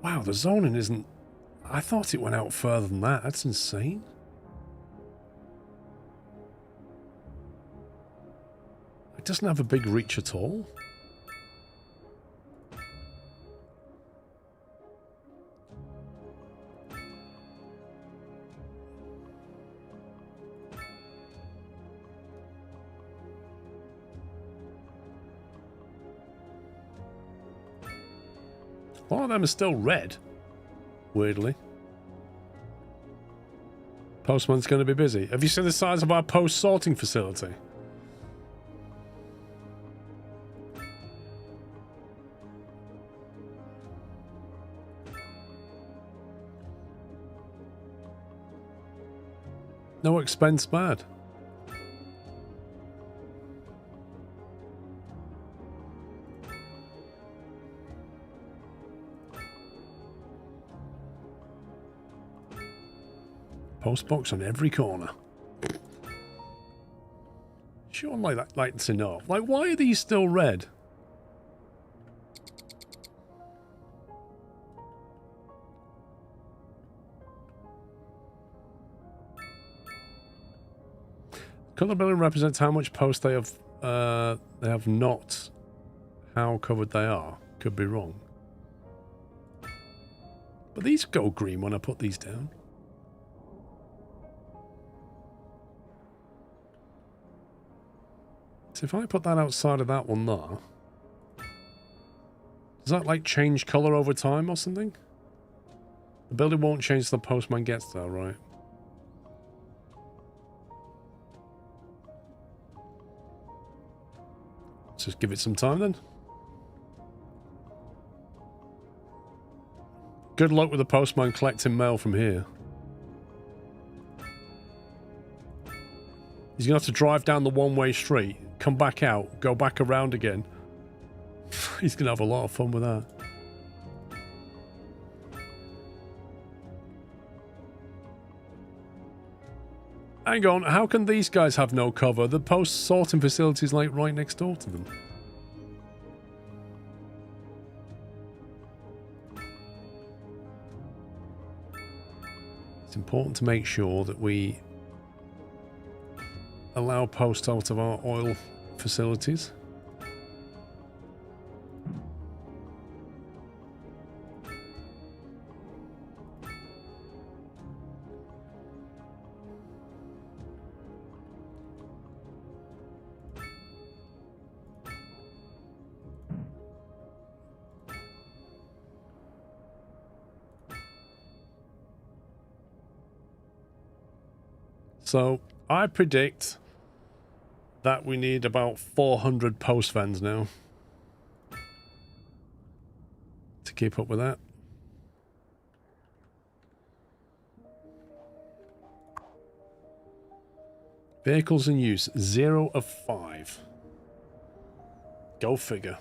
Wow, the zoning isn't... I thought it went out further than that. That's insane. It doesn't have a big reach at all. A lot of them are still red. Weirdly. Postman's going to be busy. Have you seen the size of our post sorting facility? No expense bad. Postbox on every corner. Sure, like to know. Like, why are these still red? Color billing represents how much post they have not how covered they are. Could be wrong. But these go green when I put these down. So if I put that outside of that one there, does that like change color over time or something? The building won't change till the postman gets there, right? Let's just give it some time then. Good luck with the postman collecting mail from here. He's going to have to drive down the one-way street, come back out, go back around again. He's going to have a lot of fun with that. Hang on, how can these guys have no cover? The post sorting facility is like right next door to them. It's important to make sure that we allow post out of our oil facilities. So I predict that we need about 400 post vans now to keep up with that. Vehicles in use, 0 of 5. Go figure.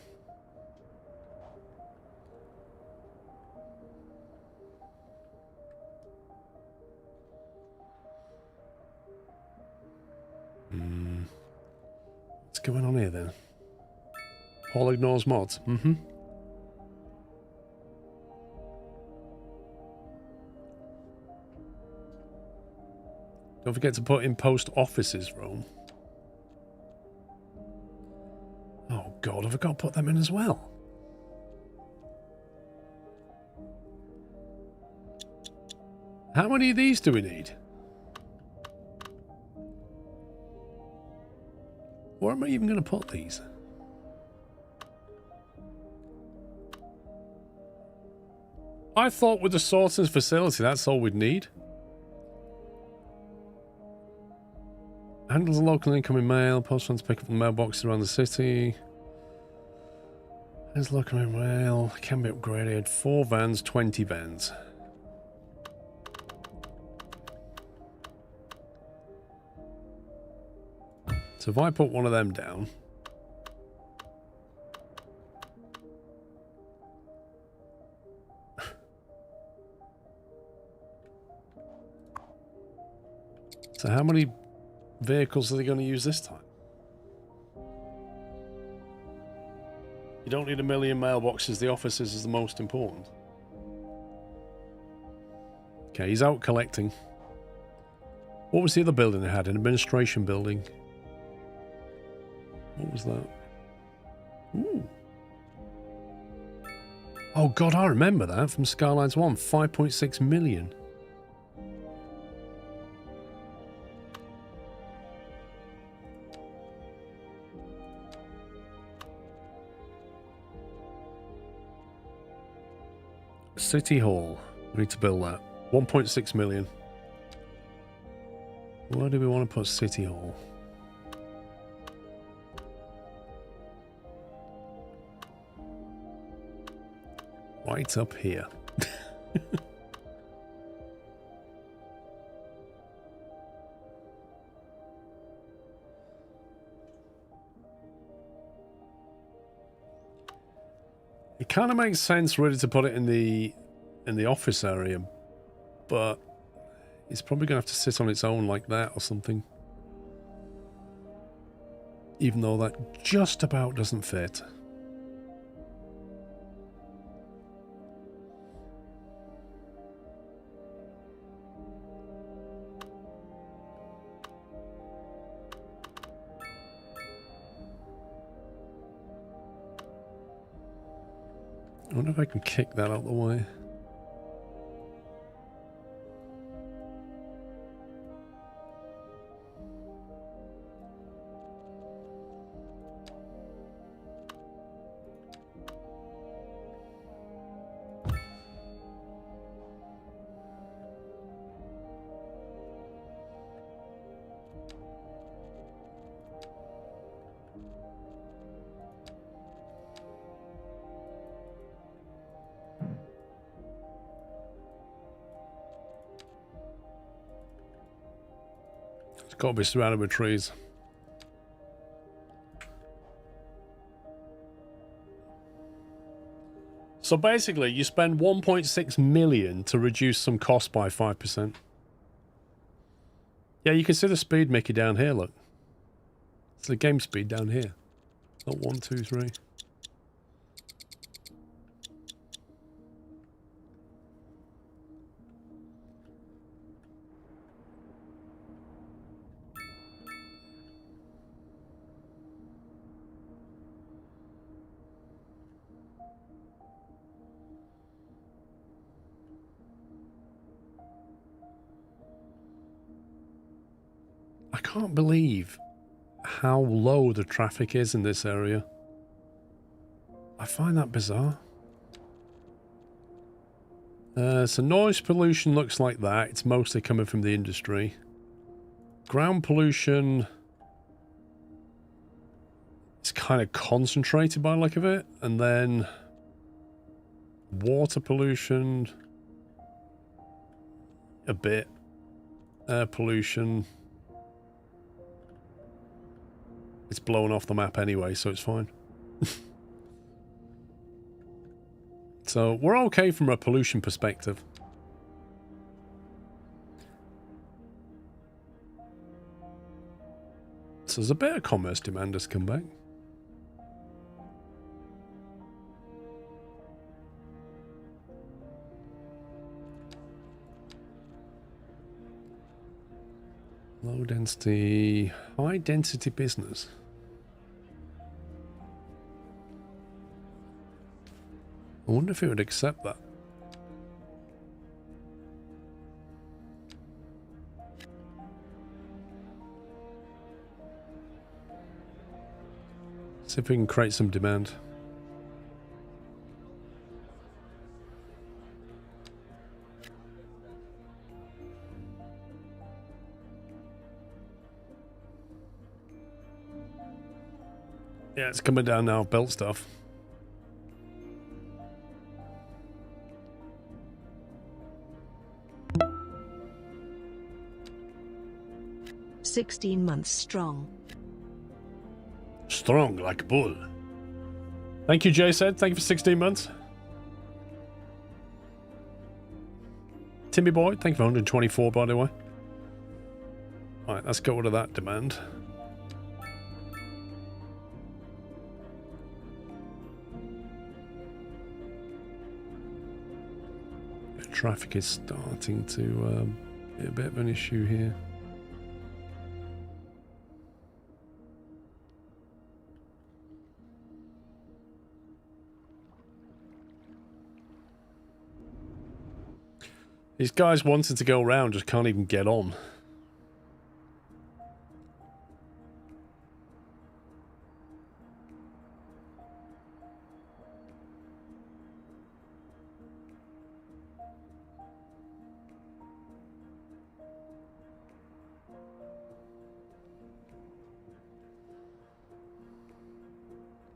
What's going on here then? Paul ignores mods. Mm-hmm. Don't forget to put in post offices, Rome. Oh god, have I got to put them in as well? How many of these do we need? Where am I even going to put these? I thought with the sorting facility, that's all we'd need. Handles the local incoming mail. Postman's pick up the mailboxes around the city. Handles local mail. Can be upgraded. 4 vans, 20 vans. So if I put one of them down, so how many vehicles are they going to use this time? You don't need a million mailboxes. The offices is the most important. Okay, he's out collecting. What was the other building they had? An administration building. What was that? Ooh. Oh god, I remember that from Skylines 1. 5.6 million. City Hall. We need to build that. 1.6 million. Where do we want to put City Hall? Right up here. It kind of makes sense really to put it in the office area, but it's probably going to have to sit on its own like that or something. Even though that just about doesn't fit. I wonder if I can kick that out of the way. It's got to be surrounded with trees. So basically, you spend 1.6 million to reduce some cost by 5%. Yeah, you can see the speed, Mickey, down here, look. It's the game speed down here. Not 1, 2, 3. I can't believe how low the traffic is in this area. I find that bizarre. So noise pollution looks like that. It's mostly coming from the industry. Ground pollution, it's kind of concentrated by the look of it. And then water pollution, a bit. Air pollution. It's blown off the map anyway, so it's fine. So we're okay from a pollution perspective. So there's a bit of commerce demand has come back. Low density, high density business. I wonder if it would accept that. See if we can create some demand. Yeah, it's coming down now, built stuff. "16 months strong." Strong like a bull. Thank you, Jay said. Thank you for 16 months. Timmy Boy, thank you for 124, by the way. Alright, let's go to that demand. Traffic is starting to be a bit of an issue here. These guys wanting to go around just can't even get on.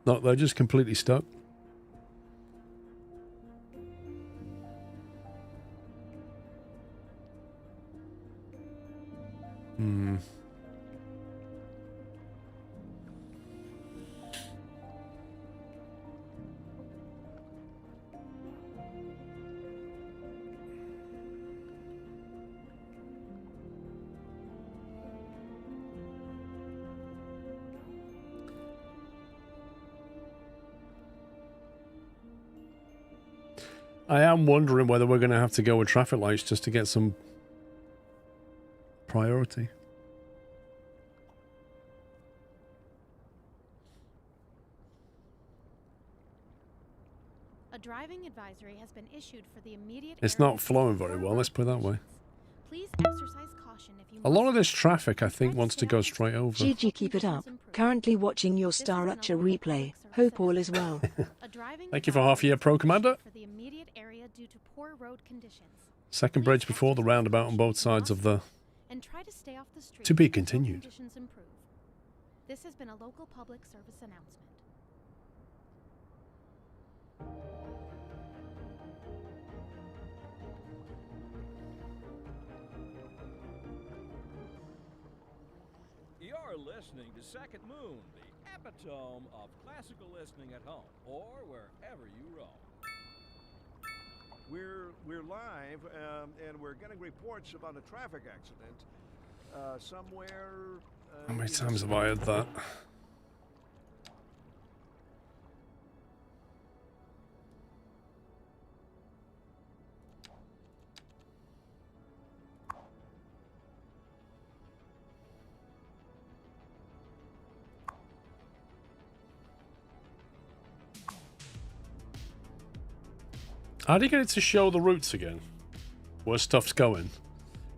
No, they're just completely stuck. Hmm. I am wondering whether we're going to have to go with traffic lights just to get some priority. A driving advisory has been issued for the immediate It's area not flowing very well, let's put it that way. Please exercise caution if you A lot of this traffic, I think, wants to go straight over. GG, keep it up. Currently watching your Star Archer replay. Hope all is well. Thank you for half a year, Pro Commander. for the immediate area due to poor road conditions. Second bridge before the roundabout on both sides of the... And try to stay off the street To be until continued. conditions improve. This has been a local public service announcement. You're listening to Second Moon, the epitome of classical listening at home or wherever you roam. We're live, and we're getting reports about a traffic accident somewhere. How many times have I heard that? How do you get it to show the routes again? Where stuff's going?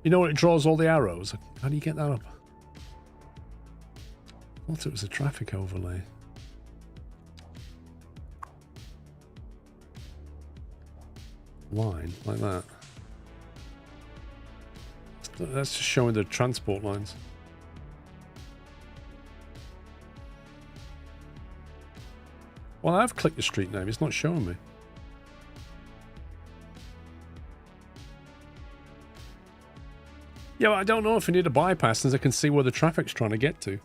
You know, it draws all the arrows. How do you get that up? I thought it was a traffic overlay. Line, like that. That's just showing the transport lines. Well, I've clicked the street name. It's not showing me. Yeah, well, I don't know if I need a bypass since I can see where the traffic's trying to get to.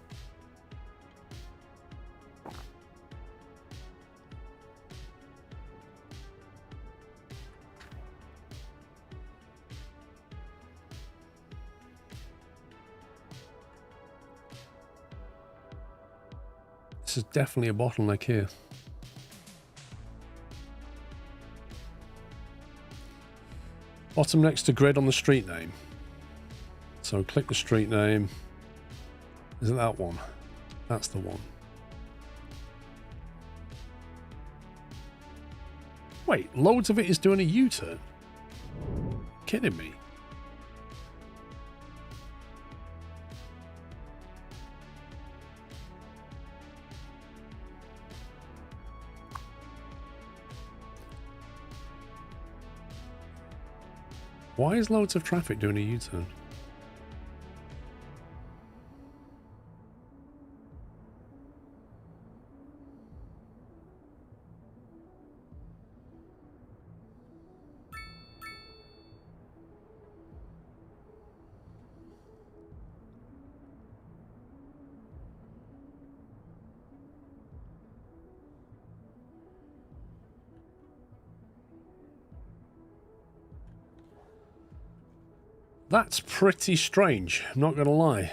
This is definitely a bottleneck here. Bottom next to grid on the street name. So click the street name. Is it that one? That's the one. Wait, loads of it is doing a U-turn. Kidding me? Why is loads of traffic doing a U-turn? That's pretty strange, I'm not gonna lie.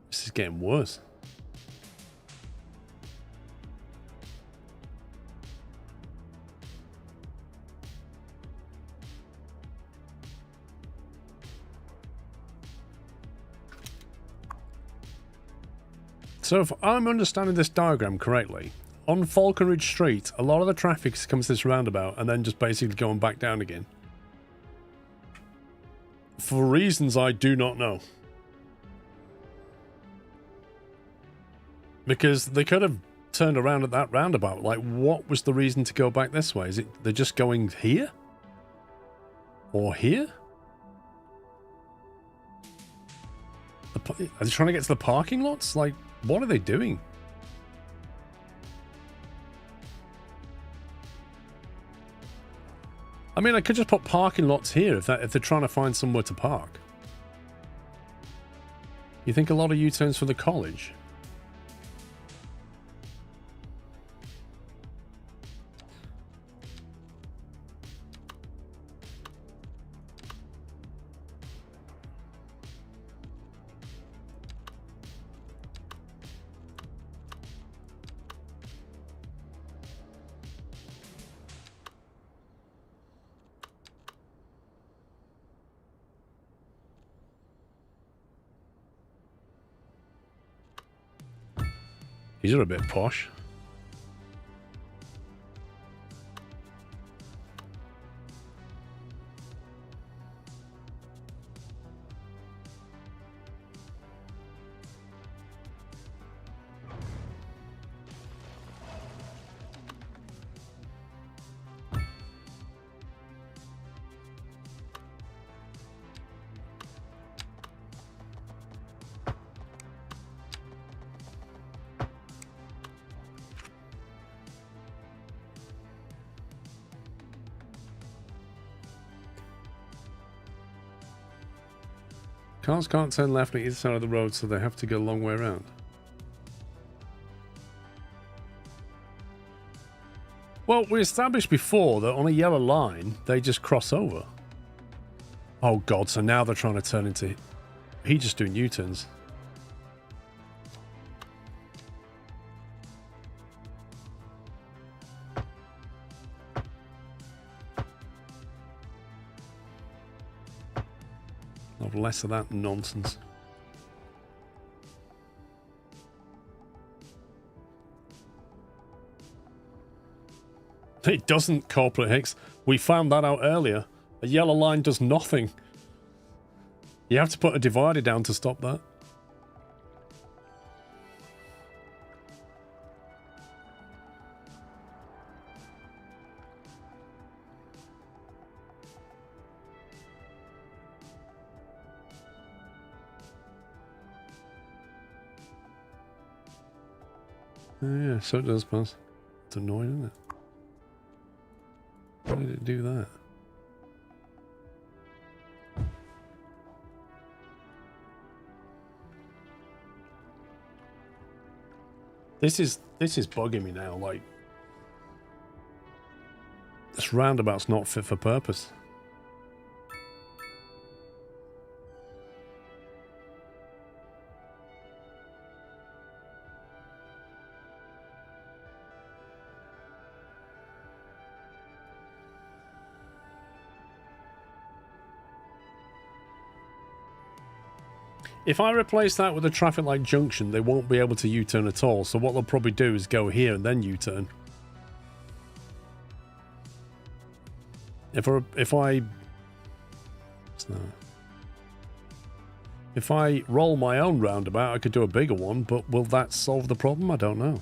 This is getting worse. So if I'm understanding this diagram correctly, on Falconridge Street, a lot of the traffic comes to this roundabout and then just basically going back down again. For reasons I do not know. Because they could have turned around at that roundabout. Like, what was the reason to go back this way? Is it they're just going here? Or here? Are they trying to get to the parking lots? Like, what are they doing? I mean, I could just put parking lots here if they're trying to find somewhere to park. You think a lot of U-turns for the college? These are a bit posh. Cars can't turn left on either side of the road, so they have to go a long way around. Well, we established before that on a yellow line, they just cross over. Oh god, so now they're trying to turn into... He just doing U-turns. Less of that nonsense. It doesn't, Corporate Hicks. We found that out earlier. A yellow line does nothing. You have to put a divider down to stop that. Yeah, so it does pass. It's annoying, isn't it? Why did it do that? This is bugging me now, like this roundabout's not fit for purpose. If I replace that with a traffic light junction, they won't be able to U-turn at all. So what they'll probably do is go here and then U-turn. If I roll my own roundabout, I could do a bigger one, but will that solve the problem? I don't know.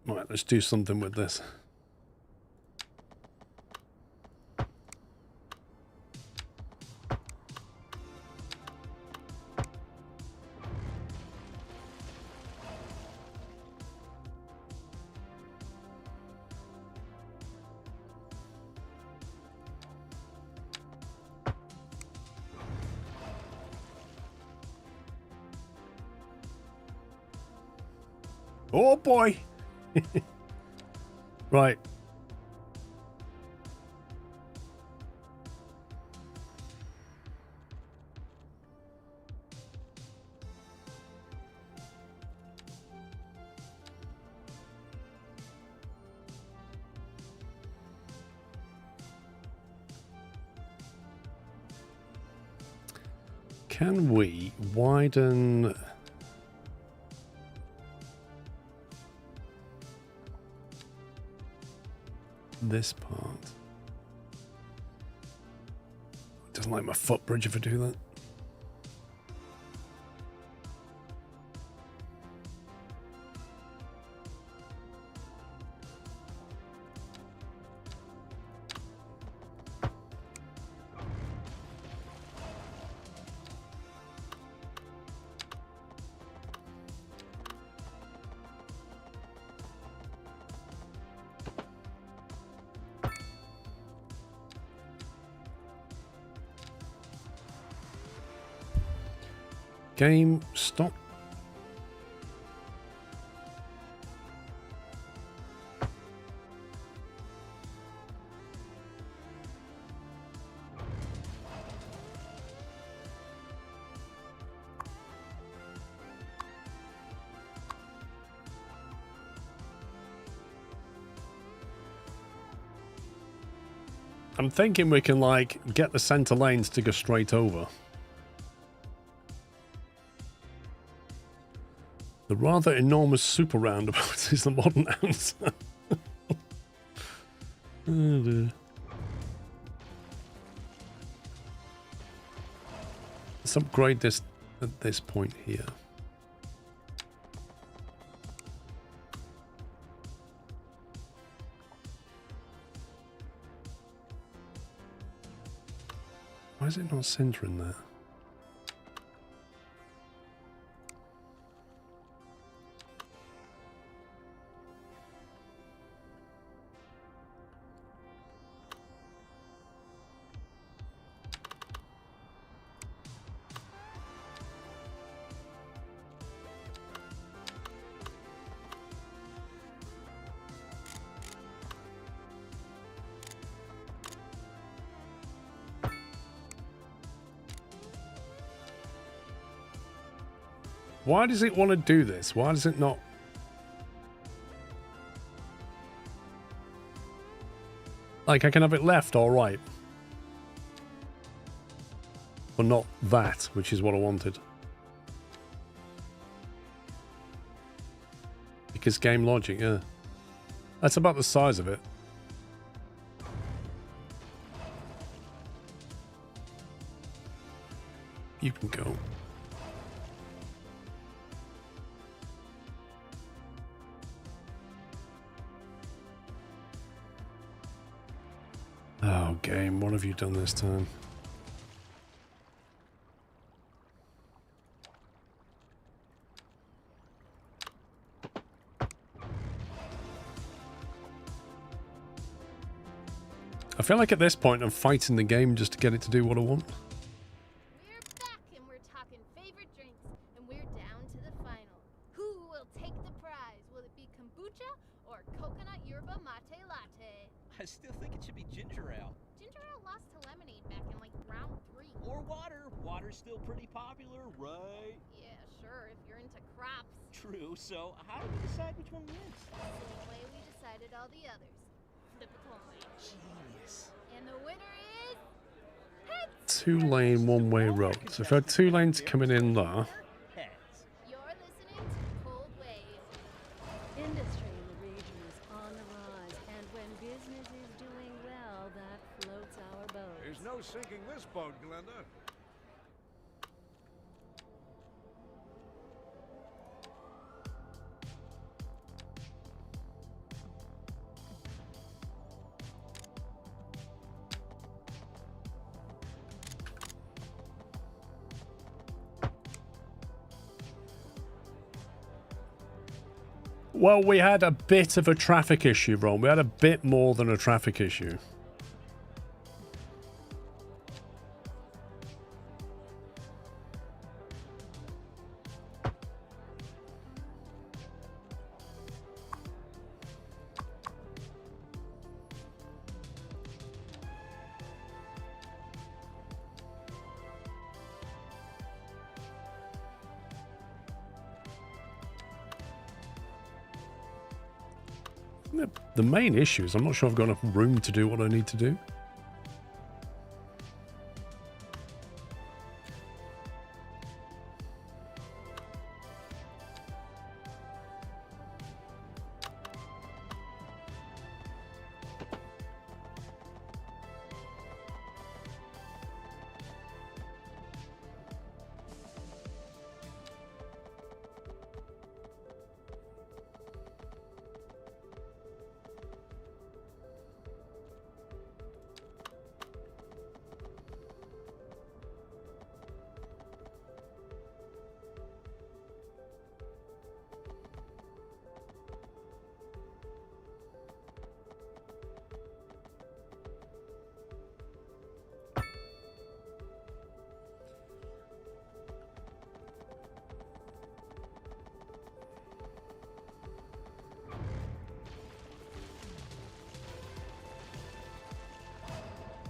Right, let's do something with this. Oh boy. Right. Can we widen this part? Doesn't like my footbridge if I do that. Game stop. I'm thinking we can like get the center lanes to go straight over. The rather enormous super roundabout is the modern answer. Oh dear. Let's upgrade this at this point here. Why is it not centering there? Why does it want to do this? Why does it not? Like, I can have it left or right. But not that, which is what I wanted. Because game logic, yeah. That's about the size of it. You can go. Oh, game, what have you done this time? I feel like at this point I'm fighting the game just to get it to do what I want. We're back and we're talking favorite drinks, and we're down to the final. Who will take the prize? Will it be kombucha or coconut yerba mate latte? I still think it should be ginger ale. Ginger ale lost to lemonade back in like round 3. Or water. Water's still pretty popular, right? Yeah, sure, if you're into crops. True, so how do we decide which one wins? Same way we decided all the others. Flip a coin. Genius. And the winner is... 2-lane, one-way road. So if I had 2 lanes coming in there. You're listening to Cold Wave. Industry in the region is on the rise, and when business is doing well, that floats our boat. There's no sinking this boat, Glenda. Well, we had a bit of a traffic issue, Ron. We had a bit more than a traffic issue. The main issue is I'm not sure I've got enough room to do what I need to do.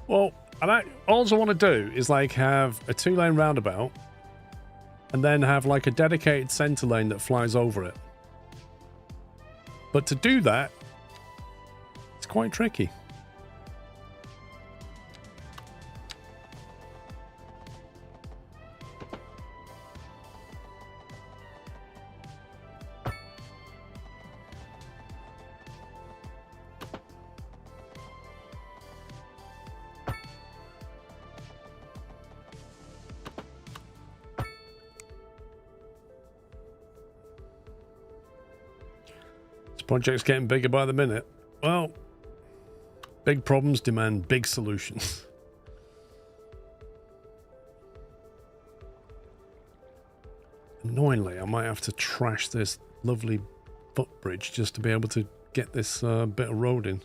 Well, all I want to do is like have a 2-lane roundabout and then have like a dedicated center lane that flies over it. But to do that, it's quite tricky. Project's getting bigger by the minute. Well, big problems demand big solutions. Annoyingly, I might have to trash this lovely footbridge just to be able to get this bit of road in.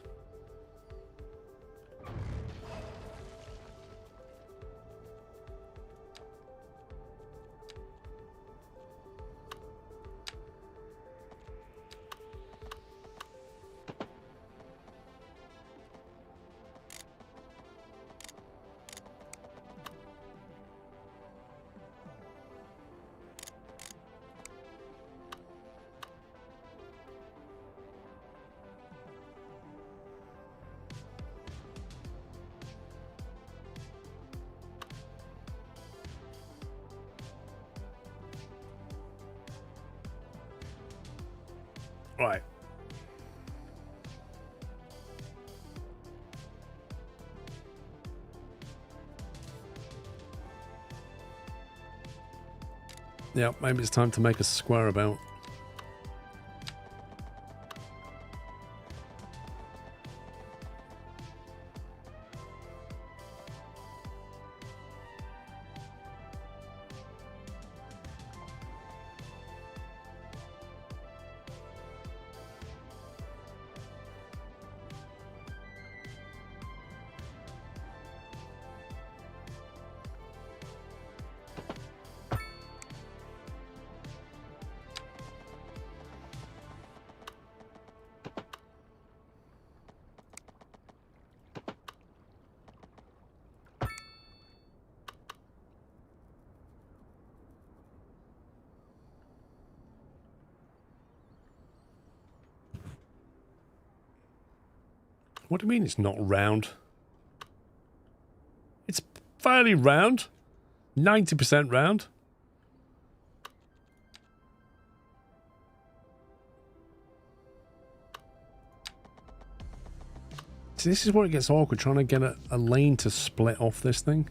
Right. Yeah, maybe it's time to make a square about. What do you mean it's not round? It's fairly round. 90% round. See, this is where it gets awkward, trying to get a lane to split off this thing.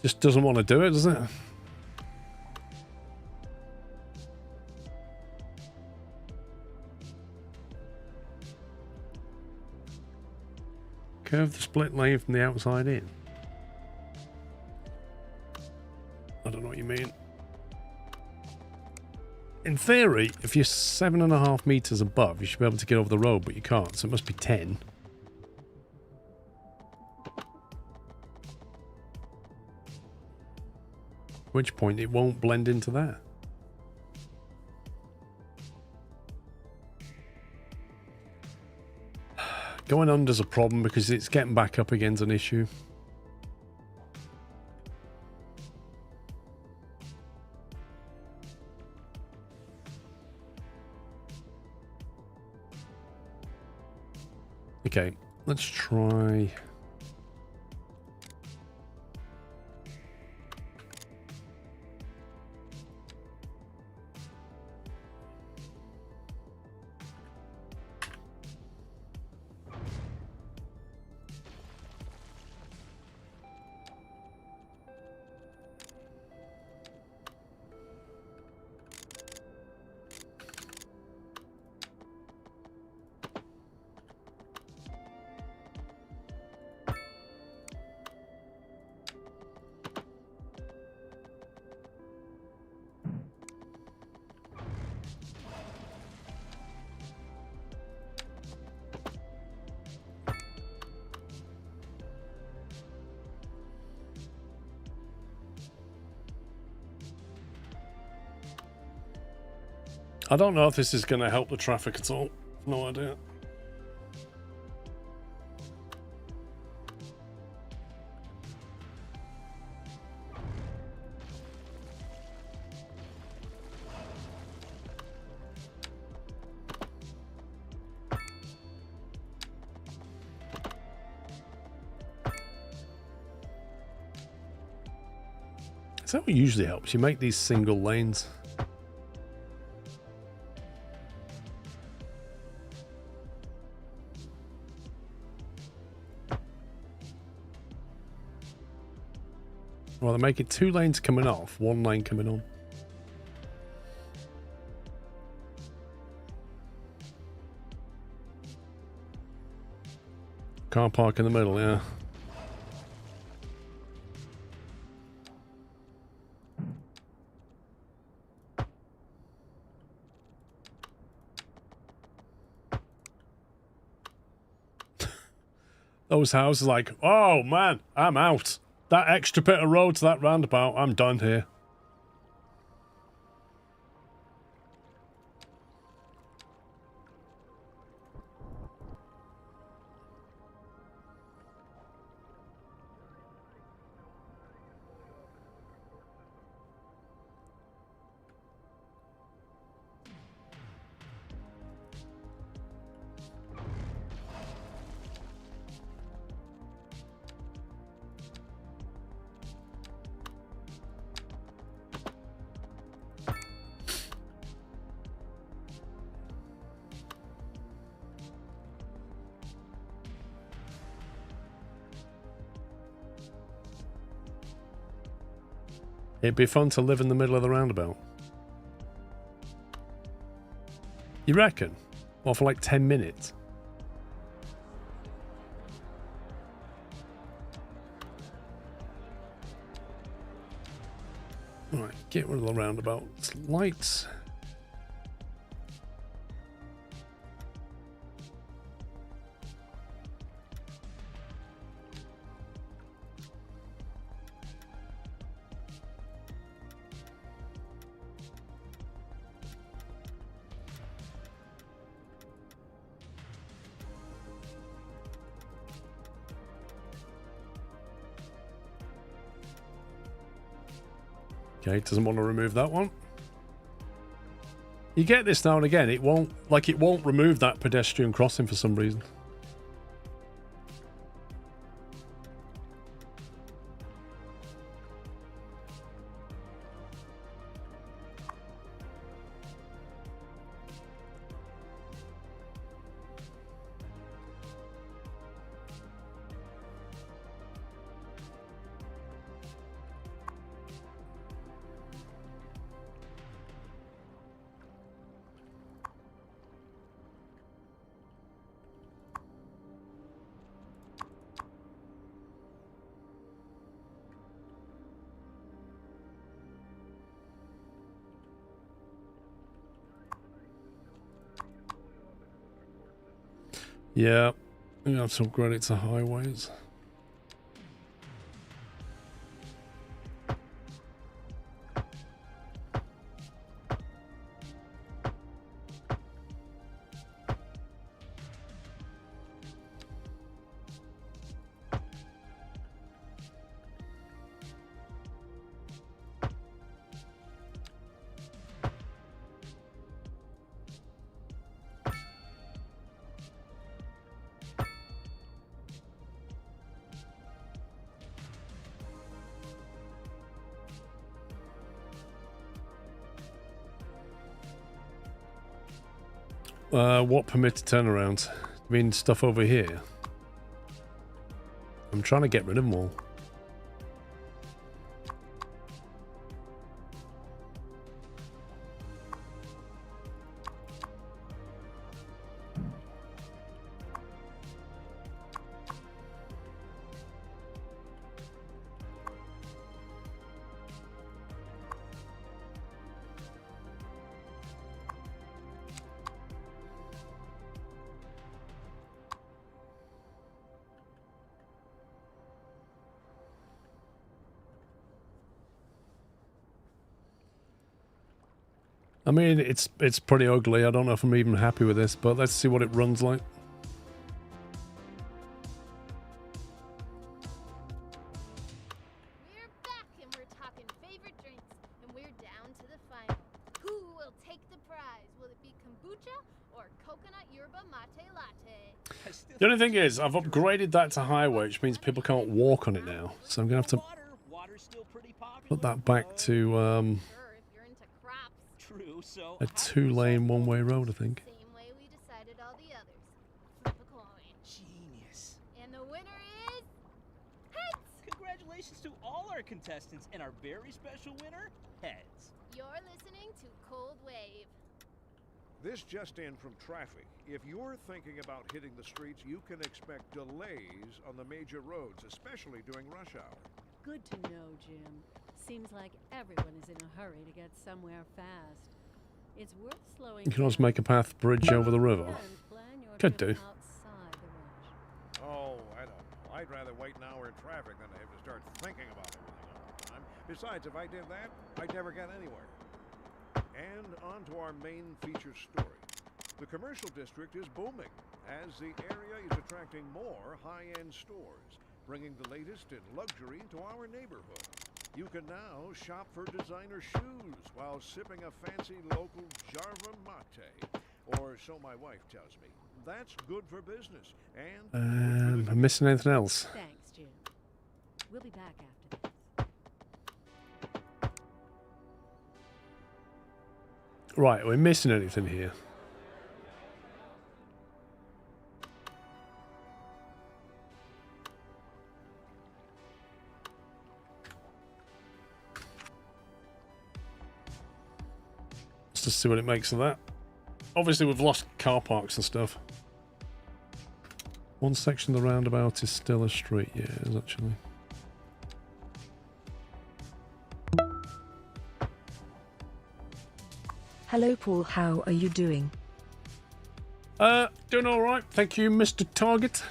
Just doesn't want to do it, does it? Curve the split lane from the outside in. mean, in theory, if you're 7.5 meters above, you should be able to get over the road, but you can't, so it must be 10. At which point it won't blend into that. Going under's a problem because it's getting back up again's an issue. Okay, let's try. I don't know if this is going to help the traffic at all. No idea. Is that what usually helps? You make these single lanes. Well, they make it 2 lanes coming off, 1 lane coming on. Car park in the middle, yeah. Those houses like, oh man, I'm out. That extra bit of road to that roundabout, I'm done here. It'd be fun to live in the middle of the roundabout. You reckon? Well, for like 10 minutes. Alright, get rid of the roundabout. Lights. Okay, doesn't want to remove that one. You get this now and again. It won't remove that pedestrian crossing for some reason. Yeah, we have to upgrade it to highways. What permitted turnarounds? I mean, stuff over here. I'm trying to get rid of them all. I mean, it's pretty ugly. I don't know if I'm even happy with this, but let's see what it runs like. We're back and we're talking favorite drinks, and we're down to the final. Who will take the prize? Will it be kombucha or coconut yerba mate latte? The only thing is, I've upgraded that to highway, which means people can't walk on it now. So I'm going to have to put that back to a 2-lane one-way road, I think. Same way we decided all the others. Flip a coin. Genius. And the winner is heads. Congratulations to all our contestants and our very special winner, Heads. You're listening to Cold Wave. This just in from traffic. If you're thinking about hitting the streets, you can expect delays on the major roads, especially during rush hour. Good to know, Jim. Seems like everyone is in a hurry to get somewhere fast. It's worth slowing You can also make a path bridge over the river. Could do. Oh, I don't know. I'd rather wait an hour in traffic than to have to start thinking about everything all the time. Besides, if I did that, I'd never get anywhere. And on to our main feature story. The commercial district is booming, as the area is attracting more high-end stores, bringing the latest in luxury to our neighborhood. You can now shop for designer shoes while sipping a fancy local Jarva mate. Or so my wife tells me. That's good for business. And I'm missing anything else? Thanks, Jim. We'll be back after this. Right, we're missing anything here. Let's just see what it makes of that. Obviously, we've lost car parks and stuff. One section of the roundabout is still a street. Yeah, it is actually. Hello, Paul. How are you doing? Doing all right. Thank you, Mr. Target.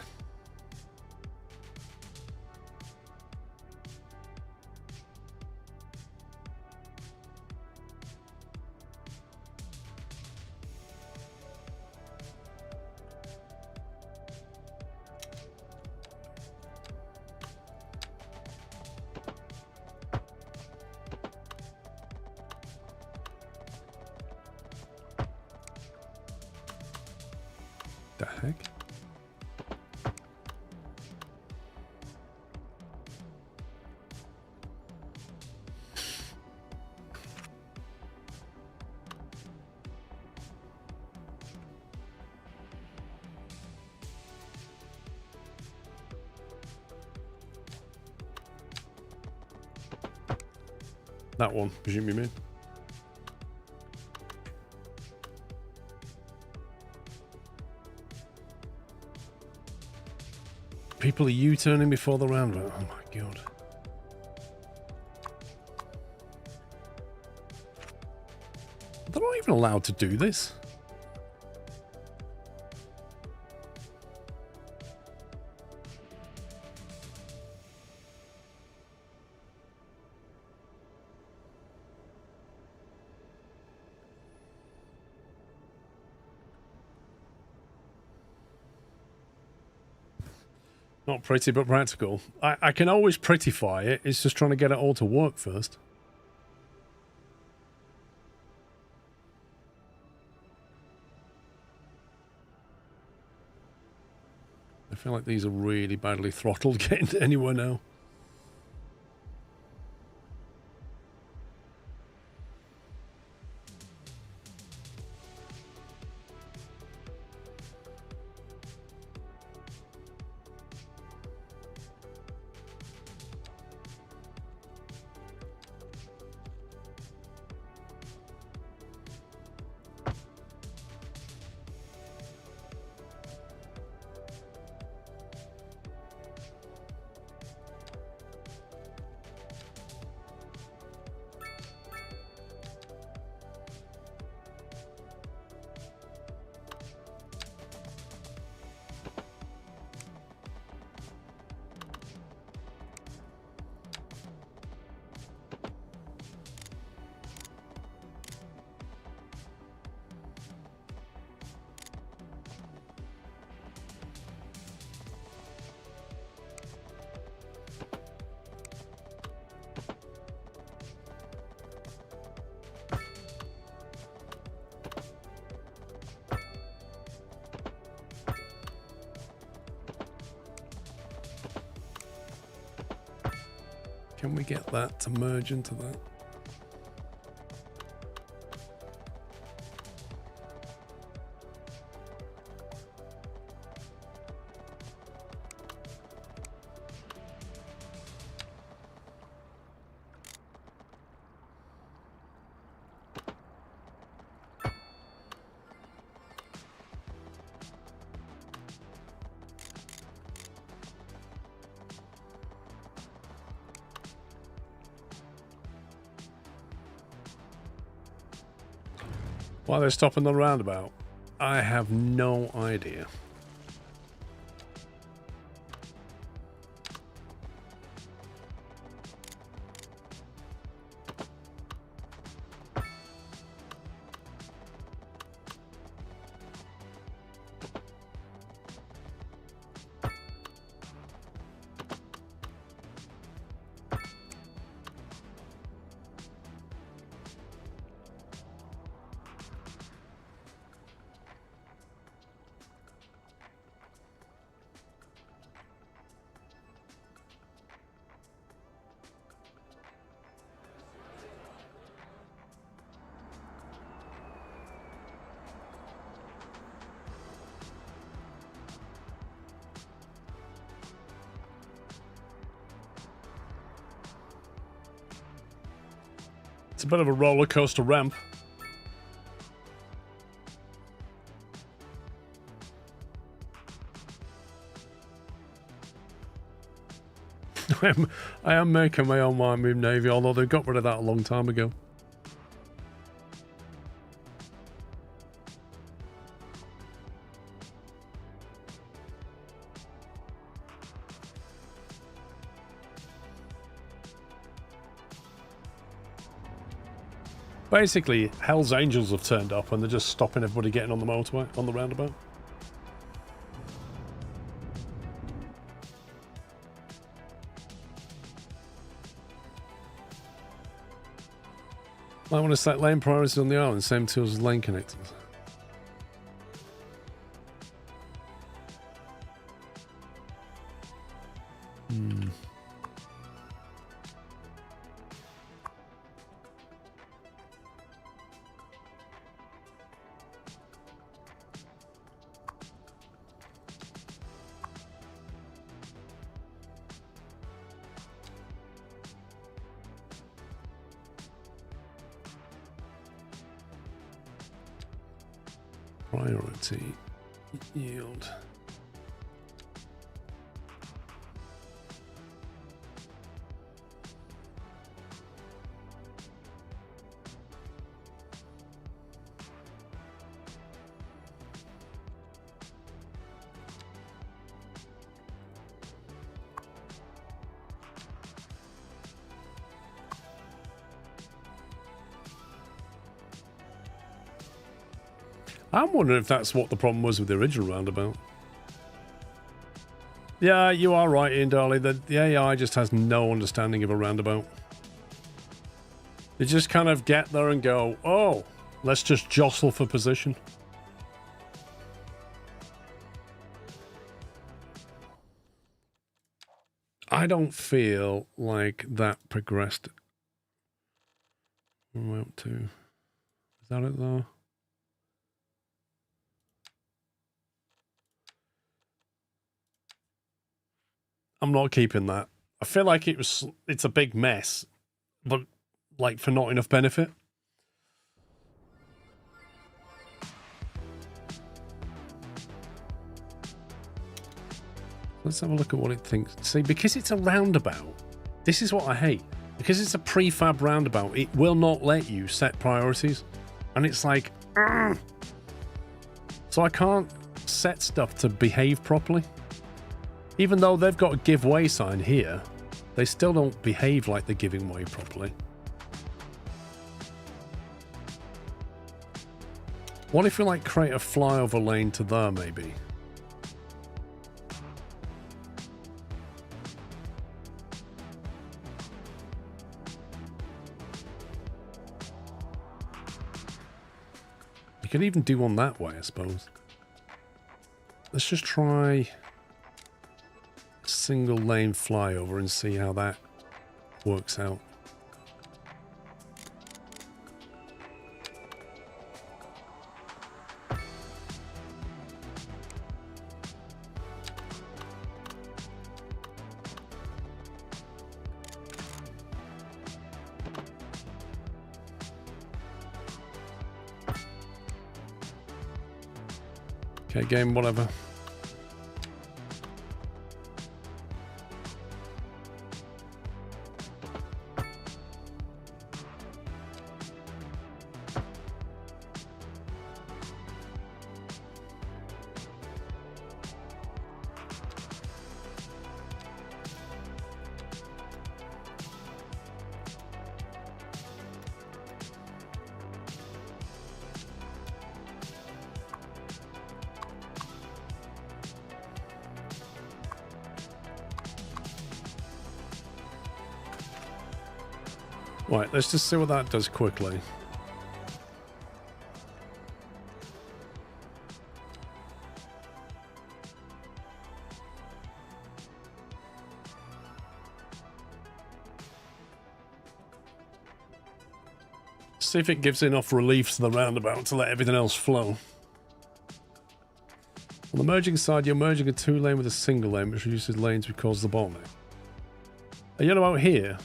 The heck? That one, presume you mean? People are U-turning before the roundabout. Oh my god. They're not even allowed to do this. Not pretty, but practical. I can always prettify it. It's just trying to get it all to work first. I feel like these are really badly throttled getting to anywhere now. Can we get that to merge into that? Why they're stopping the roundabout? I have no idea. It's a bit of a roller coaster ramp. I am making my own mind move navy, although they got rid of that a long time ago. Basically, Hell's Angels have turned up and they're just stopping everybody getting on the motorway, on the roundabout. I want to set lane priorities on the island, same tools as lane connectors. Priority yield. I'm wondering if that's what the problem was with the original roundabout. Yeah, you are right, Ian Darley. The AI just has no understanding of a roundabout. They just kind of get there and go, oh, let's just jostle for position. I don't feel like that progressed. What am I up to? Is that it though? I'm not keeping that. I feel like it's a big mess, but like for not enough benefit. Let's have a look at what it thinks. See, because it's a roundabout, this is what I hate. Because it's a prefab roundabout, it will not let you set priorities. And it's like, ugh. So I can't set stuff to behave properly. Even though they've got a give way sign here, they still don't behave like they're giving way properly. What if we like create a flyover lane to there maybe? You could even do one that way, I suppose. Let's just try a single lane flyover and see how that works out. Okay, game, whatever. Right, let's just see what that does quickly. See if it gives enough relief to the roundabout to let everything else flow. On the merging side, you're merging a 2-lane with a single lane, which reduces lanes because of the bottleneck. Are you about here?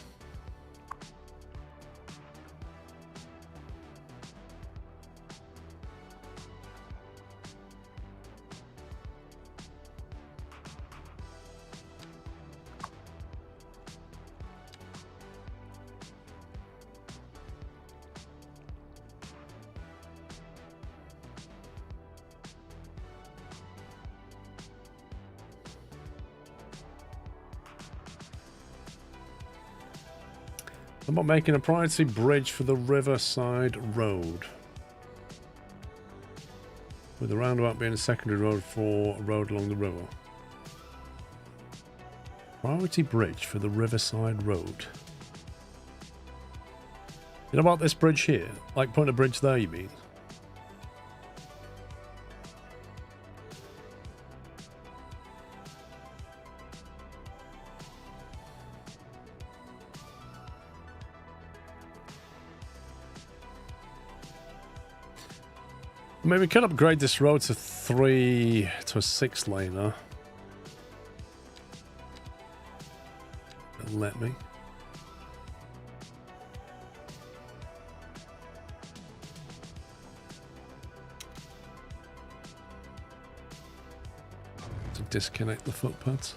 How about making a priority bridge for the Riverside Road? With the roundabout being a secondary road for a road along the river. Priority bridge for the Riverside Road. You know about this bridge here? Like putting a bridge there, you mean? I mean, we could upgrade this road to a 6-laner. Let me. To disconnect the footpaths.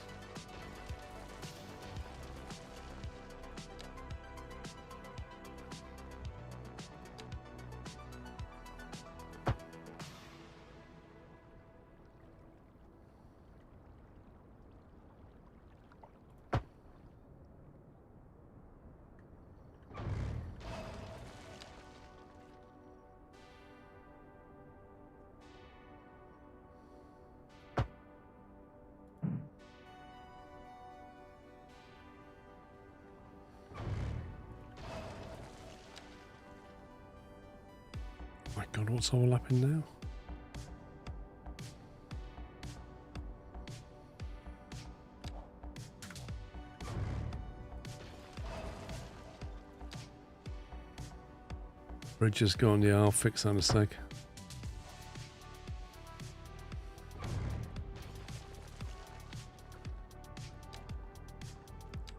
my god, what's overlapping now? Bridge is gone, yeah, I'll fix that in a sec.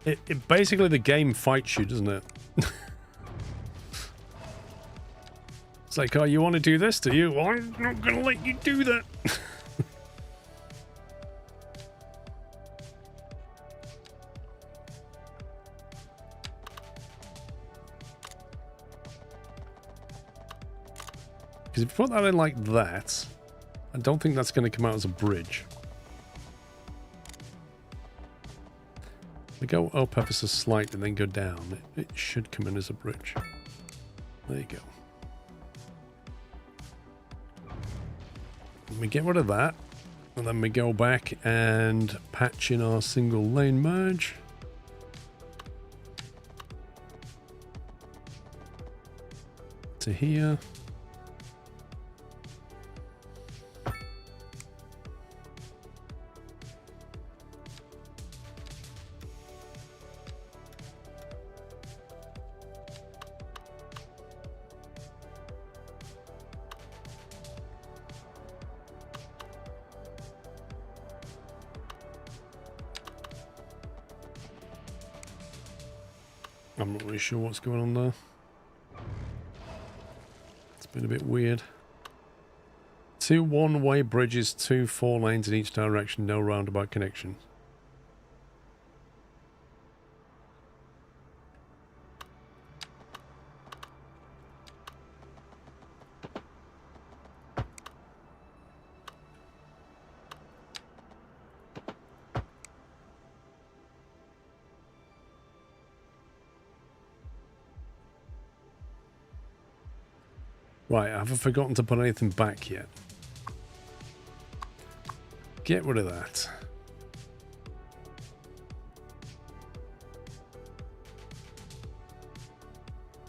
It basically the game fights you, doesn't it? It's like, oh, you want to do this, do you? Well, I'm not gonna let you do that. Because if you put that in like that, I don't think that's going to come out as a bridge. We go up ever so slight and then go down. It should come in as a bridge. There you go. We get rid of that, and then we go back and patch in our single lane merge. To here. I'm not really sure what's going on there. It's been a bit weird. 2 one-way bridges, 2 4 lanes in each direction, no roundabout connection. Right, I haven't forgotten to put anything back yet. Get rid of that.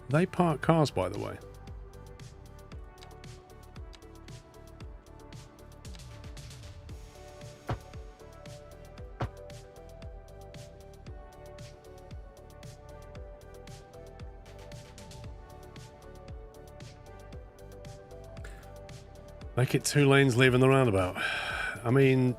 They park cars, by the way. Make it 2 lanes leaving the roundabout. I mean...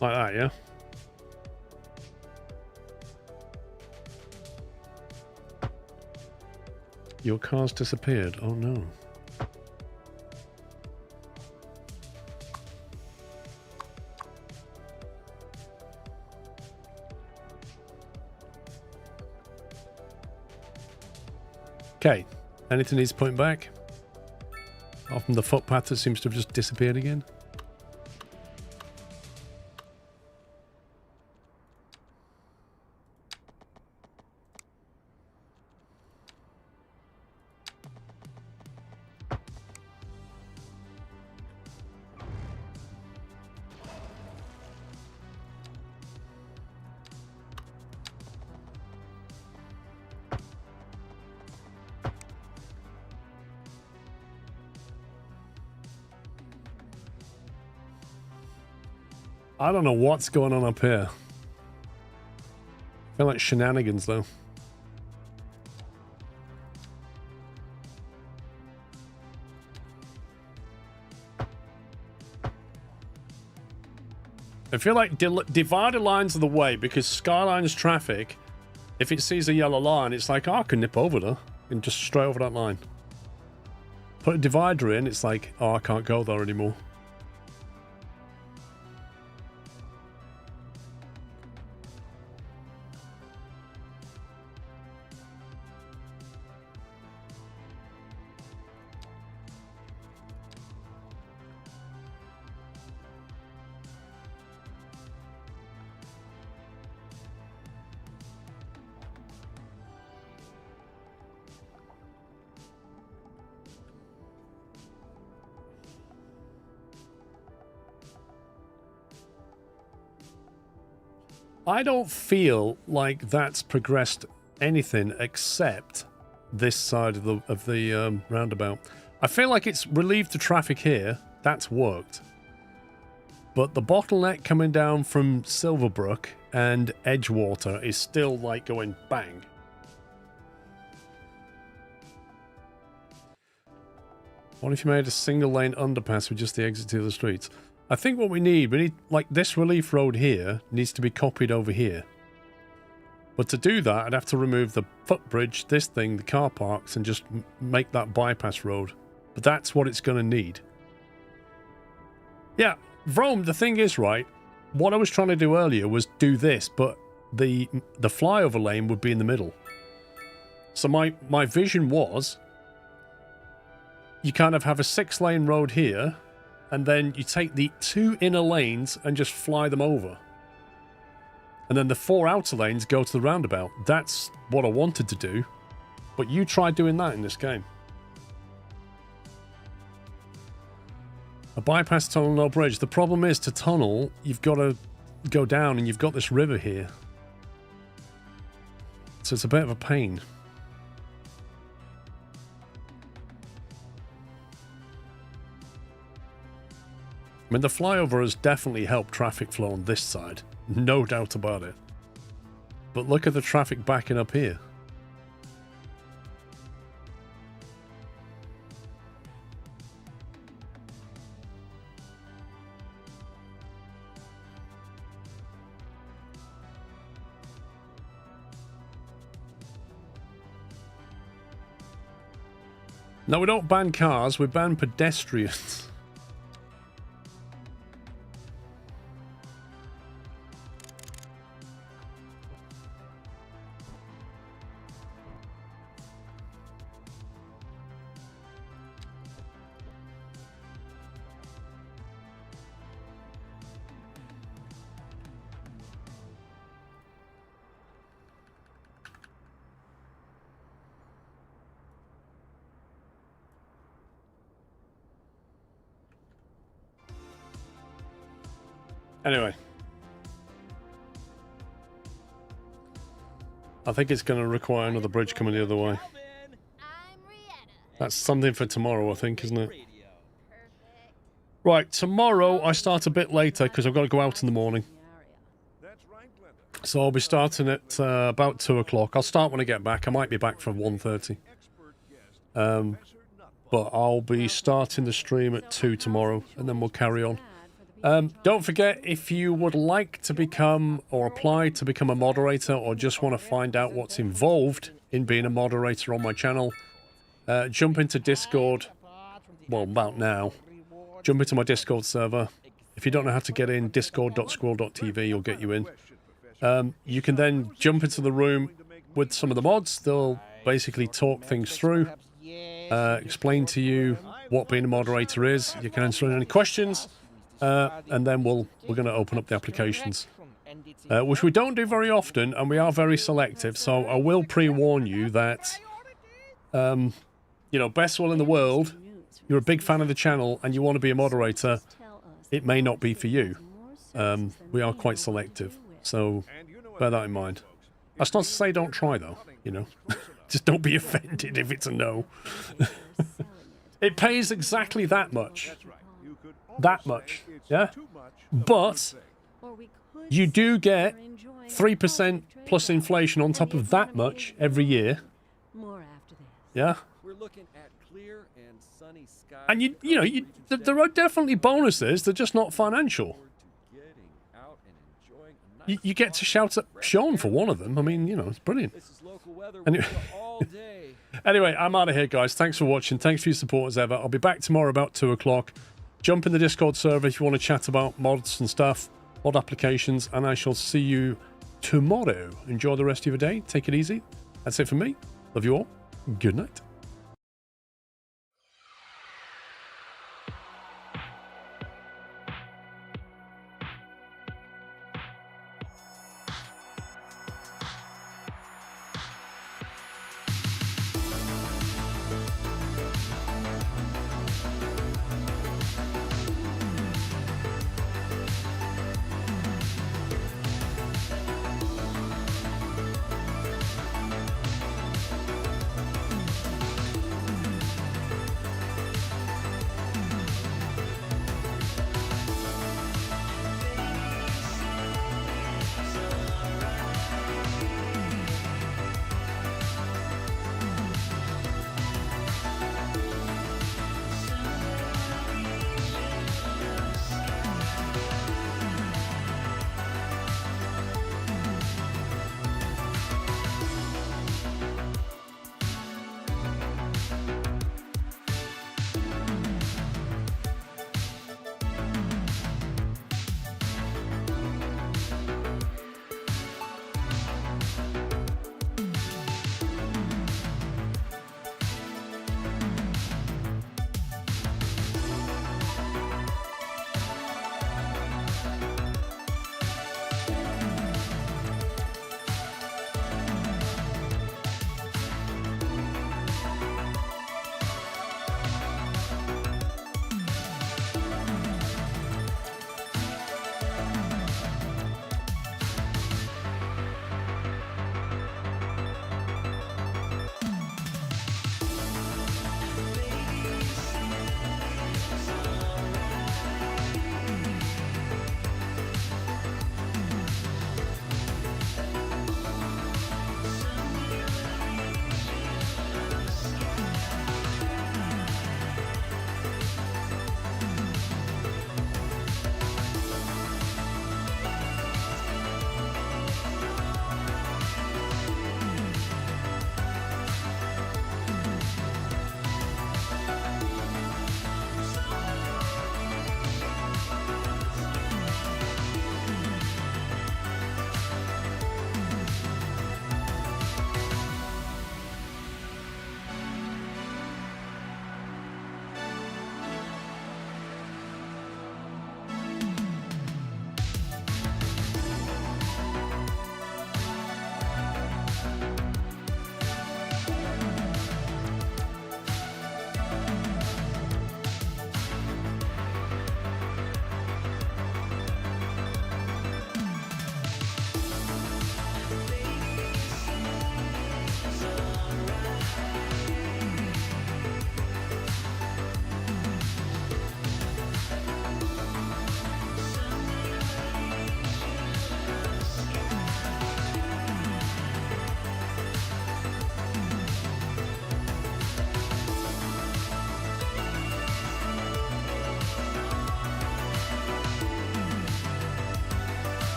like that, yeah? Your car's disappeared. Oh no. Okay. Anything needs putting back? Off from the footpath that seems to have just disappeared again. I don't know what's going on up here. I feel like shenanigans, though. I feel like divided lines are the way, because Skylines traffic, if it sees a yellow line, it's like, oh, I can nip over there and just straight over that line. Put a divider in, it's like, oh, I can't go there anymore. I don't feel like that's progressed anything except this side of the roundabout. I feel like it's relieved the traffic here. That's worked. But the bottleneck coming down from Silverbrook and Edgewater is still like going bang. What if you made a single lane underpass with just the exit to the streets? I think what we need like this relief road here needs to be copied over here. But to do that, I'd have to remove the footbridge, this thing, the car parks, and just make that bypass road. But that's what it's going to need. Yeah, Rome, the thing is, right, what I was trying to do earlier was do this, but the flyover lane would be in the middle. So my vision was, you kind of have a 6-lane road here, and then you take the 2 inner lanes and just fly them over. And then the 4 outer lanes go to the roundabout. That's what I wanted to do. But you tried doing that in this game. A bypass tunnel, no bridge. The problem is, to tunnel, you've got to go down and you've got this river here. So it's a bit of a pain. I mean, the flyover has definitely helped traffic flow on this side. No doubt about it. But look at the traffic backing up here. No, we don't ban cars, we ban pedestrians. Anyway. I think it's going to require another bridge coming the other way. That's something for tomorrow, I think, isn't it? Right, tomorrow I start a bit later because I've got to go out in the morning. So I'll be starting at about 2 o'clock. I'll start when I get back. I might be back for 1:30. But I'll be starting the stream at 2 tomorrow, and then we'll carry on. Don't forget, if you would like to become or apply to become a moderator, or just want to find out what's involved in being a moderator on my channel, jump into Discord. Well, about now. Jump into my Discord server. If you don't know how to get in, discord.squirrel.tv will get you in. You can then jump into the room with some of the mods. They'll basically talk things through, explain to you what being a moderator is. You can answer any questions. And then we're going to open up the applications, which we don't do very often, and we are very selective. So I will pre-warn you that, you know, best will in the world, you're a big fan of the channel and you want to be a moderator, it may not be for you. We are quite selective, so bear that in mind. That's not to say don't try, though, you know. Just don't be offended if it's a no. It pays exactly that much. That much, yeah? But you do get 3% plus inflation on top of that much every year. Yeah? And you know, there are definitely bonuses, they're just not financial. You get to shout at Sean for one of them. I mean, you know, it's brilliant. Anyway, I'm out of here, guys. Thanks for watching. Thanks for your support as ever. I'll be back tomorrow about 2 o'clock. Jump in the Discord server if you want to chat about mods and stuff, mod applications, and I shall see you tomorrow. Enjoy the rest of your day. Take it easy. That's it for me. Love you all. Good night.